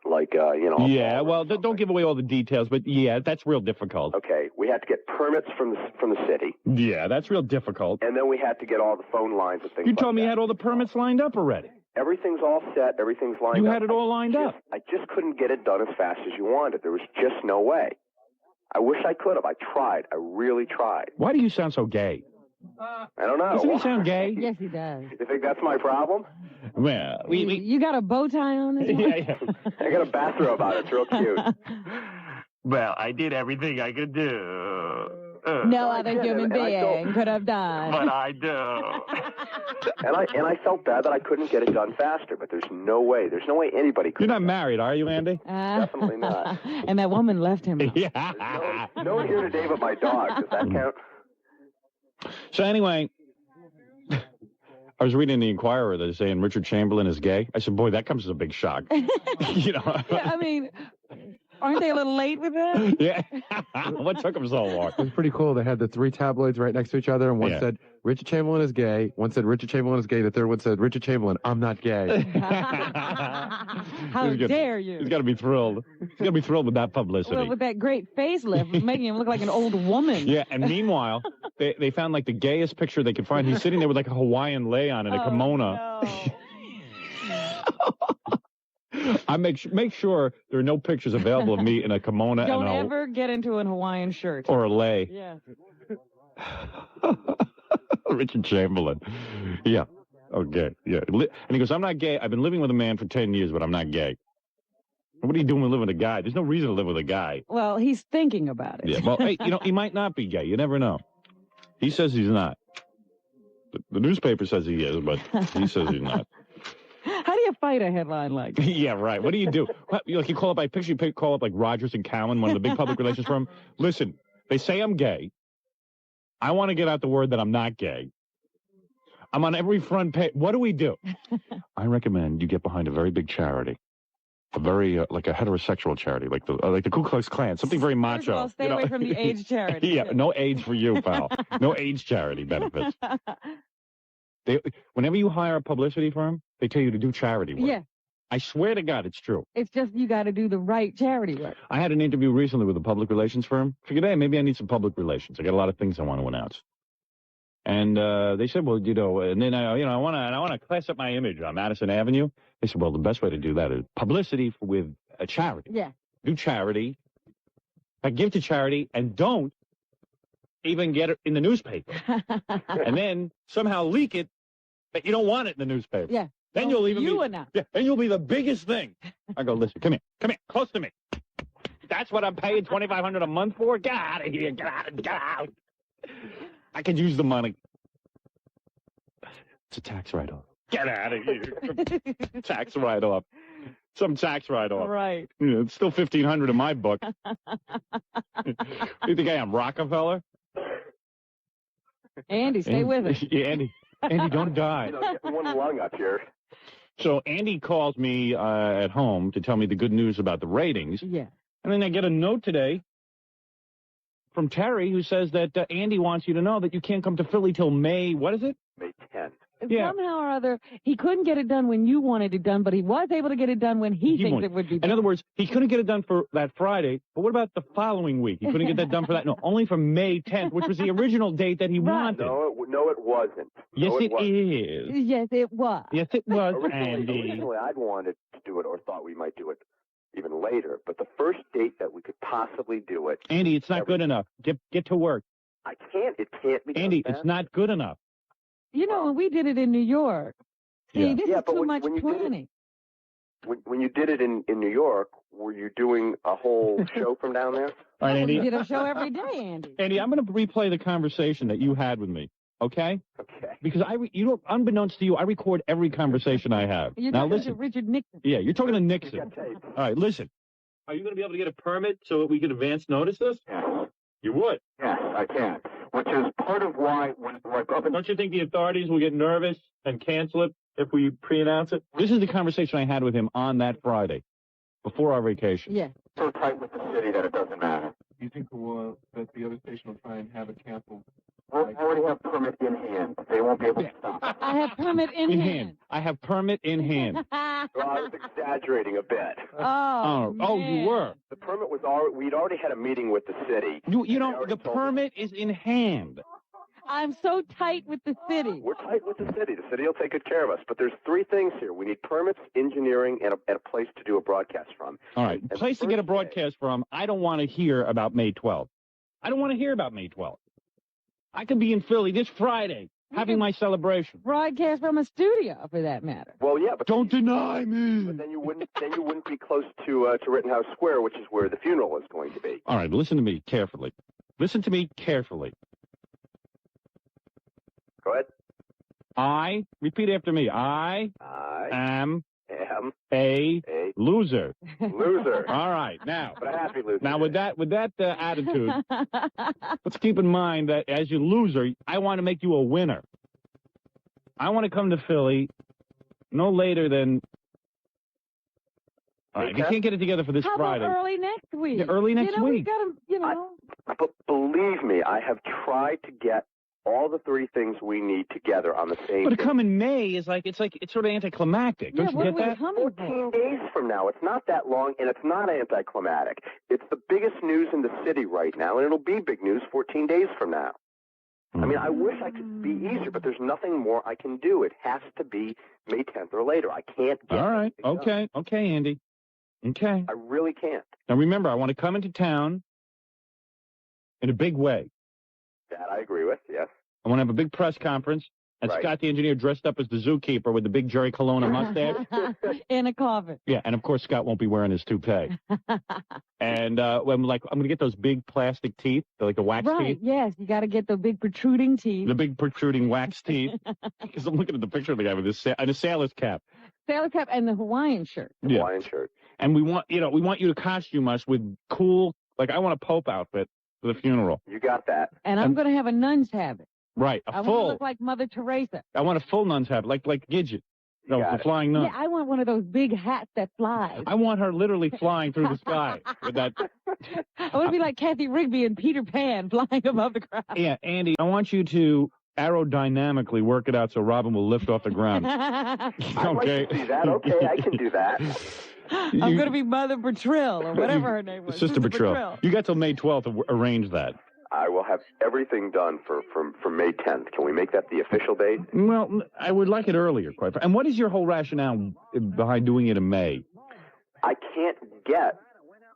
like, Yeah, well, don't give away all the details, but yeah, that's real difficult. Okay, we had to get permits from the city. Yeah, that's real difficult. And then we had to get all the phone lines and things You told me you had all the permits lined up already. Everything's all set. Everything's lined up. You had it all lined up. I just couldn't get it done as fast as you wanted. There was just no way. I wish I could have. I tried. I really tried. Why do you sound so gay? I don't know. Doesn't he sound gay? Yes, he does. You think that's my problem? Well, You got a bow tie on this one? Yeah. I got a bathrobe on. It's real cute. Well, I did everything I could do. No other human being could have done. But I do. And I felt bad that I couldn't get it done faster, but there's no way. There's no way anybody could. You're not married, are you, Andy? Definitely not. And that woman left him. Yeah. No one here today but my dog. Does that count? So anyway, I was reading the Inquirer. They're saying Richard Chamberlain is gay. I said, boy, that comes as a big shock. Yeah, I mean, aren't they a little late with that? Yeah. What took them so long? It was pretty cool. They had the 3 tabloids right next to each other, and one said, Richard Chamberlain is gay. One said, Richard Chamberlain is gay. The third one said, Richard Chamberlain, I'm not gay. How dare you? He's got to be thrilled. He's got to be thrilled with that publicity. Well, with that great facelift, making him look like an old woman. Yeah, and meanwhile, they found like the gayest picture they could find. He's sitting there with like a Hawaiian lei-on and a kimono. No. I make sure there are no pictures available of me in a kimono. Don't ever get into an Hawaiian shirt. Or a lei. Yeah. Richard Chamberlain. Yeah. Okay. Yeah. And he goes, I'm not gay. I've been living with a man for 10 years, but I'm not gay. What are you doing with living with a guy? There's no reason to live with a guy. Well, he's thinking about it. Yeah. Well, hey, he might not be gay. You never know. He says he's not. The newspaper says he is, but he says he's not. How do you fight a headline like that? Yeah, right. What do you do? You call up, I picture you call up like Rogers and Cowan, one of the big public relations firms. Listen, they say I'm gay. I want to get out the word that I'm not gay. I'm on every front page. What do we do? I recommend you get behind a very big charity. A very, like a heterosexual charity, like the Ku Klux Klan, something very macho. First of all, stay away from the AIDS charity. Yeah, no AIDS for you, pal. No AIDS charity benefits. Whenever you hire a publicity firm, they tell you to do charity work. Yeah. I swear to God, it's true. It's just you got to do the right charity work. I had an interview recently with a public relations firm. Figured, hey, maybe I need some public relations. I got a lot of things I want to announce. And they said, well, and then I want to class up my image on Madison Avenue. They said, well, the best way to do that is publicity with a charity. Yeah. Do charity. Give to charity, and don't even get it in the newspaper. And then somehow leak it that you don't want it in the newspaper. Yeah. Then you'll even then you'll be the biggest thing. I go, listen, come here, close to me. That's what I'm paying $2,500 a month for. Get out of here, get out. I could use the money. It's a tax write-off. Get out of here. Tax write-off. Some tax write-off. Right. Yeah, it's still $1,500 in my book. You think I am Rockefeller? Andy, stay with us. Yeah, Andy, don't die. Get one lung up here. So Andy calls me at home to tell me the good news about the ratings. Yeah. And then I get a note today from Terry who says that Andy wants you to know that you can't come to Philly till May, what is it? May 10th. Yeah. Somehow or other, he couldn't get it done when you wanted it done, but he was able to get it done when he thinks it would be done. In other words, he couldn't get it done for that Friday, but what about the following week? He couldn't get that done for that? No, only for May 10th, which was the original date that he wanted. No, it wasn't. Yes, it is. Yes, it was. Yes, it was, Andy. Originally, I'd wanted to do it or thought we might do it even later, but the first date that we could possibly do it... Andy, it's not good enough. Get to work. I can't. It can't be done. Andy, it's not good enough. You know, when we did it in New York, see, this is too much planning. When you did it in New York, were you doing a whole show from down there? All right, Andy. We did a show every day, Andy. Andy, I'm going to replay the conversation that you had with me, okay? Okay. Because unbeknownst to you, I record every conversation I have. You're now talking listen. to Richard Nixon. Yeah, you're talking to Nixon. All right, listen. Are you going to be able to get a permit so that we can advance notice this? Yes. You would? Yes, I can. Which is part of why Don't you think the authorities will get nervous and cancel it if we pre-announce it? This is the conversation I had with him on that Friday, before our vacation. Yeah. So tight with the city that it doesn't matter. Do you think that the other station will try and have it canceled? We already have permit in hand. They won't be able to stop it. I have permit in hand. I have permit in hand. Well, I was exaggerating a bit. Oh, you were. The permit was already, we'd already had a meeting with the city. You know, the permit is in hand. I'm so tight with the city. We're tight with the city. The city will take good care of us. But there's three things here. We need permits, engineering, and a place to do a broadcast from. All right. A place to get a broadcast from. I don't want to hear about May 12th. I don't want to hear about May 12th. I could be in Philly this Friday having my celebration. Broadcast from a studio, for that matter. Well, yeah, but don't deny me. But then you wouldn't be close to Rittenhouse Square, which is where the funeral is going to be. All right, listen to me carefully. Listen to me carefully. Go ahead. Repeat after me. I am a loser. Loser. All right, now. But a happy loser. Now, with that attitude, let's keep in mind that as your loser, I want to make you a winner. I want to come to Philly no later than... All right, if you can't get it together for this Friday... How about early next week? Yeah, early next week. We gotta, But believe me, I have tried to get all the three things we need together on the same But to day. come in May is it's sort of anticlimactic. Don't you get that? 14 days from now. It's not that long, and it's not anticlimactic. It's the biggest news in the city right now, and it'll be big news 14 days from now. I mean, I wish I could be easier, but there's nothing more I can do. It has to be May 10th or later. I can't get All right. Okay, Andy. Okay. I really can't. Now, remember, I want to come into town in a big way. That I agree with, yes. I want to have a big press conference, and Scott the engineer dressed up as the zookeeper with the big Jerry Colonna mustache. In a coffin. Yeah, and of course Scott won't be wearing his toupee. And I'm going to get those big plastic teeth, like the wax teeth. Yes, you got to get the big protruding teeth. The big protruding wax teeth. Because I'm looking at the picture of the guy with a sailor's cap. Sailor cap and the Hawaiian shirt. Yeah. Hawaiian shirt. And we want you to costume us with cool, like I want a Pope outfit for the funeral. You got that. And I'm going to have a nun's habit. Right, I want to look like Mother Teresa. I want a full nun's habit, like Gidget. No, the flying nun. Yeah, I want one of those big hats that flies. I want her literally flying through the sky with that. I want to be like Kathy Rigby and Peter Pan flying above the crowd. Yeah, Andy, I want you to aerodynamically work it out so Robin will lift off the ground. I'd like to see that. Okay, I can do that. I'm going to be Mother Bertrill or whatever her name was. Sister Bertrill. You got till May 12th to arrange that. I will have everything done for May 10th. Can we make that the official date? Well, I would like it earlier, quite frankly. And what is your whole rationale behind doing it in May? I can't get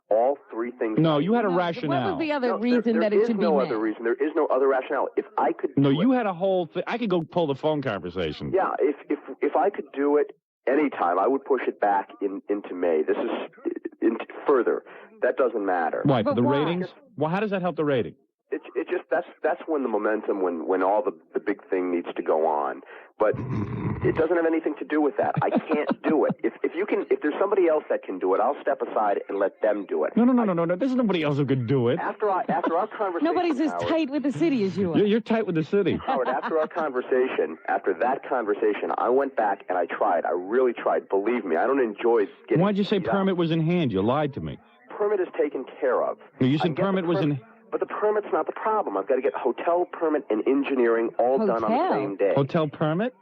all three things. No, you had a rationale. What was the other reason that it should be There is no May? other reason. There is no other rationale. If I could No, you had a whole thing. I could go pull the phone conversation. Yeah, if I could do it anytime, I would push it back into May. This is further. That doesn't matter. Why? The ratings? Well, how does that help the rating? It just that's when the momentum, when all the big thing needs to go on. But it doesn't have anything to do with that. I can't do it. If there's somebody else that can do it, I'll step aside and let them do it. No. There's nobody else who could do it. After our conversation, Nobody's as Howard, tight with the city as you are. You're tight with the city. Howard, after that conversation, I went back and I tried. I really tried. Believe me, I don't enjoy getting. Why'd you say permit was in hand? You lied to me. Permit is taken care of. No, you said permit was in. But the permit's not the problem. I've got to get hotel permit and engineering all done on the same day. Hotel permit?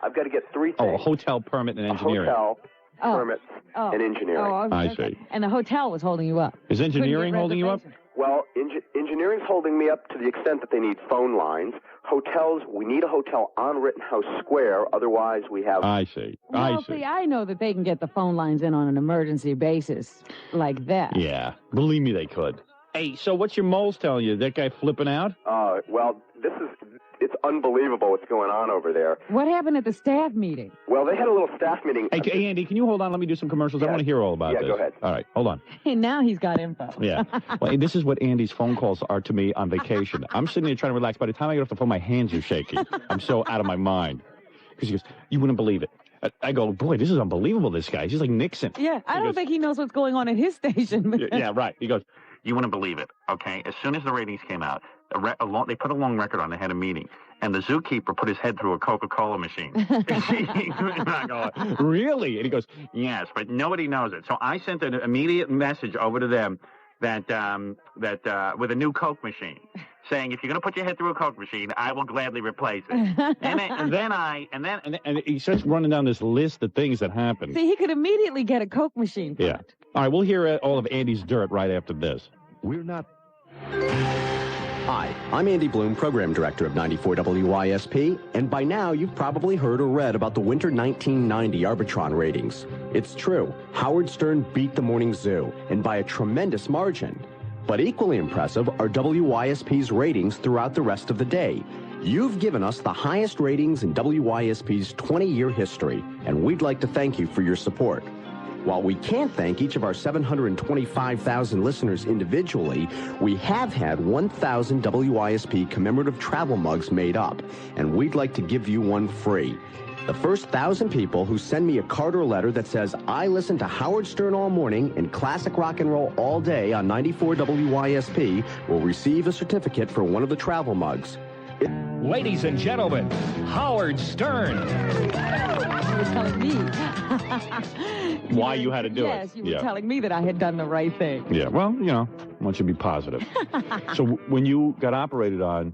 I've got to get three things. Oh, a hotel permit and engineering. Hotel, permits, and engineering. I see. And the hotel was holding you up. Is engineering holding you up? Well, engineering's holding me up to the extent that they need phone lines. Hotels, we need a hotel on Rittenhouse Square. Otherwise, we have... I see. Well, see, I know that they can get the phone lines in on an emergency basis like that. Yeah. Believe me, they could. Hey, so what's your moles telling you? That guy flipping out? Well, it's unbelievable what's going on over there. What happened at the staff meeting? Well, they had a little staff meeting. Hey, Andy, can you hold on? Let me do some commercials. I want to hear all about this. Yeah, go ahead. All right, hold on. Hey, now he's got info. Yeah. Well, this is what Andy's phone calls are to me on vacation. I'm sitting there trying to relax. By the time I get off the phone, my hands are shaking. I'm so out of my mind. Because he goes, you wouldn't believe it. I go, boy, this is unbelievable, this guy. He's like Nixon. Yeah, I don't think he knows what's going on at his station. Yeah, right. He goes, you wouldn't believe it, okay? As soon as the ratings came out, they put a long record on. They had a meeting, and the zookeeper put his head through a Coca-Cola machine. I go, really? And he goes, yes, but nobody knows it. So I sent an immediate message over to them that with a new Coke machine, saying if you're going to put your head through a Coke machine, I will gladly replace it. and he starts running down this list of things that happened. See, he could immediately get a Coke machine. Yeah. All right, we'll hear all of Andy's dirt right after this. We're not. Hi, I'm Andy Bloom, Program Director of 94 WYSP, and by now you've probably heard or read about the winter 1990 Arbitron ratings. It's true, Howard Stern beat the Morning Zoo, and by a tremendous margin. But equally impressive are WYSP's ratings throughout the rest of the day. You've given us the highest ratings in WYSP's 20-year history, and we'd like to thank you for your support. While we can't thank each of our 725,000 listeners individually, we have had 1,000 WYSP commemorative travel mugs made up, and we'd like to give you one free. The first 1,000 people who send me a card or letter that says, I listen to Howard Stern all morning and classic rock and roll all day on 94 WYSP will receive a certificate for one of the travel mugs. Ladies and gentlemen, Howard Stern. You were telling me. Why you had to do it. Yes, you were telling me that I had done the right thing. Yeah, well, I want you to be positive. So when you got operated on,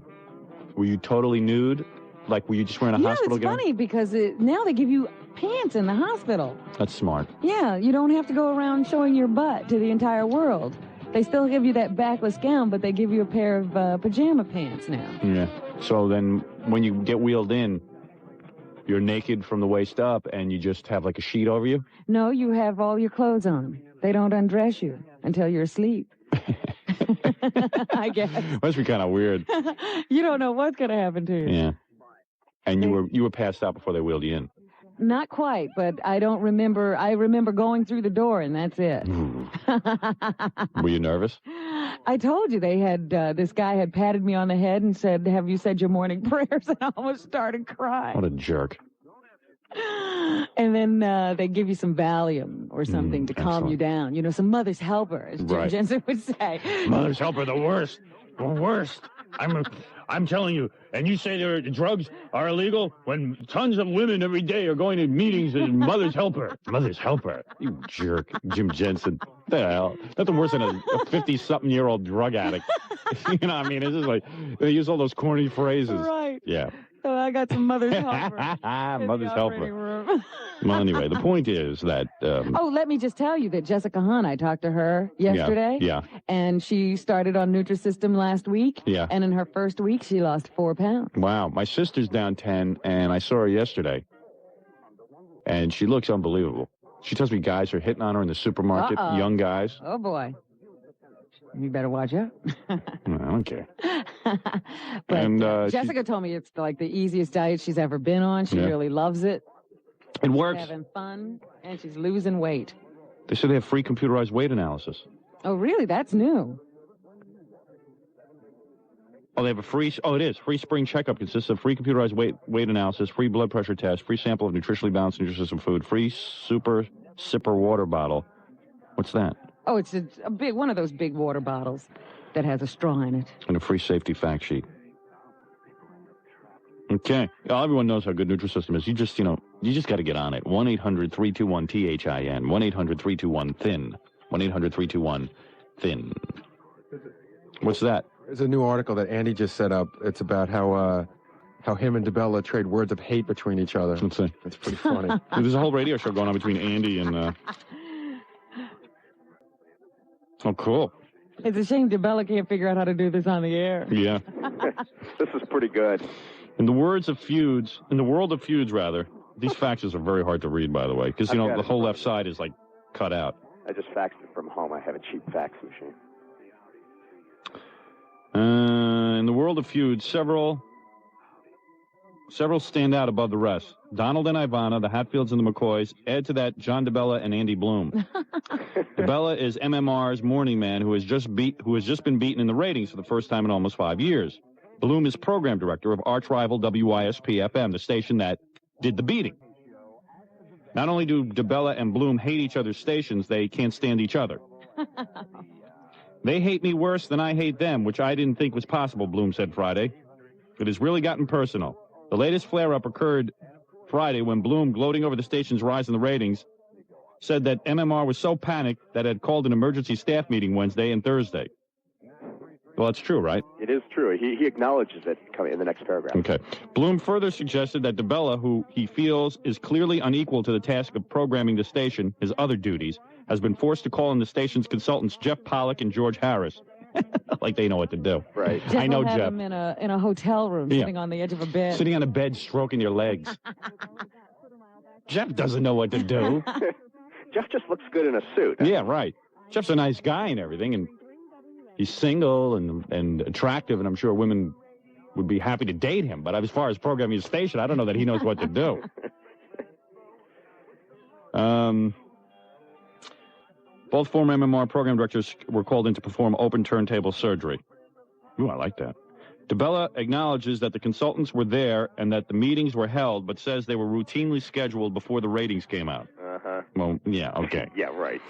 were you totally nude? Like, were you just wearing a hospital gown? It's funny because now they give you pants in the hospital. That's smart. Yeah, you don't have to go around showing your butt to the entire world. They still give you that backless gown, but they give you a pair of pajama pants now. Yeah. So then when you get wheeled in, you're naked from the waist up and you just have like a sheet over you? No, you have all your clothes on. They don't undress you until you're asleep. I guess. Must be kind of weird. You don't know what's going to happen to you. Yeah. And you were passed out before they wheeled you in? Not quite, but I don't remember. I remember going through the door, and that's it. Were you nervous? I told you they had, this guy had patted me on the head and said, have you said your morning prayers? And I almost started crying. What a jerk. And then they give you some Valium or something to calm you down. You know, some mother's helper, as Jim Jensen would say. Mother's helper, the worst. The worst. I'm telling you. And you say drugs are illegal when tons of women every day are going to meetings and Mother's helper. Mother's helper. You jerk, Jim Jensen. What the hell? Nothing worse than a 50-something-year-old drug addict. You know what I mean? It's just like, they use all those corny phrases. Right. Yeah. So I got some mother's helper. Mother's helper. Well, anyway, the point is that... oh, let me just tell you that Jessica Hahn, I talked to her yesterday. Yeah. And she started on Nutrisystem last week. Yeah. And in her first week, she lost 4 pounds. Wow. My sister's down 10, and I saw her yesterday. And she looks unbelievable. She tells me guys are hitting on her in the supermarket, young guys. Oh, boy. You better watch out. I don't care. But and Jessica told me it's like the easiest diet she's ever been on. She really loves it. It works. She's having fun, and she's losing weight. They said they have free computerized weight analysis. Oh, really? That's new. Oh, they have a free... Oh, it is. Free spring checkup consists of free computerized weight analysis, free blood pressure test, free sample of nutritionally balanced Nutrisystem food, free super sipper water bottle. What's that? Oh, it's a big one of those big water bottles that has a straw in it. And a free safety fact sheet. Okay. Well, everyone knows how good Nutrisystem is. You just got to get on it. 1-800-321-THIN. 1-800-321-THIN. 1-800-321-THIN. What's that? There's a new article that Andy just set up. It's about how him and DeBella trade words of hate between each other. Let's see. It's pretty funny. There's a whole radio show going on between Andy and... Oh, cool. It's a shame DeBella can't figure out how to do this on the air. Yeah. This is pretty good. In the world of feuds, rather, these faxes are very hard to read, by the way, because, the whole left side is, like, cut out. I just faxed it from home. I have a cheap fax machine. In the world of feuds, several stand out above the rest. Donald and Ivana, the Hatfields and the McCoys. Add to that John DeBella and Andy Bloom. DeBella is MMR's morning man who has just been beaten in the ratings for the first time in almost 5 years. Bloom is program director of arch rival WYSP-FM, the station that did the beating. Not only do DeBella and Bloom hate each other's stations, they can't stand each other. They hate me worse than I hate them, which I didn't think was possible, Bloom said Friday. It has really gotten personal. The latest flare-up occurred Friday when Bloom, gloating over the station's rise in the ratings, said that MMR was so panicked that it had called an emergency staff meeting Wednesday and Thursday. Well, that's true, right? It is true. He acknowledges it in the next paragraph. Okay. Bloom further suggested that DeBella, who he feels is clearly unequal to the task of programming the station, his other duties, has been forced to call in the station's consultants Jeff Pollack and George Harris. Like they know what to do. Right. I know had Jeff. him in a hotel room, sitting on the edge of a bed. Sitting on a bed, stroking your legs. Jeff doesn't know what to do. Jeff just looks good in a suit. Yeah, right. Jeff's a nice guy and everything, and he's single and attractive, and I'm sure women would be happy to date him. But as far as programming his station, I don't know that he knows what to do. Both former MMR program directors were called in to perform open turntable surgery. Ooh, I like that. DeBella acknowledges that the consultants were there and that the meetings were held, but says they were routinely scheduled before the ratings came out. Uh-huh. Well, yeah, okay. Yeah, right.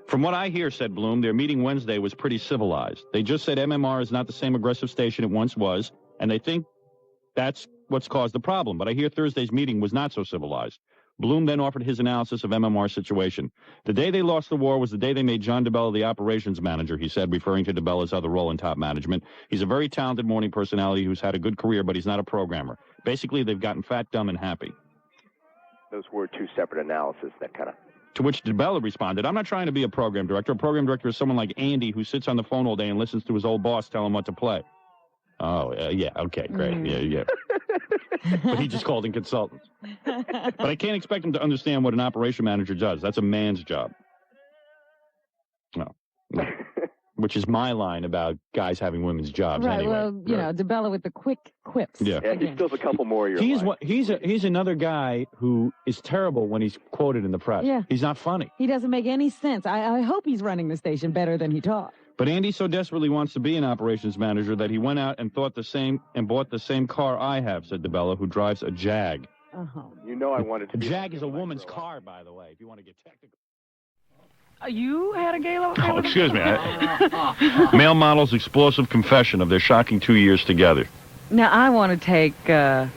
From what I hear, said Bloom, their meeting Wednesday was pretty civilized. They just said MMR is not the same aggressive station it once was, and they think that's what's caused the problem. But I hear Thursday's meeting was not so civilized. Bloom then offered his analysis of MMR's situation. The day they lost the war was the day they made John DeBella the operations manager, he said, referring to DeBella's other role in top management. He's a very talented morning personality who's had a good career, but he's not a programmer. Basically, they've gotten fat, dumb, and happy. Those were two separate analyses that kind of... To which DeBella responded, I'm not trying to be a program director. A program director is someone like Andy who sits on the phone all day and listens to his old boss tell him what to play. Oh, yeah, okay, great, yeah. But he just called in consultants. But I can't expect him to understand what an operation manager does. That's a man's job. No. Which is my line about guys having women's jobs right, anyway. Well, you know, DeBella with the quick quips. Yeah. He steals a couple more of your He's another guy who is terrible when he's quoted in the press. Yeah. He's not funny. He doesn't make any sense. I hope he's running the station better than he talks. But Andy so desperately wants to be an operations manager that he went out and bought the same car I have, said DeBella, who drives a Jag. You know I wanted to A be Jag is a woman's car, by the way, if you want to get technical. You had a gay love affair Oh, with excuse me. him? Male model's explosive confession of their shocking 2 years together. Now, I want to take the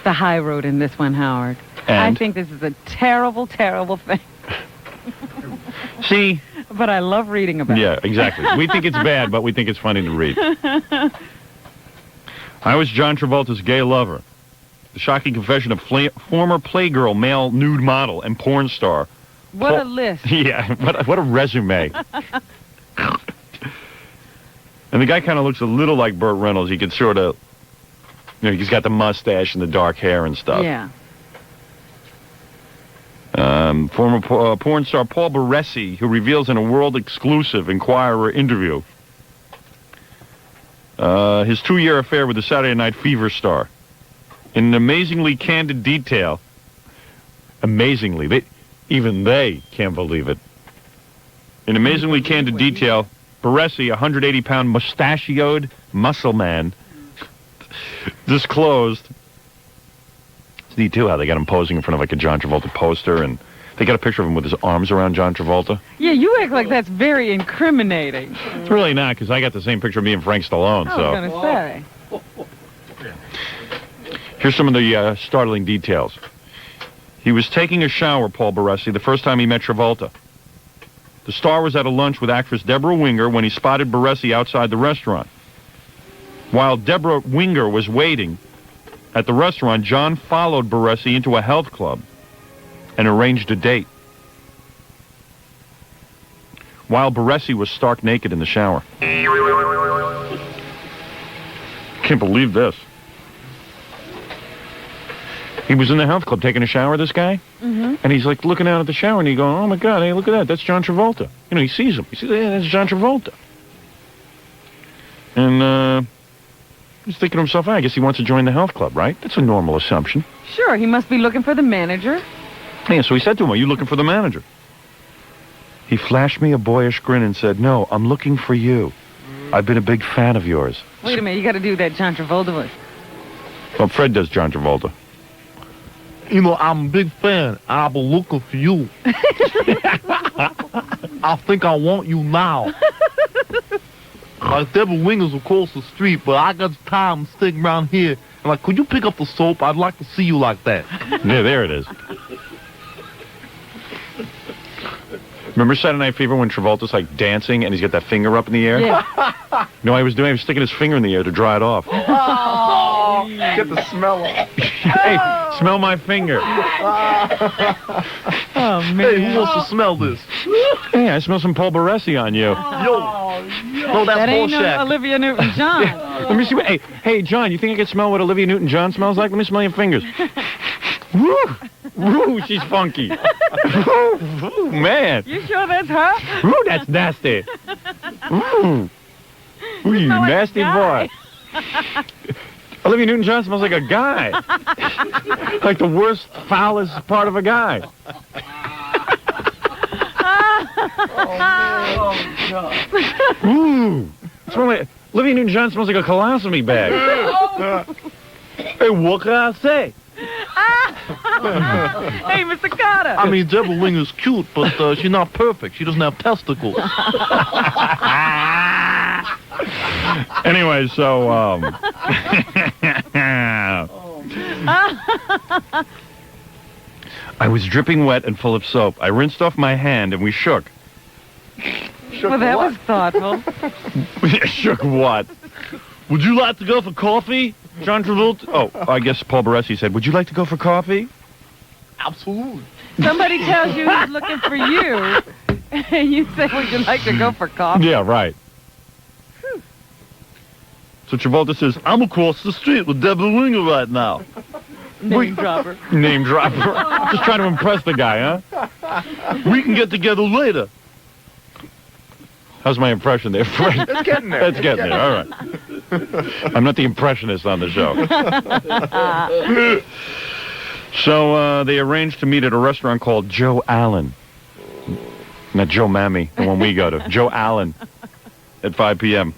high road in this one, Howard. I And? think this is a terrible, terrible thing. See? But I love reading about it. Yeah, exactly. We think it's bad, but we think it's funny to read. I was John Travolta's gay lover. The shocking confession of former Playgirl male nude model and porn star. What a list. Yeah, what a resume. And the guy kind of looks a little like Burt Reynolds. He could sort of, he's got the mustache and the dark hair and stuff. Yeah. Former porn star Paul Baresi, who reveals in a world-exclusive Inquirer interview his 2-year affair with the Saturday Night Fever star. In an amazingly candid detail, even they can't believe it. In amazingly candid detail, Baresi, a 180-pound mustachioed muscle man, disclosed. It's neat, too, how they got him posing in front of, like, a John Travolta poster, and they got a picture of him with his arms around John Travolta. Yeah, you act like that's very incriminating. It's really not, because I got the same picture of me and Frank Stallone, I so. was going to say. Here's some of the startling details. He was taking a shower, Paul Baresi, the first time he met Travolta. The star was at a lunch with actress Deborah Winger when he spotted Baresi outside the restaurant. While Deborah Winger was waiting at the restaurant, John followed Baresi into a health club and arranged a date. While Baresi was stark naked in the shower. Can't believe this. He was in the health club taking a shower, this guy, and he's like looking out at the shower and he's going, oh my God, hey, look at that, that's John Travolta. He sees him. He says, yeah, that's John Travolta. And he's thinking to himself, I guess he wants to join the health club, right? That's a normal assumption. Sure, he must be looking for the manager. Yeah, so he said to him, are you looking for the manager? He flashed me a boyish grin and said, no, I'm looking for you. I've been a big fan of yours. Wait a minute, you got to do that John Travolta voice. Well, Fred does John Travolta. I'm a big fan. I've been looking for you. I think I want you now. Like, Deborah Winger's across the street, but I got time to stick around here. And like, could you pick up the soap? I'd like to see you like that. Yeah, there it is. Remember Saturday Night Fever when Travolta's like dancing and he's got that finger up in the air? Yeah. No, he was sticking his finger in the air to dry it off. Oh, get the smell off. Hey, smell my finger. Oh, man. Hey, who wants to smell this? Hey, I smell some Paul Baresi on you. Yo. No, that's that ain't bullshit. no Olivia Newton-John. Let me see what... Hey, John, you think I can smell what Olivia Newton-John smells like? Let me smell your fingers. Woo! Woo, she's funky. Woo, man. You sure that's her? Woo, that's nasty. Woo. Ooh, you nasty boy. Olivia Newton-John smells like a guy. Like the worst, foulest part of a guy. Oh, God. Ooh. Olivia Newton-John smells like a colostomy bag. Hey, what can I say? Hey, Mr. Carter. I mean, Deborah Winger's cute, but she's not perfect. She doesn't have testicles. Anyway, so, I was dripping wet and full of soap. I rinsed off my hand and we shook. Well, that was thoughtful. Shook what? Would you like to go for coffee, John Travolta? Oh, I guess Paul Baresi said, would you like to go for coffee? Absolutely. Somebody tells you he's looking for you, and you say, would you like to go for coffee? Yeah, right. So Travolta says, I'm across the street with Deborah Winger right now. Name dropper. Name dropper. Just trying to impress the guy, huh? We can get together later. How's my impression there, Frank? It's getting there. It's getting there, all right. I'm not the impressionist on the show. So they arranged to meet at a restaurant called Joe Allen. Not Joe Mammy, the one we go to. Joe Allen at 5 p.m.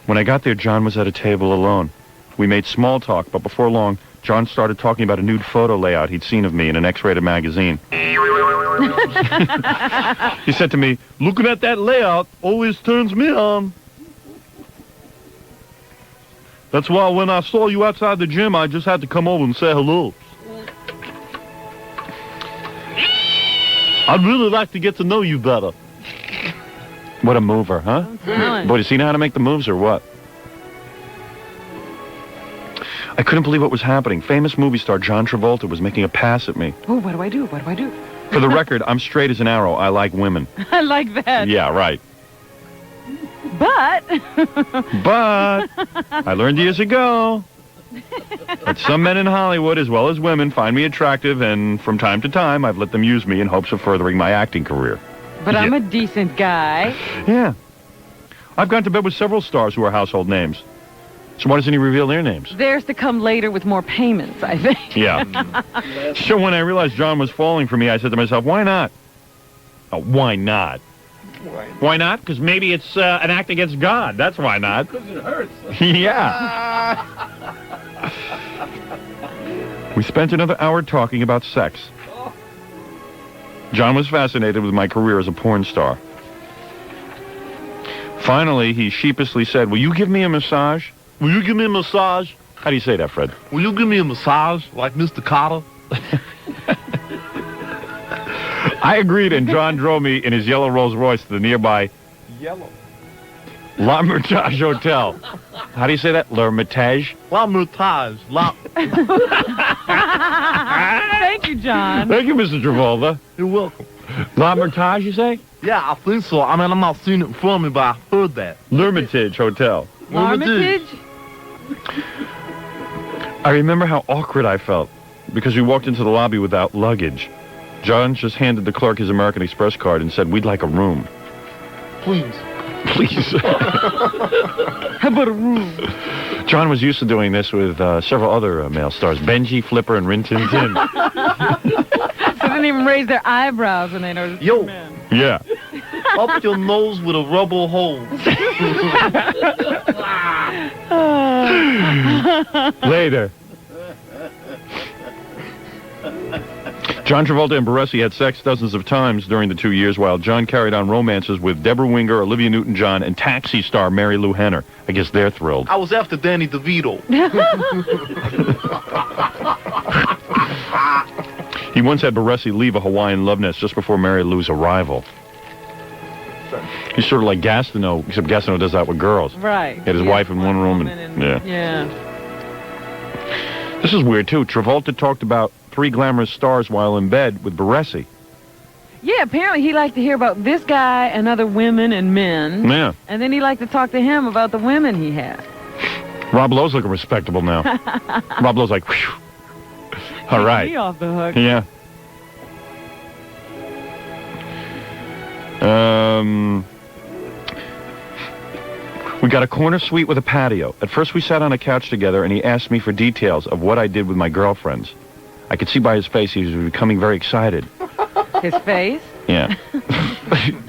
When I got there, John was at a table alone. We made small talk, but before long, John started talking about a nude photo layout he'd seen of me in an X-rated magazine. He said to me, "Looking at that layout always turns me on. That's why when I saw you outside the gym, I just had to come over and say hello. I'd really like to get to know you better." What a mover, huh? Boy, does he know how to make the moves or what? I couldn't believe what was happening. Famous movie star John Travolta was making a pass at me. Oh, what do I do? What do I do? For the record, I'm straight as an arrow. I like women. I like that. Yeah, right. But I learned years ago that some men in Hollywood, as well as women, find me attractive, and from time to time, I've let them use me in hopes of furthering my acting career. But I'm a decent guy. Yeah. I've gone to bed with several stars who are household names. So why doesn't he reveal their names? Theirs to come later with more payments, I think. Yeah. So when I realized John was falling for me, I said to myself, why not? Why not? Why not? Because maybe it's an act against God. That's why not. Because it hurts. Yeah. We spent another hour talking about sex. John was fascinated with my career as a porn star. Finally, he sheepishly said, "Will you give me a massage?" Will you give me a massage? How do you say that, Fred? Will you give me a massage like Mr. Carter? I agreed, and John drove me in his yellow Rolls Royce to the nearby L'Hermitage Hotel. How do you say that? L'Hermitage? L'Hermitage. Thank you, John. Thank you, Mr. Travolta. You're welcome. L'Hermitage, you say? Yeah, I think so. I mean, I'm not seeing it in front of me, but I heard that. L'Hermitage Hotel. L'Hermitage? I remember how awkward I felt because we walked into the lobby without luggage. John just handed the clerk his American Express card and said, "We'd like a room." Please. Please. How about a room? John was used to doing this with several other male stars, Benji, Flipper, and Rin Tin Tin. So they didn't even raise their eyebrows when they noticed Yo. the man. Yeah. Up your nose with a rubber hose. Later. John Travolta and Baresi had sex dozens of times during the 2 years, while John carried on romances with Deborah Winger, Olivia Newton-John, and Taxi star Mary Lou Henner. I guess they're thrilled. I was after Danny DeVito. He once had Baresi leave a Hawaiian love nest just before Mary Lou's arrival. He's sort of like Gastineau, except Gastineau does that with girls. Right. He had his wife in one room. Yeah. This is weird, too. Travolta talked about 3 glamorous stars while in bed with Baresi. Yeah, apparently he liked to hear about this guy and other women and men. Yeah. And then he liked to talk to him about the women he had. Rob Lowe's looking respectable now. Rob Lowe's like, whew. All right. Me off the hook. Yeah. We got a corner suite with a patio. At first we sat on a couch together and he asked me for details of what I did with my girlfriends. I could see by his face he was becoming very excited. His face? Yeah.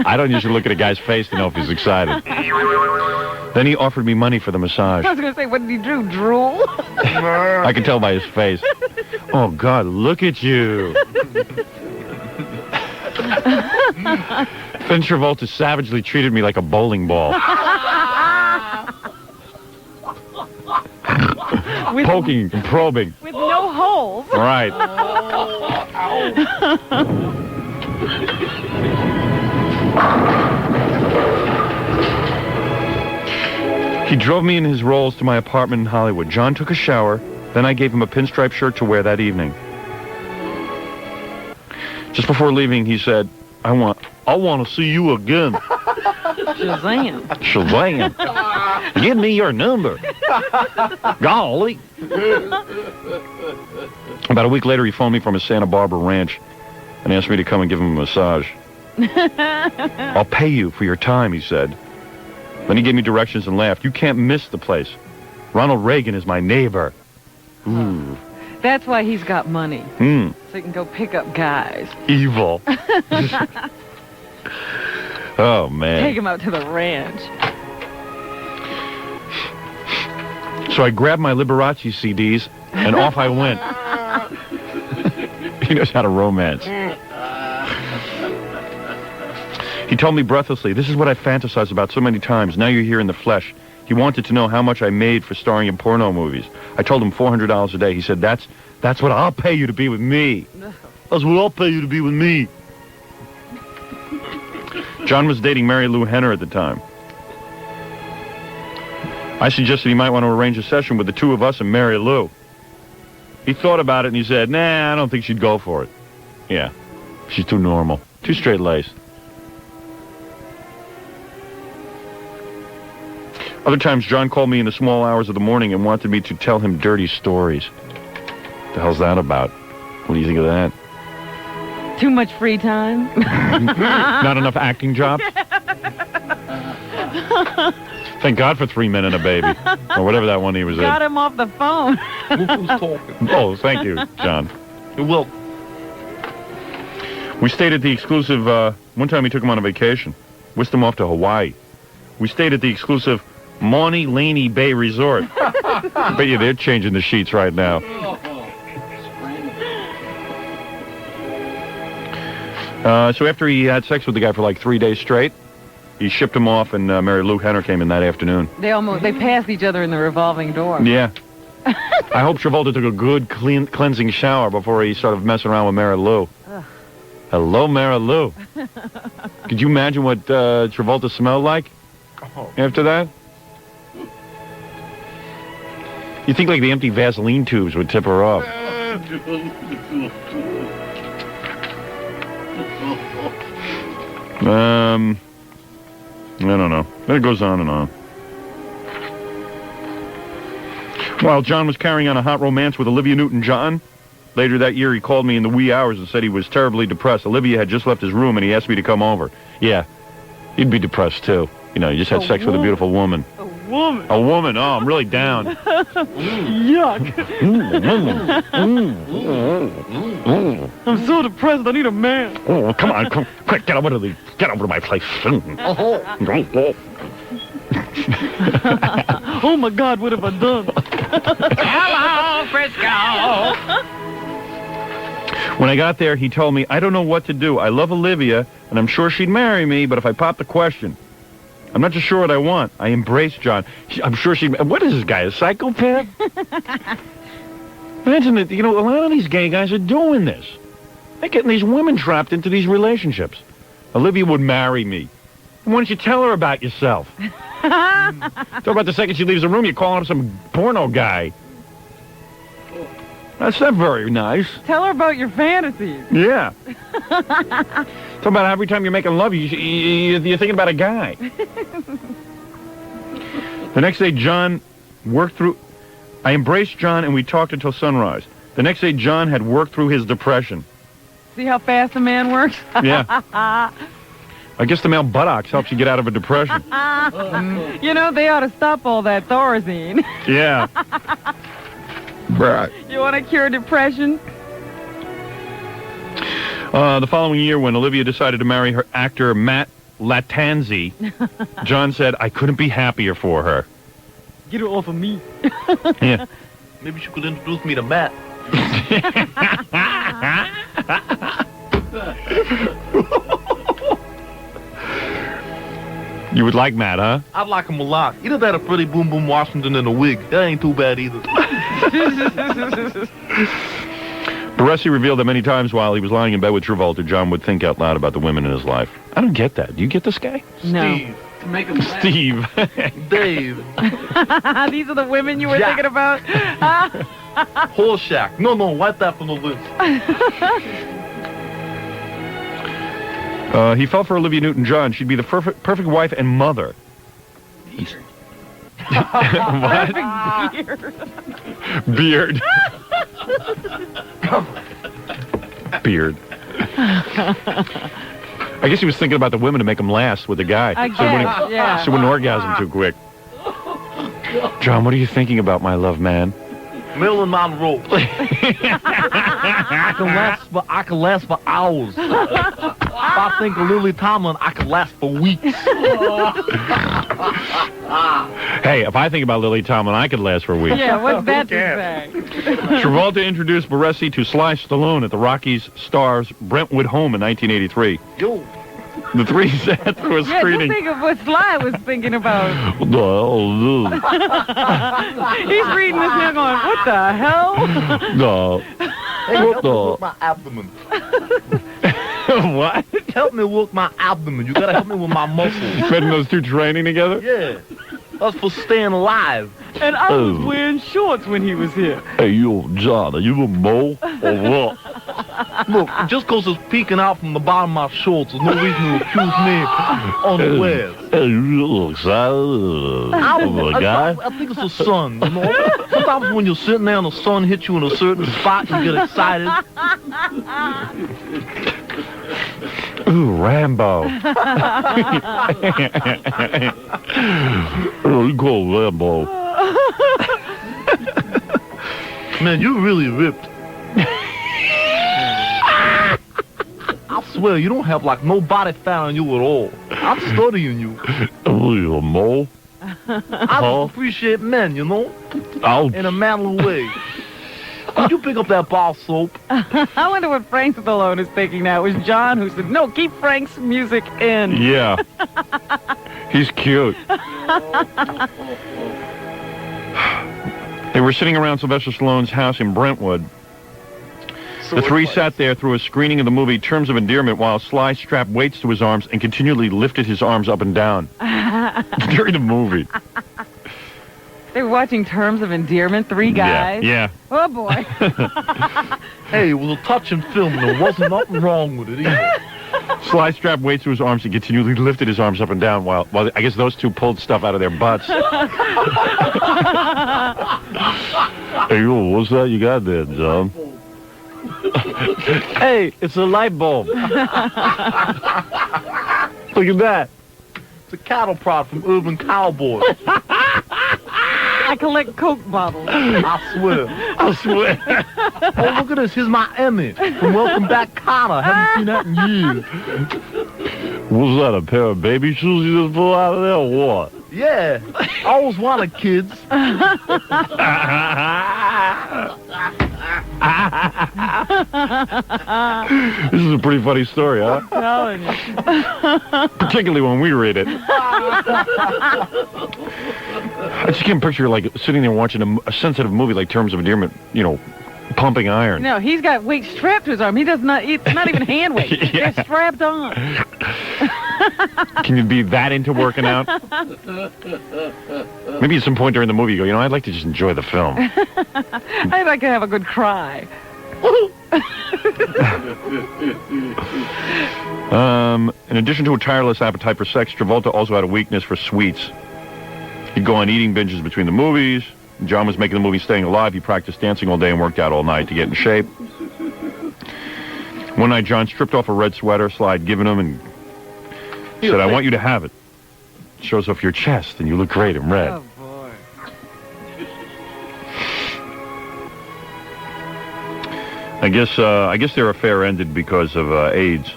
I don't usually look at a guy's face to know if he's excited. Then he offered me money for the massage. I was going to say, what did he do? Drool? I could tell by his face. Oh, God, look at you. Then Travolta savagely treated me like a bowling ball. Poking and probing. With no holes. Right. He drove me in his Rolls to my apartment in Hollywood. John took a shower. Then I gave him a pinstripe shirt to wear that evening. Just before leaving, he said, I want to see you again. Shazam. Shazam. Give me your number. Golly. About a week later, he phoned me from his Santa Barbara ranch and asked me to come and give him a massage. I'll pay you for your time, he said. Then he gave me directions and laughed. You can't miss the place. Ronald Reagan is my neighbor. Ooh. That's why he's got money. Hmm. So he can go pick up guys. Evil. Oh, man. Take him out to the ranch. So I grabbed my Liberace CDs And off I went. He knows how to romance. He told me breathlessly, this is what I fantasized about so many times. Now you're here in the flesh. He wanted to know how much I made for starring in porno movies. I told him $400 a day. He said, that's what I'll pay you to be with me. That's what I'll pay you to be with me. John was dating Mary Lou Henner at the time. I suggested he might want to arrange a session with the two of us and Mary Lou. He thought about it and he said, nah, I don't think she'd go for it. Yeah, she's too normal, too straight-laced. Other times, John called me in the small hours of the morning and wanted me to tell him dirty stories. What the hell's that about? What do you think of that? Too much free time? Not enough acting jobs? Thank God for 3 Men and a Baby. Or whatever that one he was in. Got him off the phone. Who's talking? Oh, thank you, John. You're welcome. We stayed at the exclusive, one time we took him on a vacation. Whisked him off to Hawaii. We stayed at the exclusive Maundy Laney Bay Resort. I bet you they're changing the sheets right now. So after he had sex with the guy for like 3 days straight, he shipped him off, and Mary Lou Henner came in that afternoon. They passed each other in the revolving door. Yeah. I hope Travolta took a good cleansing shower before he started messing around with Mary Lou. Ugh. Hello, Mary Lou. Could you imagine what Travolta smelled like after that? You think like the empty Vaseline tubes would tip her off. I don't know. It goes on and on. While John was carrying on a hot romance with Olivia Newton-John, later that year he called me in the wee hours and said he was terribly depressed. Olivia had just left his room and he asked me to come over. Yeah, he'd be depressed too. You know, he just had sex with a beautiful woman. Woman. A woman. Oh, I'm really down. Yuck. I'm so depressed. I need a man. Oh, come on, quick, get over to my place. Oh my God, what have I done? Hello, Frisco. When I got there, he told me, I don't know what to do. I love Olivia, and I'm sure she'd marry me, but if I pop the question, I'm not just sure what I want. I embrace John. I'm sure what is this guy, a psychopath? Imagine that, you know, a lot of these gay guys are doing this. They're getting these women trapped into these relationships. Olivia would marry me. Why don't you tell her about yourself? Talk about the second she leaves the room, you're calling up some porno guy. That's not very nice. Tell her about your fantasies. Yeah. Talk about every time you're making love, you're thinking about a guy. The next day, John worked through... I embraced John and we talked until sunrise. The next day, John had worked through his depression. See how fast a man works? Yeah. I guess the male buttocks helps you get out of a depression. You know, they ought to stop all that Thorazine. Yeah. Right. You want to cure depression? The following year, when Olivia decided to marry her actor Matt Latanzi, John said, I couldn't be happier for her. Get her off of me. Yeah. Maybe she could introduce me to Matt. You would like Matt, huh? I'd like him a lot. Either that or Freddie Boom Boom Washington in a wig. That ain't too bad either. Baresi revealed that many times while he was lying in bed with Travolta, John would think out loud about the women in his life. I don't get that. Do you get this guy? No. Steve. To make him laugh. Steve. Dave. These are the women you were thinking about? Horseshack. No, wipe that from the list. He fell for Olivia Newton-John. She'd be the perfect wife and mother. Beard. What? Beard. Beard. I guess he was thinking about the women to make him last with the guy. I guess, yeah. So he wouldn't orgasm too quick. John, what are you thinking about, my love man? Marilyn Monroe. I can last for hours. If I think of Lily Tomlin, I can last for weeks. Hey, if I think about Lily Tomlin, I could last for weeks. Yeah, what's that to say? Travolta introduced Baresi to Sly Stallone at the Rockies Stars Brentwood home in 1983. Yo. The three sat through a screening. Just think of what Sly was thinking about. He's He's reading this now going, what the hell? No. Hey, help me work my abdomen. What? Help me work my abdomen. You gotta help me with my muscles. Putting those two training together? Yeah. That's for staying alive. And I was wearing shorts when he was here. Hey, you, John, are you a mole or what? Look, just because it's peeking out from the bottom of my shorts, there's no reason to accuse me of unaware. Hey, you look excited. I think it's the sun, you know? Sometimes when you're sitting there and the sun hits you in a certain spot, you get excited. Ooh, Rambo. You call Rambo. Man, you really ripped. I swear, you don't have like no body fat on you at all. I'm studying you. Oh, you a mole? I appreciate men, you know? Ouch. In a manly way. Could you pick up that bar soap? I wonder what Frank Stallone is thinking now. It was John who said, no, keep Frank's music in. Yeah. He's cute. They were sitting around Sylvester Stallone's house in Brentwood. The three sat there through a screening of the movie Terms of Endearment while Sly strapped weights to his arms and continually lifted his arms up and down during the movie. They were watching Terms of Endearment, three guys. Yeah. Oh, boy. Hey, it was a touching film. There wasn't nothing wrong with it either. Sly strapped weights to his arms and continually lifted his arms up and down while I guess those two pulled stuff out of their butts. Hey, yo, what's that you got there, John? Hey, it's a light bulb. Look at that. It's a cattle prod from Urban Cowboy. I collect Coke bottles. I swear. Oh, look at this. Here's my Emmy from Welcome Back, Kotter. Haven't seen that in years. What's that, a pair of baby shoes you just pulled out of there or what? Yeah. I always wanted kids. This is a pretty funny story, huh? I'm telling you. Particularly when we read it. I just can't picture, like, sitting there watching a sensitive movie like Terms of Endearment, you know, pumping iron. No, he's got weights strapped to his arm. He does not, it's not even hand weights. Yeah. They're strapped on. Can you be that into working out? Maybe at some point during the movie you go, you know, I'd like to just enjoy the film. I'd like to have a good cry. In addition to a tireless appetite for sex, Travolta also had a weakness for sweets. He'd go on eating binges between the movies. John was making the movie Staying Alive. He practiced dancing all day and worked out all night to get in shape. One night, John stripped off a red sweater Sly had given him and said, I want you to have it. It shows off your chest and you look great in red. Oh, boy. I guess their affair ended because of AIDS.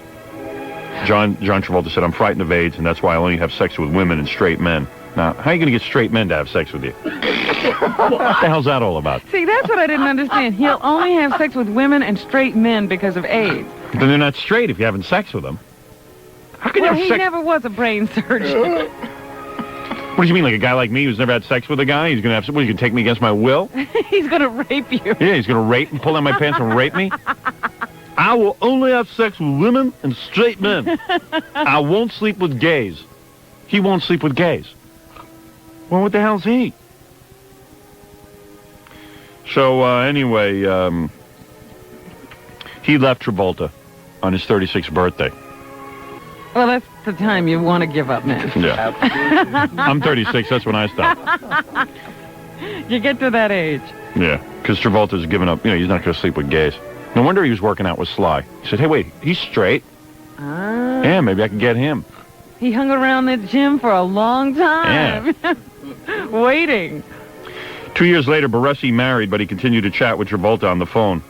John Travolta said, I'm frightened of AIDS, and that's why I only have sex with women and straight men. Now, how are you going to get straight men to have sex with you? What the hell's that all about? See, that's what I didn't understand. He'll only have sex with women and straight men because of AIDS. Then they're not straight if you're having sex with them. How can you have he sex? never was a brain surgeon. What do you mean, like a guy like me who's never had sex with a guy? He's going to have, what, he's going to take me against my will? He's going to rape you. Yeah, he's going to rape and pull down my pants and rape me? I will only have sex with women and straight men. I won't sleep with gays. He won't sleep with gays. Well, what the hell's he? So, anyway, he left Travolta on his 36th birthday. Well, that's the time you want to give up, man. Yeah. I'm 36. That's when I stopped. You get to that age. Yeah, because Travolta's given up. You know, he's not going to sleep with gays. No wonder he was working out with Sly. He said, hey, wait, he's straight. Yeah, maybe I can get him. He hung around that gym for a long time. Yeah. Waiting. 2 years later, Baresi married, but he continued to chat with Travolta on the phone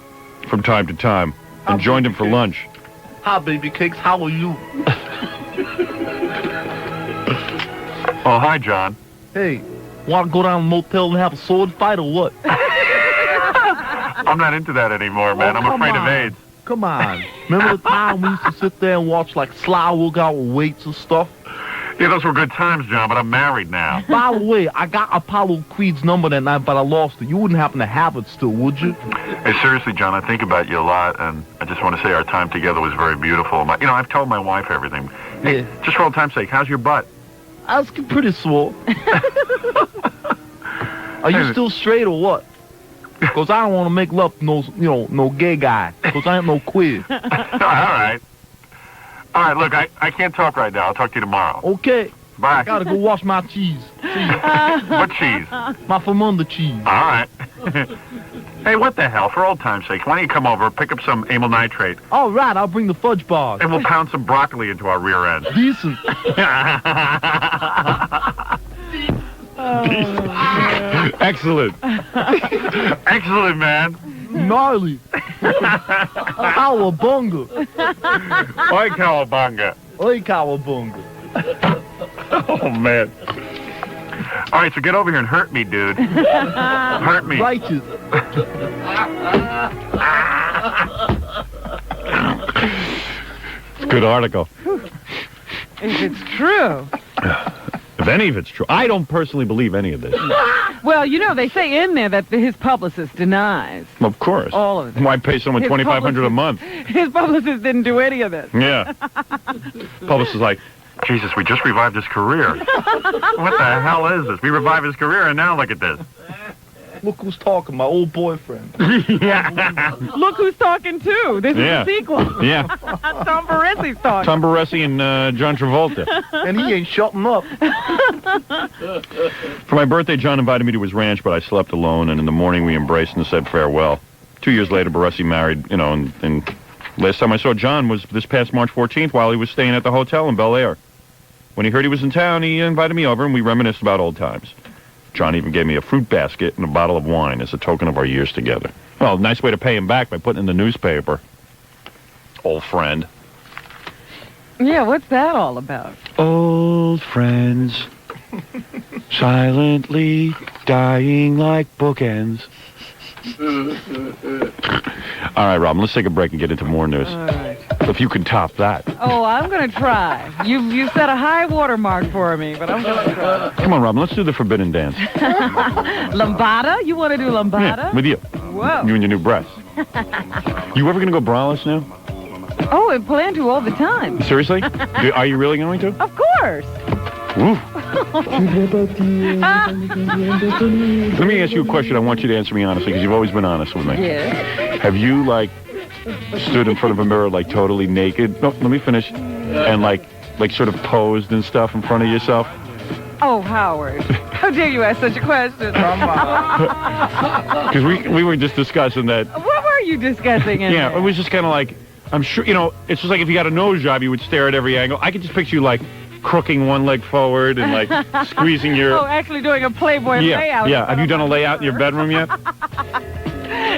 from time to time and joined him for lunch. Hi, baby cakes. How are you? Oh, hi, John. Hey, want to go down to the motel and have a sword fight or what? I'm not into that anymore, man. I'm afraid of AIDS. Come on. Remember the time we used to sit there and watch like Sly workout with weights and stuff? Yeah, those were good times, John, but I'm married now. By the way, I got Apollo Creed's number that night, but I lost it. You wouldn't happen to have it still, would you? Hey, seriously, John, I think about you a lot, and I just want to say our time together was very beautiful. I've told my wife everything. Hey, just for old time's sake, how's your butt? I was pretty swole. Are you still straight or what? Because I don't want to make love to no gay guy. Because I ain't no queer. All right. All right, look, I can't talk right now. I'll talk to you tomorrow. Okay. Bye. I got to go wash my cheese. What cheese? My Famunda cheese. All right. Hey, what the hell? For old time's sake, why don't you come over, pick up some amyl nitrate? All right, I'll bring the fudge bars. And we'll pound some broccoli into our rear end. Decent. Excellent. Excellent, man. Gnarly. Cowabunga. Oi, cowabunga. Oi, cowabunga. Oh, man. All right, so get over here and hurt me, dude. Hurt me. Righteous. Good article. If it's true. If any of it's true. I don't personally believe any of this. Well, they say in there that his publicist denies. Of course. All of it. Why pay someone $2,500 a month? His publicist didn't do any of this. Yeah. Publicist is like, Jesus, we just revived his career. What the hell is this? We revived his career, and now look at this. Look who's talking, my old boyfriend. Yeah. Look who's talking, too. This is a sequel. Yeah. Tom Baresi's talking. Tom Baresi and John Travolta. And he ain't shutting up. For my birthday, John invited me to his ranch, but I slept alone, and in the morning we embraced and said farewell. 2 years later, Baresi married, and last time I saw John was this past March 14th while he was staying at the hotel in Bel Air. When he heard he was in town, he invited me over, and we reminisced about old times. John even gave me a fruit basket and a bottle of wine as a token of our years together. Well, nice way to pay him back by putting in the newspaper. Old friend. Yeah, what's that all about? Old friends, silently dying like bookends. All right, Robin, let's take a break and get into more news. All right. If you can top that. Oh, I'm going to try. You've set a high watermark for me, but I'm going to try. Come on, Robin, let's do the forbidden dance. Lambada? You want to do lambada? Yeah, with you. Whoa. You and your new breasts. You ever going to go braless now? Oh, I plan to all the time. Seriously? Are you really going to? Of course. Woo. Let me ask you a question. I want you to answer me honestly, because you've always been honest with me. Yes. Have you, stood in front of a mirror, totally naked? No, let me finish. And, sort of posed and stuff in front of yourself? Oh, Howard. How dare you ask such a question? Because we were just discussing that. What were you discussing in there? It was just kind of I'm sure, it's just like if you got a nose job, you would stare at every angle. I could just picture you, crooking one leg forward and, squeezing your... Oh, actually doing a Playboy layout. Yeah, have you done a layout in your bedroom yet?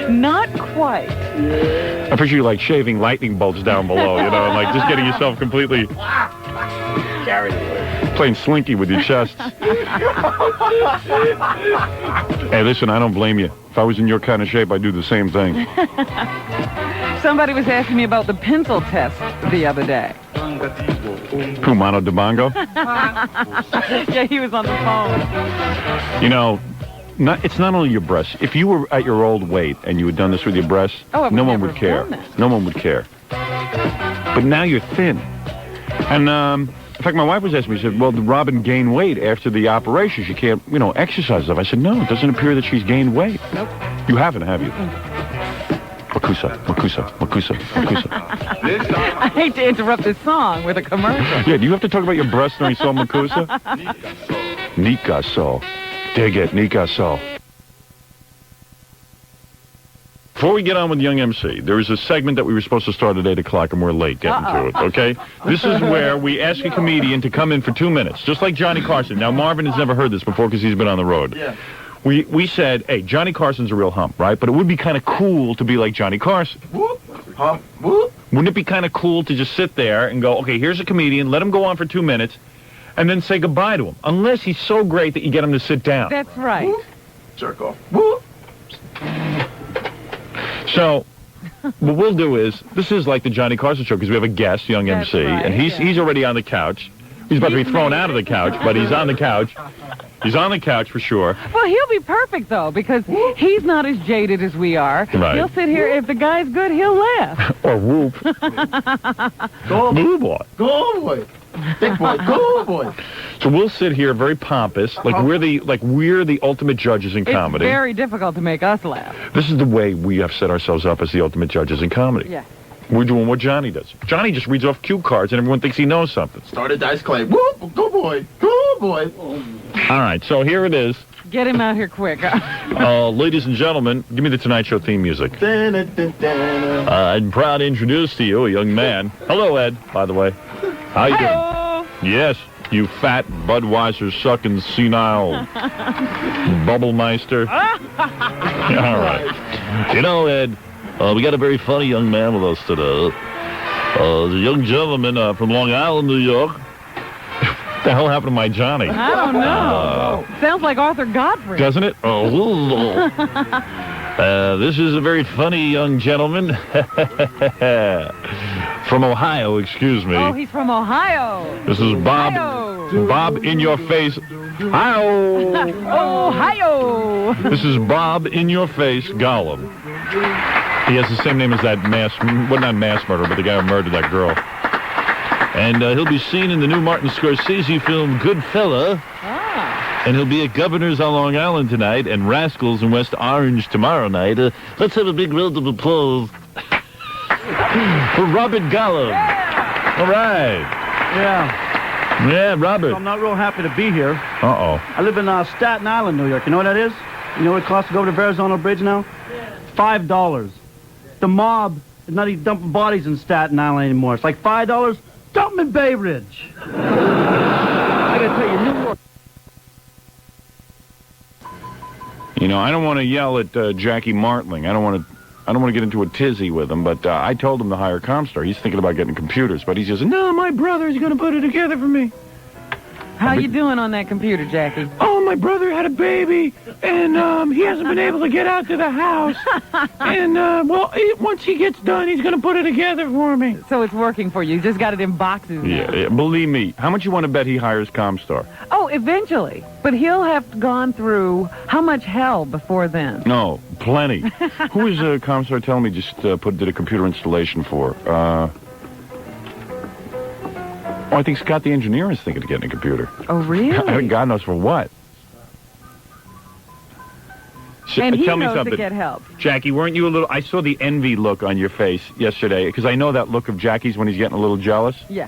Not quite. I picture you, shaving lightning bolts down below, and, just getting yourself completely... carried away. Playing slinky with your chest. Hey, listen, I don't blame you. If I was in your kind of shape, I'd do the same thing. Somebody was asking me about the pencil test the other day. Who, Mano DeBongo? Yeah, he was on the phone. It's not only your breasts. If you were at your old weight and you had done this with your breasts, no one would care. No one would care. But now you're thin. And, in fact, my wife was asking me, she said, well, did Robin gain weight after the operation? She can't, exercise stuff. I said, no, it doesn't appear that she's gained weight. Nope. You haven't, have you? Makusa. I hate to interrupt this song with a commercial. Yeah, do you have to talk about your breasts during Saw Makusa? Nika Saw. Dig it, Nika Saw. Before we get on with Young MC, there is a segment that we were supposed to start at 8 o'clock, and we're late getting to it, okay? This is where we ask a comedian to come in for 2 minutes, just like Jodie Carson. Now, Marvin has never heard this before because he's been on the road. Yeah. we said, hey, Johnny Carson's a real hump, right? But it would be kind of cool to be like Johnny Carson. Whoop, hump, whoop. Wouldn't it be kind of cool to just sit there and go, okay, here's a comedian, let him go on for 2 minutes, and then say goodbye to him, unless he's so great that you get him to sit down. That's right. Whoop. Jerk off. Whoop. So, what we'll do is, this is like the Johnny Carson show, because we have a guest, young That's MC, right, and he's already on the couch. He's about to be thrown out of the couch, but he's on the couch. He's on the couch for sure. Well, he'll be perfect, though, because he's not as jaded as we are. Right. He'll sit here. If the guy's good, he'll laugh. Or whoop. Go, boy. Go, boy. Big boy. Go, boy. So we'll sit here very pompous, like we're the ultimate judges in comedy. It's very difficult to make us laugh. This is the way we have set ourselves up as the ultimate judges in comedy. Yeah. We're doing what Johnny does. Johnny just reads off cue cards and everyone thinks he knows something. Started Dice Clay. Whoop. Go, boy. Go, boy. All right, so here it is. Get him out here quick. Ladies and gentlemen, give me the Tonight Show theme music. I'm proud to introduce to you a young man. Hello, Ed, by the way. How you doing? Yes, you fat Budweiser sucking senile Bubblemeister. All right. You know, Ed, we got a very funny young man with us today. The young gentleman from Long Island, New York. What the hell happened to my Johnny? I don't know. Sounds like Arthur Godfrey. Doesn't it? Oh. This is a very funny young gentleman. From Ohio, excuse me. Oh, he's from Ohio. This is Bob. Ohio. Bob in your face. Ohio. Ohio. This is Bob in your face Gollum. He has the same name as that not mass murderer, but the guy who murdered that girl. And he'll be seen in the new Martin Scorsese film Goodfella. And he'll be at Governor's on Long Island tonight and Rascals in West Orange tomorrow night. Let's have a big round of applause for Robert Gollum. Yeah. All right. Yeah. Yeah, Robert. I'm not real happy to be here. Uh-oh. I live in Staten Island, New York. You know what that is? You know what it costs to go over the Verrazano Bridge now? $5. The mob is not even dumping bodies in Staten Island anymore. It's like $5. Dump them in Bay Ridge. I gotta tell you, New York. You know, I don't want to yell at Jackie Martling. I don't want to get into a tizzy with him, but I told him to hire Comstar. He's thinking about getting computers, but he says, no, my brother's going to put it together for me. How you doing on that computer, Jackie? Oh, my brother had a baby, and he hasn't been able to get out to the house. And, once he gets done, he's going to put it together for me. So it's working for you. You just got it in boxes now. Yeah, believe me. How much you want to bet he hires Comstar? Oh, eventually. But he'll have gone through how much hell before then? No, plenty. Who is Comstar telling me just did a computer installation for? I think Scott the engineer is thinking of getting a computer. Oh, really? God knows for what. And he tell me knows something. to get help. Jackie, weren't you a little... I saw the envy look on your face yesterday, because I know that look of Jackie's when he's getting a little jealous. Yeah.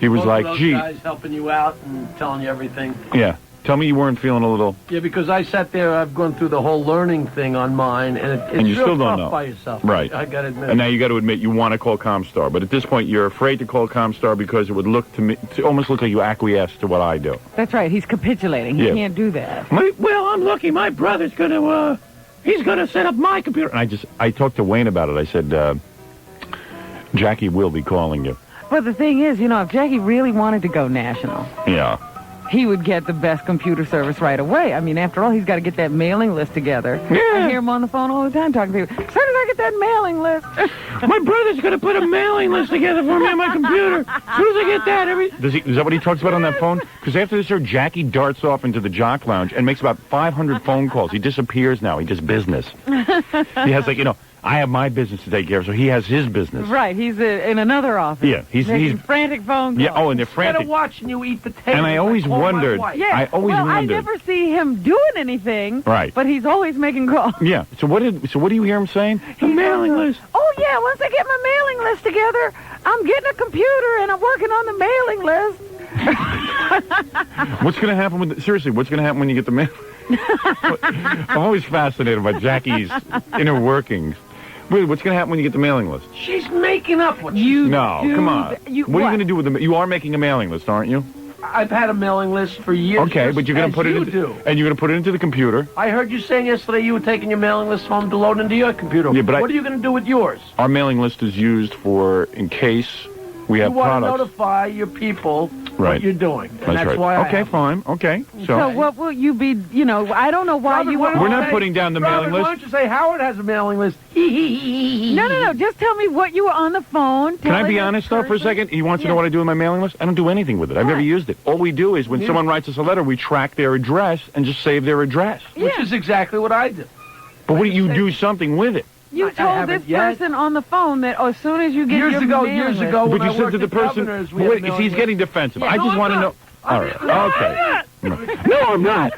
He was like, gee... guys helping you out and telling you everything. Yeah. Tell me you weren't feeling a little... Yeah, because I sat there, I've gone through the whole learning thing on mine, and it's and you real still don't tough know. by yourself. Right. I got to admit. And now you got to admit you want to call Comstar, but at this point you're afraid to call Comstar because it would look to me... It almost look like you acquiesce to what I do. That's right. He's capitulating. He can't do that. Well, I'm lucky. My brother's going to... He's going to set up my computer. And I talked to Wayne about it. I said, Jackie will be calling you. But the thing is, if Jackie really wanted to go national, yeah, he would get the best computer service right away. I mean, after all, he's got to get that mailing list together. Yeah. I hear him on the phone all the time talking to people. As soon as I get that mailing list. My brother's going to put a mailing list together for me on my computer. As soon as I get that, is that what he talks about on that phone? Because after this, Jackie darts off into the Jock Lounge and makes about 500 phone calls. He disappears now. He does business. He has, I have my business to take care of, so he has his business. Right, he's in another office. Yeah, he's frantic phone calls. Yeah, and they're frantic. Instead of watching you eat potatoes. And I always wondered. Yeah, I never see him doing anything. Right. But he's always making calls. Yeah. So what do you hear him saying? The mailing list. Oh yeah, once I get my mailing list together, I'm getting a computer and I'm working on the mailing list. What's going to happen seriously? What's going to happen when you get the mail? I'm always fascinated by Jackie's inner workings. Wait, what's going to happen when you get the mailing list? She's making up what you No, come on. What are you going to do with the... You are making a mailing list, aren't you? I've had a mailing list for years. Okay, but you're going to put it and you're going to put it into the computer. I heard you saying yesterday you were taking your mailing list home to load into your computer. Yeah, but what are you going to do with yours? Our mailing list is used for in case we have you want products. to notify your people Right. what you're doing. And that's right. why I okay, have fine. Okay. So what will you be, I don't know why you We're not putting down the mailing list. Why don't you say Howard has a mailing list? No. Just tell me what you were on the phone. Can I be honest, though, for a second? He wants to know what I do with my mailing list. I don't do anything with it. I've never used it. All we do is when someone writes us a letter, we track their address and just save their address. Which is exactly what I do. But what do you do something with it? You told this person on the phone that as soon as you get years your ago, mailing But you said to the person, wait, he's getting defensive. I just want to know. All right. Okay. No, I'm not.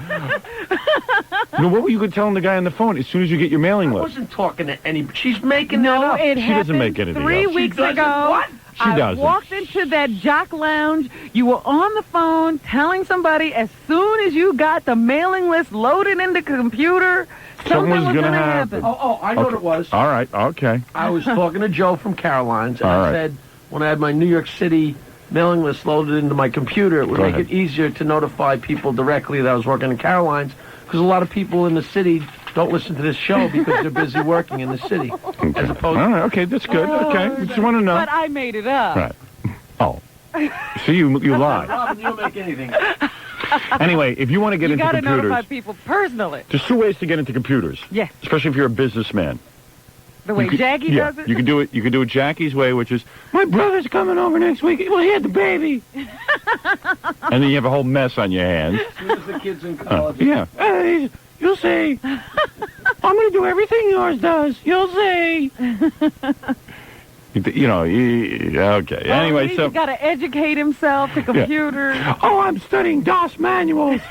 No, what were you going to tell the guy on the phone as soon as you get your mailing list? I wasn't talking to anybody. She's making that up. It She doesn't make anything up. 3 weeks ago. What? She doesn't. I walked into that jock lounge. You were on the phone telling somebody as soon as you got the mailing list loaded into the computer, something was going to happen. Oh, I know what it was. All right. Okay. I was talking to Joe from Caroline's, and All I right. said when I had my New York City mailing list loaded into my computer, it would Go make ahead. it easier to notify people directly that I was working at Caroline's, because a lot of people in the city don't listen to this show because they're busy working in the city. As opposed All right. Okay. That's good. Okay. We just want to know. But I made it up. Right. Oh. So you lie. Robin, you don't make anything. Anyway, if you want to get You into got to computers, notify people personally. there's 2 ways to get into computers. Yeah. Especially if you're a bussman. The way Jackie does it? You can do it. You can do it Jackie's way, which is my brother's coming over next week. Well, he had the baby, and then you have a whole mess on your hands. As soon as the kids in college. Yeah. You'll see. I'm going to do everything yours does. You'll see. Okay. Anyway, he's so got to educate himself to computers. Oh, I'm studying DOS manuals.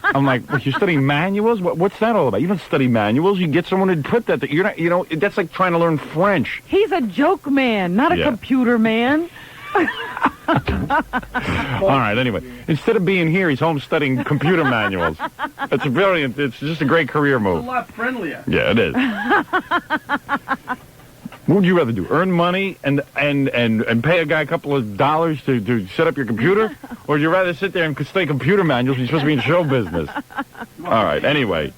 I'm like, what, you're studying manuals? What's that all about? You don't study manuals. You get someone to put that. You're not. That's like trying to learn French. He's a joke man, not a computer man. All right. Anyway, instead of being here, he's home studying computer manuals. It's brilliant. It's just a great career move. It's a lot friendlier. Yeah, it is. What would you rather do? Earn money and pay a guy a couple of dollars to set up your computer? Or would you rather sit there and study computer manuals when you're supposed to be in show business? All right, anyway.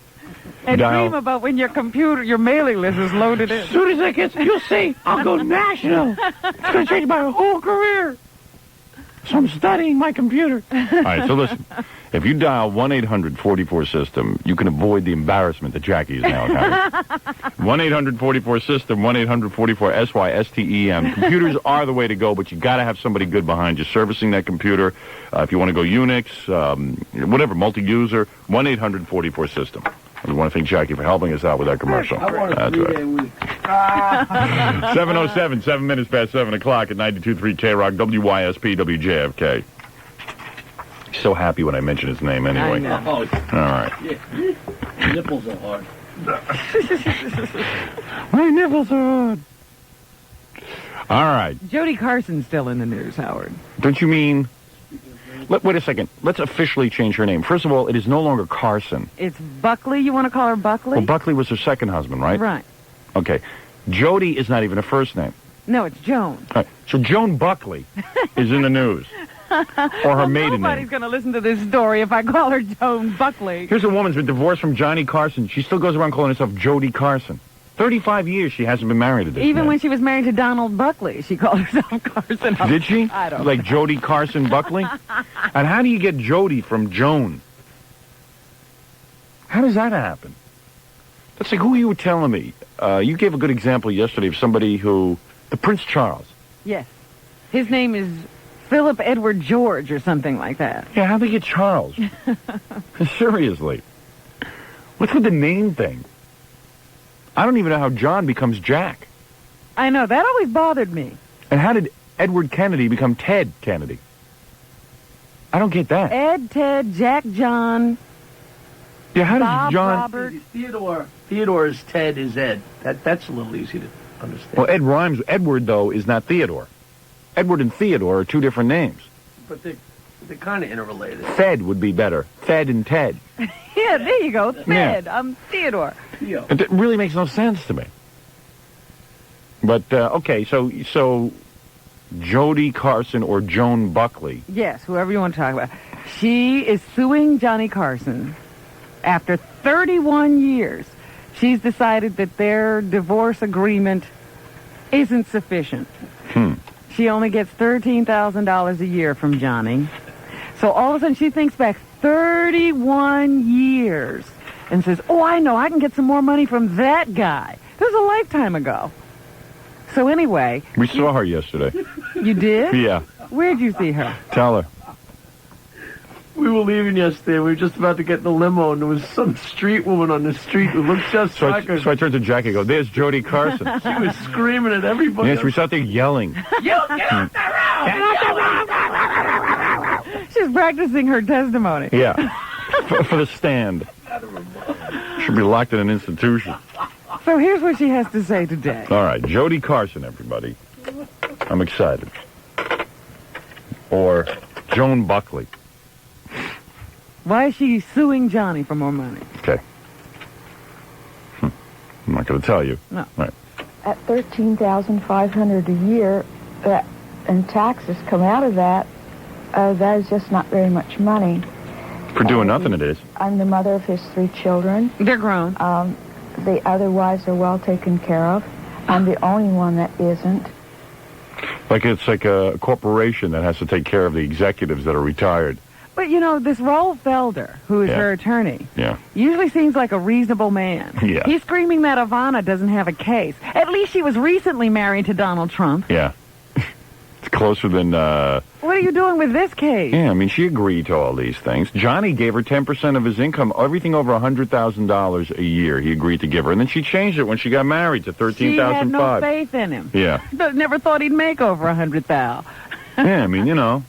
And dream about when your mailing list is loaded in. As soon as I get, you'll see, I'll go national. It's going to change my whole career. So I'm studying my computer. All right, so listen. If you dial 1-800-44-SYSTEM, you can avoid the embarrassment that Jackie is now having. 1-800-44-SYSTEM, 1-800-44-SYSTEM. Computers are the way to go, but you got to have somebody good behind you servicing that computer. If you want to go Unix, whatever, multi-user, 1-800-44-SYSTEM. We want to thank Jackie for helping us out with that commercial. I want a 3-day week. 7:07, 7 minutes past 7 o'clock at 92.3 K-Rock, WYSP, WJFK. He's so happy when I mention his name anyway. I know. All right. Yeah. Nipples are hard. My nipples are hard. All right. Jodie Carson's still in the news, Howard. Don't you mean... Wait a second. Let's officially change her name. First of all, it is no longer Carson. It's Buckley. You want to call her Buckley? Well, Buckley was her second husband, right? Right. Okay. Jodie is not even a first name. No, it's Joan. All right. So Joan Buckley is in the news. Or her maiden name. Nobody's going to listen to this story if I call her Joan Buckley. Here's a woman's been divorced from Johnny Carson. She still goes around calling herself Jodie Carson. 35 years she hasn't been married to this Even man. when she was married to Donald Buckley, she called herself Carson. Did she? I don't Like know. Jodie Carson Buckley? And how do you get Jodie from Joan? How does that happen? That's like who you were telling me. You gave a good example yesterday of somebody who... The Prince Charles. Yes. His name is Philip Edward George or something like that. Yeah, how'd they get Charles? Seriously. What's with the name thing? I don't even know how John becomes Jack. I know. That always bothered me. And how did Edward Kennedy become Ted Kennedy? I don't get that. Ed, Ted, Jack, John. Yeah, how Bob, does John... Robert. Theodore's Ted is Ed. That's a little easy to understand. Well, Ed rhymes. Edward, though, is not Theodore. Edward and Theodore are two different names. But they're kind of interrelated. Fed would be better. Fed and Ted. Yeah, there you go. Ted. I'm Theodore. It really makes no sense to me. But, okay, so Jodie Carson or Joan Buckley. Yes, whoever you want to talk about. She is suing Johnny Carson. After 31 years, she's decided that their divorce agreement isn't sufficient. She only gets $13,000 a year from Johnny. So all of a sudden she thinks back 31 years and says, oh, I know, I can get some more money from that guy. It was a lifetime ago. So anyway. We saw her yesterday. You did? Yeah. Where'd you see her? Tell her. We were leaving yesterday. We were just about to get in the limo, and there was some street woman on the street who looked just like her. So I turned to Jackie and go, there's Jodie Carson. She was screaming at everybody. Yes, we sat there yelling. You get off the road! Get off the road! She's practicing her testimony. Yeah. for the stand. Should be locked in an institution. So here's what she has to say today. All right, Jodie Carson, everybody. I'm excited. Or Joan Buckley. Why is she suing Johnny for more money? Okay. I'm not going to tell you. No. Right. At $13,500 a year, and taxes come out of that, that is just not very much money. For doing nothing, it is. I'm the mother of his 3 children. They're grown. The other wives are well taken care of. I'm the only one that isn't. Like it's like a corporation that has to take care of the executives that are retired. But, you know, this Rolf Felder, who is her attorney, usually seems like a reasonable man. Yeah. He's screaming that Ivana doesn't have a case. At least she was recently married to Donald Trump. Yeah. It's closer than... What are you doing with this case? Yeah, I mean, she agreed to all these things. Johnny gave her 10% of his income, everything over $100,000 a year he agreed to give her. And then she changed it when she got married to $13,500. She had no faith in him. Yeah. Never thought he'd make over $100,000. Yeah, I mean, you know...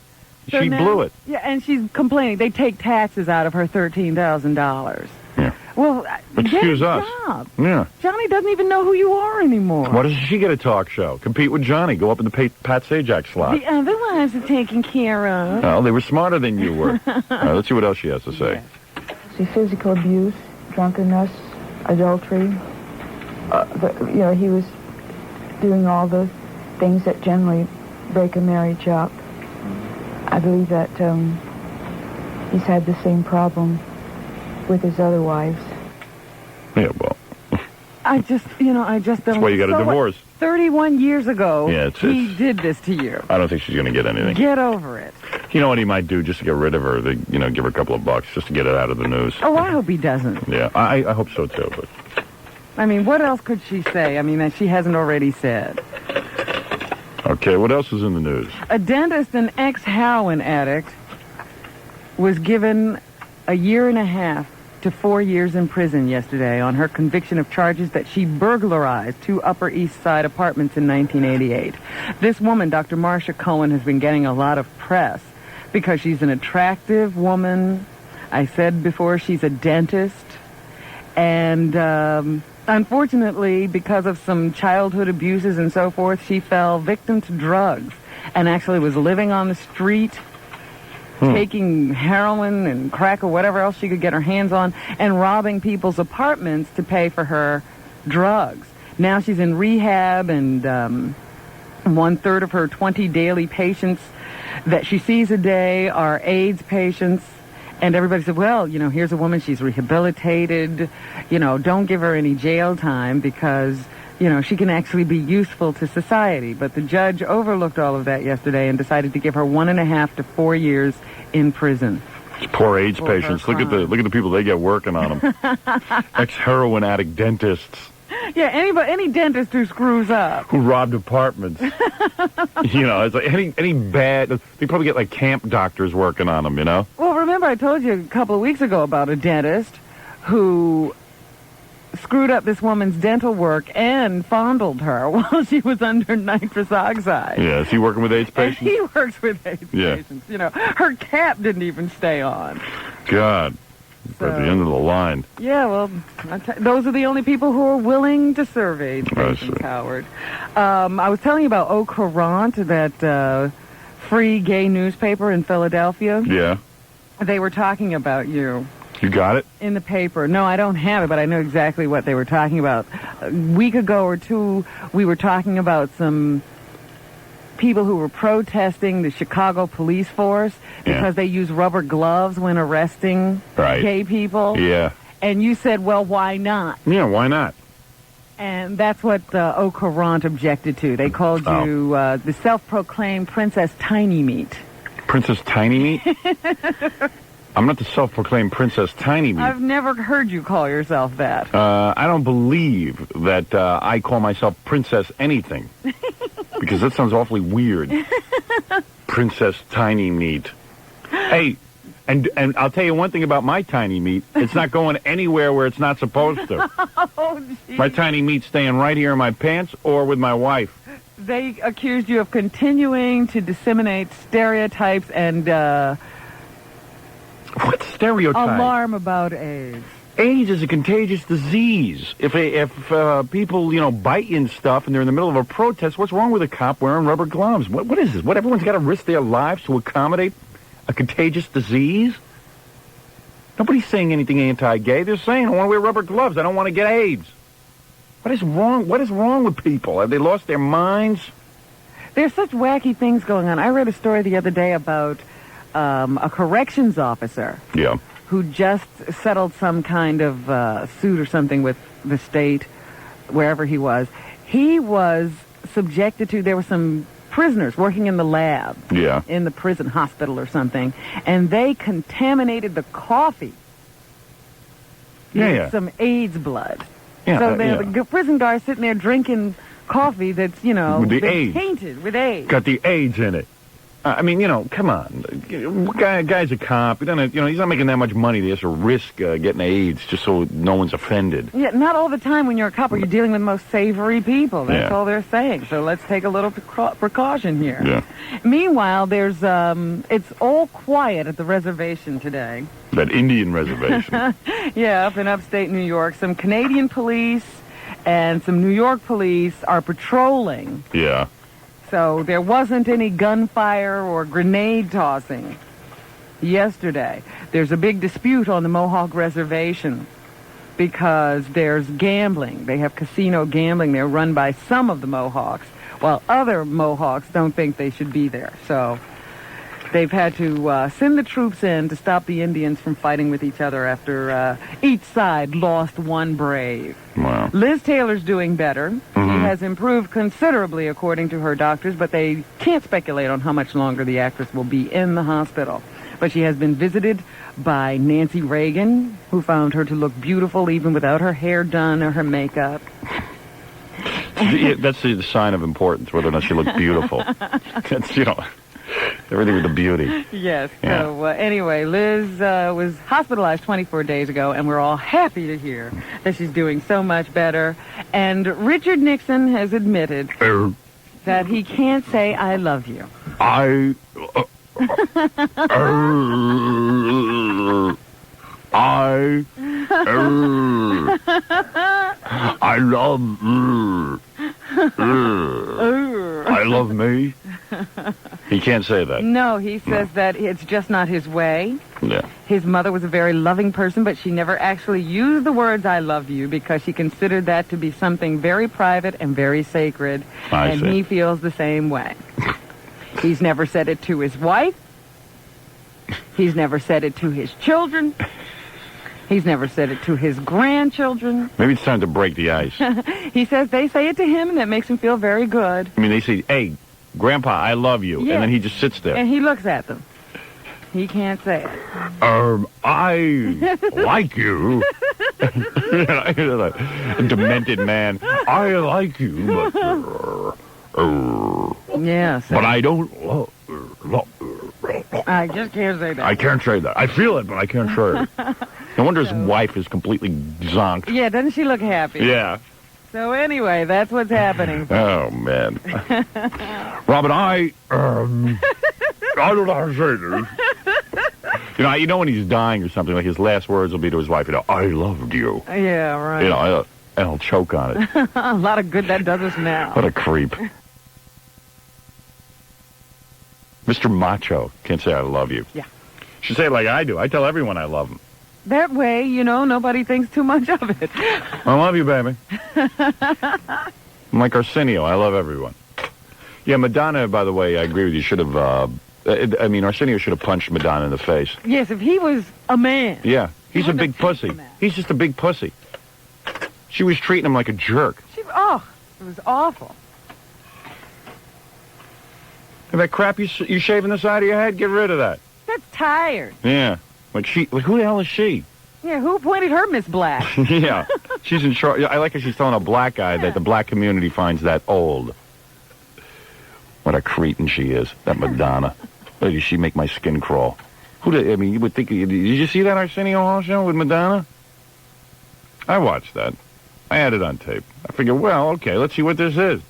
So she blew it. Yeah, and she's complaining. They take taxes out of her $13,000. Yeah. Well, excuse get a us. job. Yeah. Johnny doesn't even know who you are anymore. Why doesn't she get a talk show? Compete with Johnny. Go up in the Pat Sajak slot. The other ones are taken care of. Well, they were smarter than you were. All right, let's see what else she has to say. See, physical abuse, drunkenness, adultery. He was doing all the things that generally break a marriage up. I believe that he's had the same problem with his other wives. Yeah, well. I just don't... That's why you got a divorce. 31 years ago, he did this to you. I don't think she's going to get anything. Get over it. You know what he might do just to get rid of her? Give her a couple of bucks just to get it out of the news. Oh, I hope he doesn't. Yeah, I hope so, too. But I mean, what else could she say? I mean, that she hasn't already said. Okay, what else is in the news? A dentist and ex-heroin addict was given 1.5 to 4 years in prison yesterday on her conviction of charges that she burglarized 2 Upper East Side apartments in 1988. This woman, Dr. Marcia Cohen, has been getting a lot of press because she's an attractive woman. I said before, she's a dentist. And unfortunately, because of some childhood abuses and so forth, she fell victim to drugs and actually was living on the street, taking heroin and crack or whatever else she could get her hands on, and robbing people's apartments to pay for her drugs. Now she's in rehab, and 1/3 of her 20 daily patients that she sees a day are AIDS patients. And everybody said, well, here's a woman, she's rehabilitated, don't give her any jail time because, she can actually be useful to society. But the judge overlooked all of that yesterday and decided to give her 1.5 to 4 years in prison. Poor AIDS patients. Look at the people they get working on them. Ex-heroin addict dentists. Yeah, any dentist who screws up. Who robbed apartments. It's like any bad... They probably get, like, camp doctors working on them, Well, remember I told you a couple of weeks ago about a dentist who screwed up this woman's dental work and fondled her while she was under nitrous oxide. Yeah, is he working with AIDS patients? And he works with AIDS patients. Her cap didn't even stay on. God. We're at the end of the line. Yeah, well, those are the only people who are willing to serve AIDS patients, Howard. I was telling you about Au Courant, that free gay newspaper in Philadelphia. Yeah. They were talking about you. You got it? In the paper. No, I don't have it, but I know exactly what they were talking about. A week ago or two, we were talking about some people who were protesting the Chicago police force because they use rubber gloves when arresting gay people. Yeah. And you said, well, why not? Yeah, why not? And that's what Au Courant objected to. They called you the self-proclaimed Princess Tiny Meat. Princess Tiny Meat? I'm not the self-proclaimed Princess Tiny Meat. I've never heard you call yourself that. I don't believe that I call myself Princess anything. Because that sounds awfully weird. Princess Tiny Meat. Hey, and I'll tell you one thing about my tiny meat. It's not going anywhere where it's not supposed to. My tiny meat's staying right here in my pants or with my wife. They accused you of continuing to disseminate stereotypes and what stereotype? Alarm about AIDS. AIDS is a contagious disease. If people, bite you and stuff and they're in the middle of a protest, what's wrong with a cop wearing rubber gloves? What is this? What, everyone's got to risk their lives to accommodate a contagious disease? Nobody's saying anything anti-gay. They're saying, I want to wear rubber gloves. I don't want to get AIDS. What is wrong? What is wrong with people? Have they lost their minds? There's such wacky things going on. I read a story the other day about a corrections officer who just settled some kind of suit or something with the state, wherever he was. He was subjected to, there were some prisoners working in the lab in the prison hospital or something, and they contaminated the coffee with some AIDS blood. So the prison guard's sitting there drinking coffee that's, with the AIDS. tainted with AIDS. Got the AIDS in it. I mean, come on. Guy's a cop. He's not making that much money. He has to risk getting AIDS just so no one's offended. Yeah, not all the time when you're a cop. You're dealing with the most savory people. That's all they're saying. So let's take a little precaution here. Yeah. Meanwhile, there's it's all quiet at the reservation today. That Indian reservation. Yeah, up in upstate New York. Some Canadian police and some New York police are patrolling. Yeah. So there wasn't any gunfire or grenade tossing yesterday. There's a big dispute on the Mohawk Reservation because there's gambling. They have casino gambling. They're run by some of the Mohawks, while other Mohawks don't think they should be there. So they've had to send the troops in to stop the Indians from fighting with each other after each side lost one brave. Wow. Liz Taylor's doing better. She has improved considerably, according to her doctors, but they can't speculate on how much longer the actress will be in the hospital. But she has been visited by Nancy Reagan, who found her to look beautiful even without her hair done or her makeup. That's the sign of importance, whether or not she looks beautiful. That's, everything with the beauty. Yes. Yeah. So anyway, Liz was hospitalized 24 days ago, and we're all happy to hear that she's doing so much better. And Richard Nixon has admitted that he can't say I love you. I love me. He can't say that. No, he says that it's just not his way. Yeah. His mother was a very loving person, but she never actually used the words I love you because she considered that to be something very private and very sacred. And he feels the same way. He's never said it to his wife. He's never said it to his children. He's never said it to his grandchildren. Maybe it's time to break the ice. He says they say it to him, and that makes him feel very good. I mean, they say, hey, Grandpa, I love you. Yes. And then he just sits there. And he looks at them. He can't say it. I like you. A demented man. I like you, but... yes. But I don't love... I just can't say that. I can't say that. I feel it, but I can't say it. No wonder his wife is completely zonked. Yeah, doesn't she look happy? Yeah. So anyway, that's what's happening. Oh, man. Robin, I don't know how to say this. You know when he's dying or something, like his last words will be to his wife, I loved you. Yeah, right. And I'll choke on it. A lot of good that does us now. What a creep. Mr. Macho can't say I love you. Yeah. Should say it like I do. I tell everyone I love them. That way, nobody thinks too much of it. I love you, baby. I'm like Arsenio. I love everyone. Yeah, Madonna, by the way, I agree with you, should have, I mean, Arsenio should have punched Madonna in the face. Yes, if he was a man. Yeah, he's a big pussy. He's just a big pussy. She was treating him like a jerk. Oh, it was awful. And that crap you shaving the side of your head, get rid of that. That's tired. Yeah. Like who the hell is she? Yeah, who appointed her Miss Black? Yeah, she's in charge. I like how she's telling a black guy that the black community finds that old. What a cretin she is, that Madonna. Look, does she make my skin crawl? I mean, you would think, did you see that Arsenio Hall show with Madonna? I watched that. I had it on tape. I figured, well, okay, let's see what this is.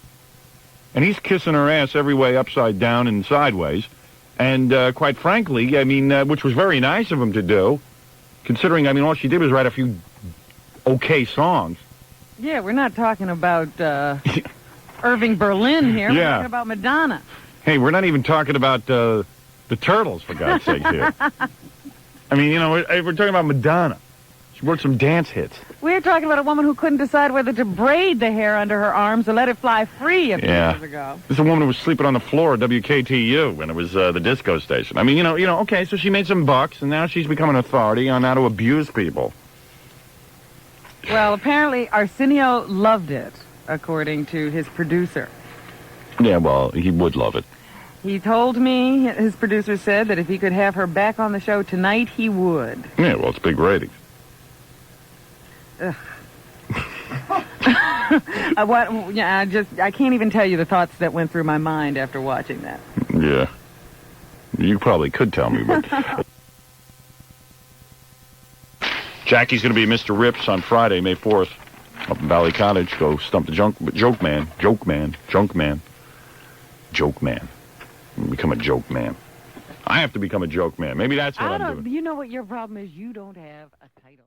And he's kissing her ass every way upside down and sideways. And quite frankly, I mean, which was very nice of him to do, considering, I mean, all she did was write a few okay songs. Yeah, we're not talking about Irving Berlin here. We're Yeah. talking about Madonna. Hey, we're not even talking about the Turtles, for God's sake, here. I mean, you know, we're talking about Madonna. She wrote some dance hits. We're talking about a woman who couldn't decide whether to braid the hair under her arms or let it fly free a few years ago. This is a woman who was sleeping on the floor at WKTU when it was the disco station. I mean, you know, okay, so she made some bucks, and now she's become an authority on how to abuse people. Well, apparently Arsenio loved it, according to his producer. Yeah, well, he would love it. He told me, his producer said, that if he could have her back on the show tonight, he would. Yeah, well, it's big ratings. Ugh. I can't even tell you the thoughts that went through my mind after watching that. Yeah. You probably could tell me, but... Jackie's going to be Mr. Rips on Friday, May 4th, up in Valley Cottage. Go stump the joke man. Become a joke man. I have to become a joke man. Maybe that's what I'm doing. You know what your problem is? You don't have a title.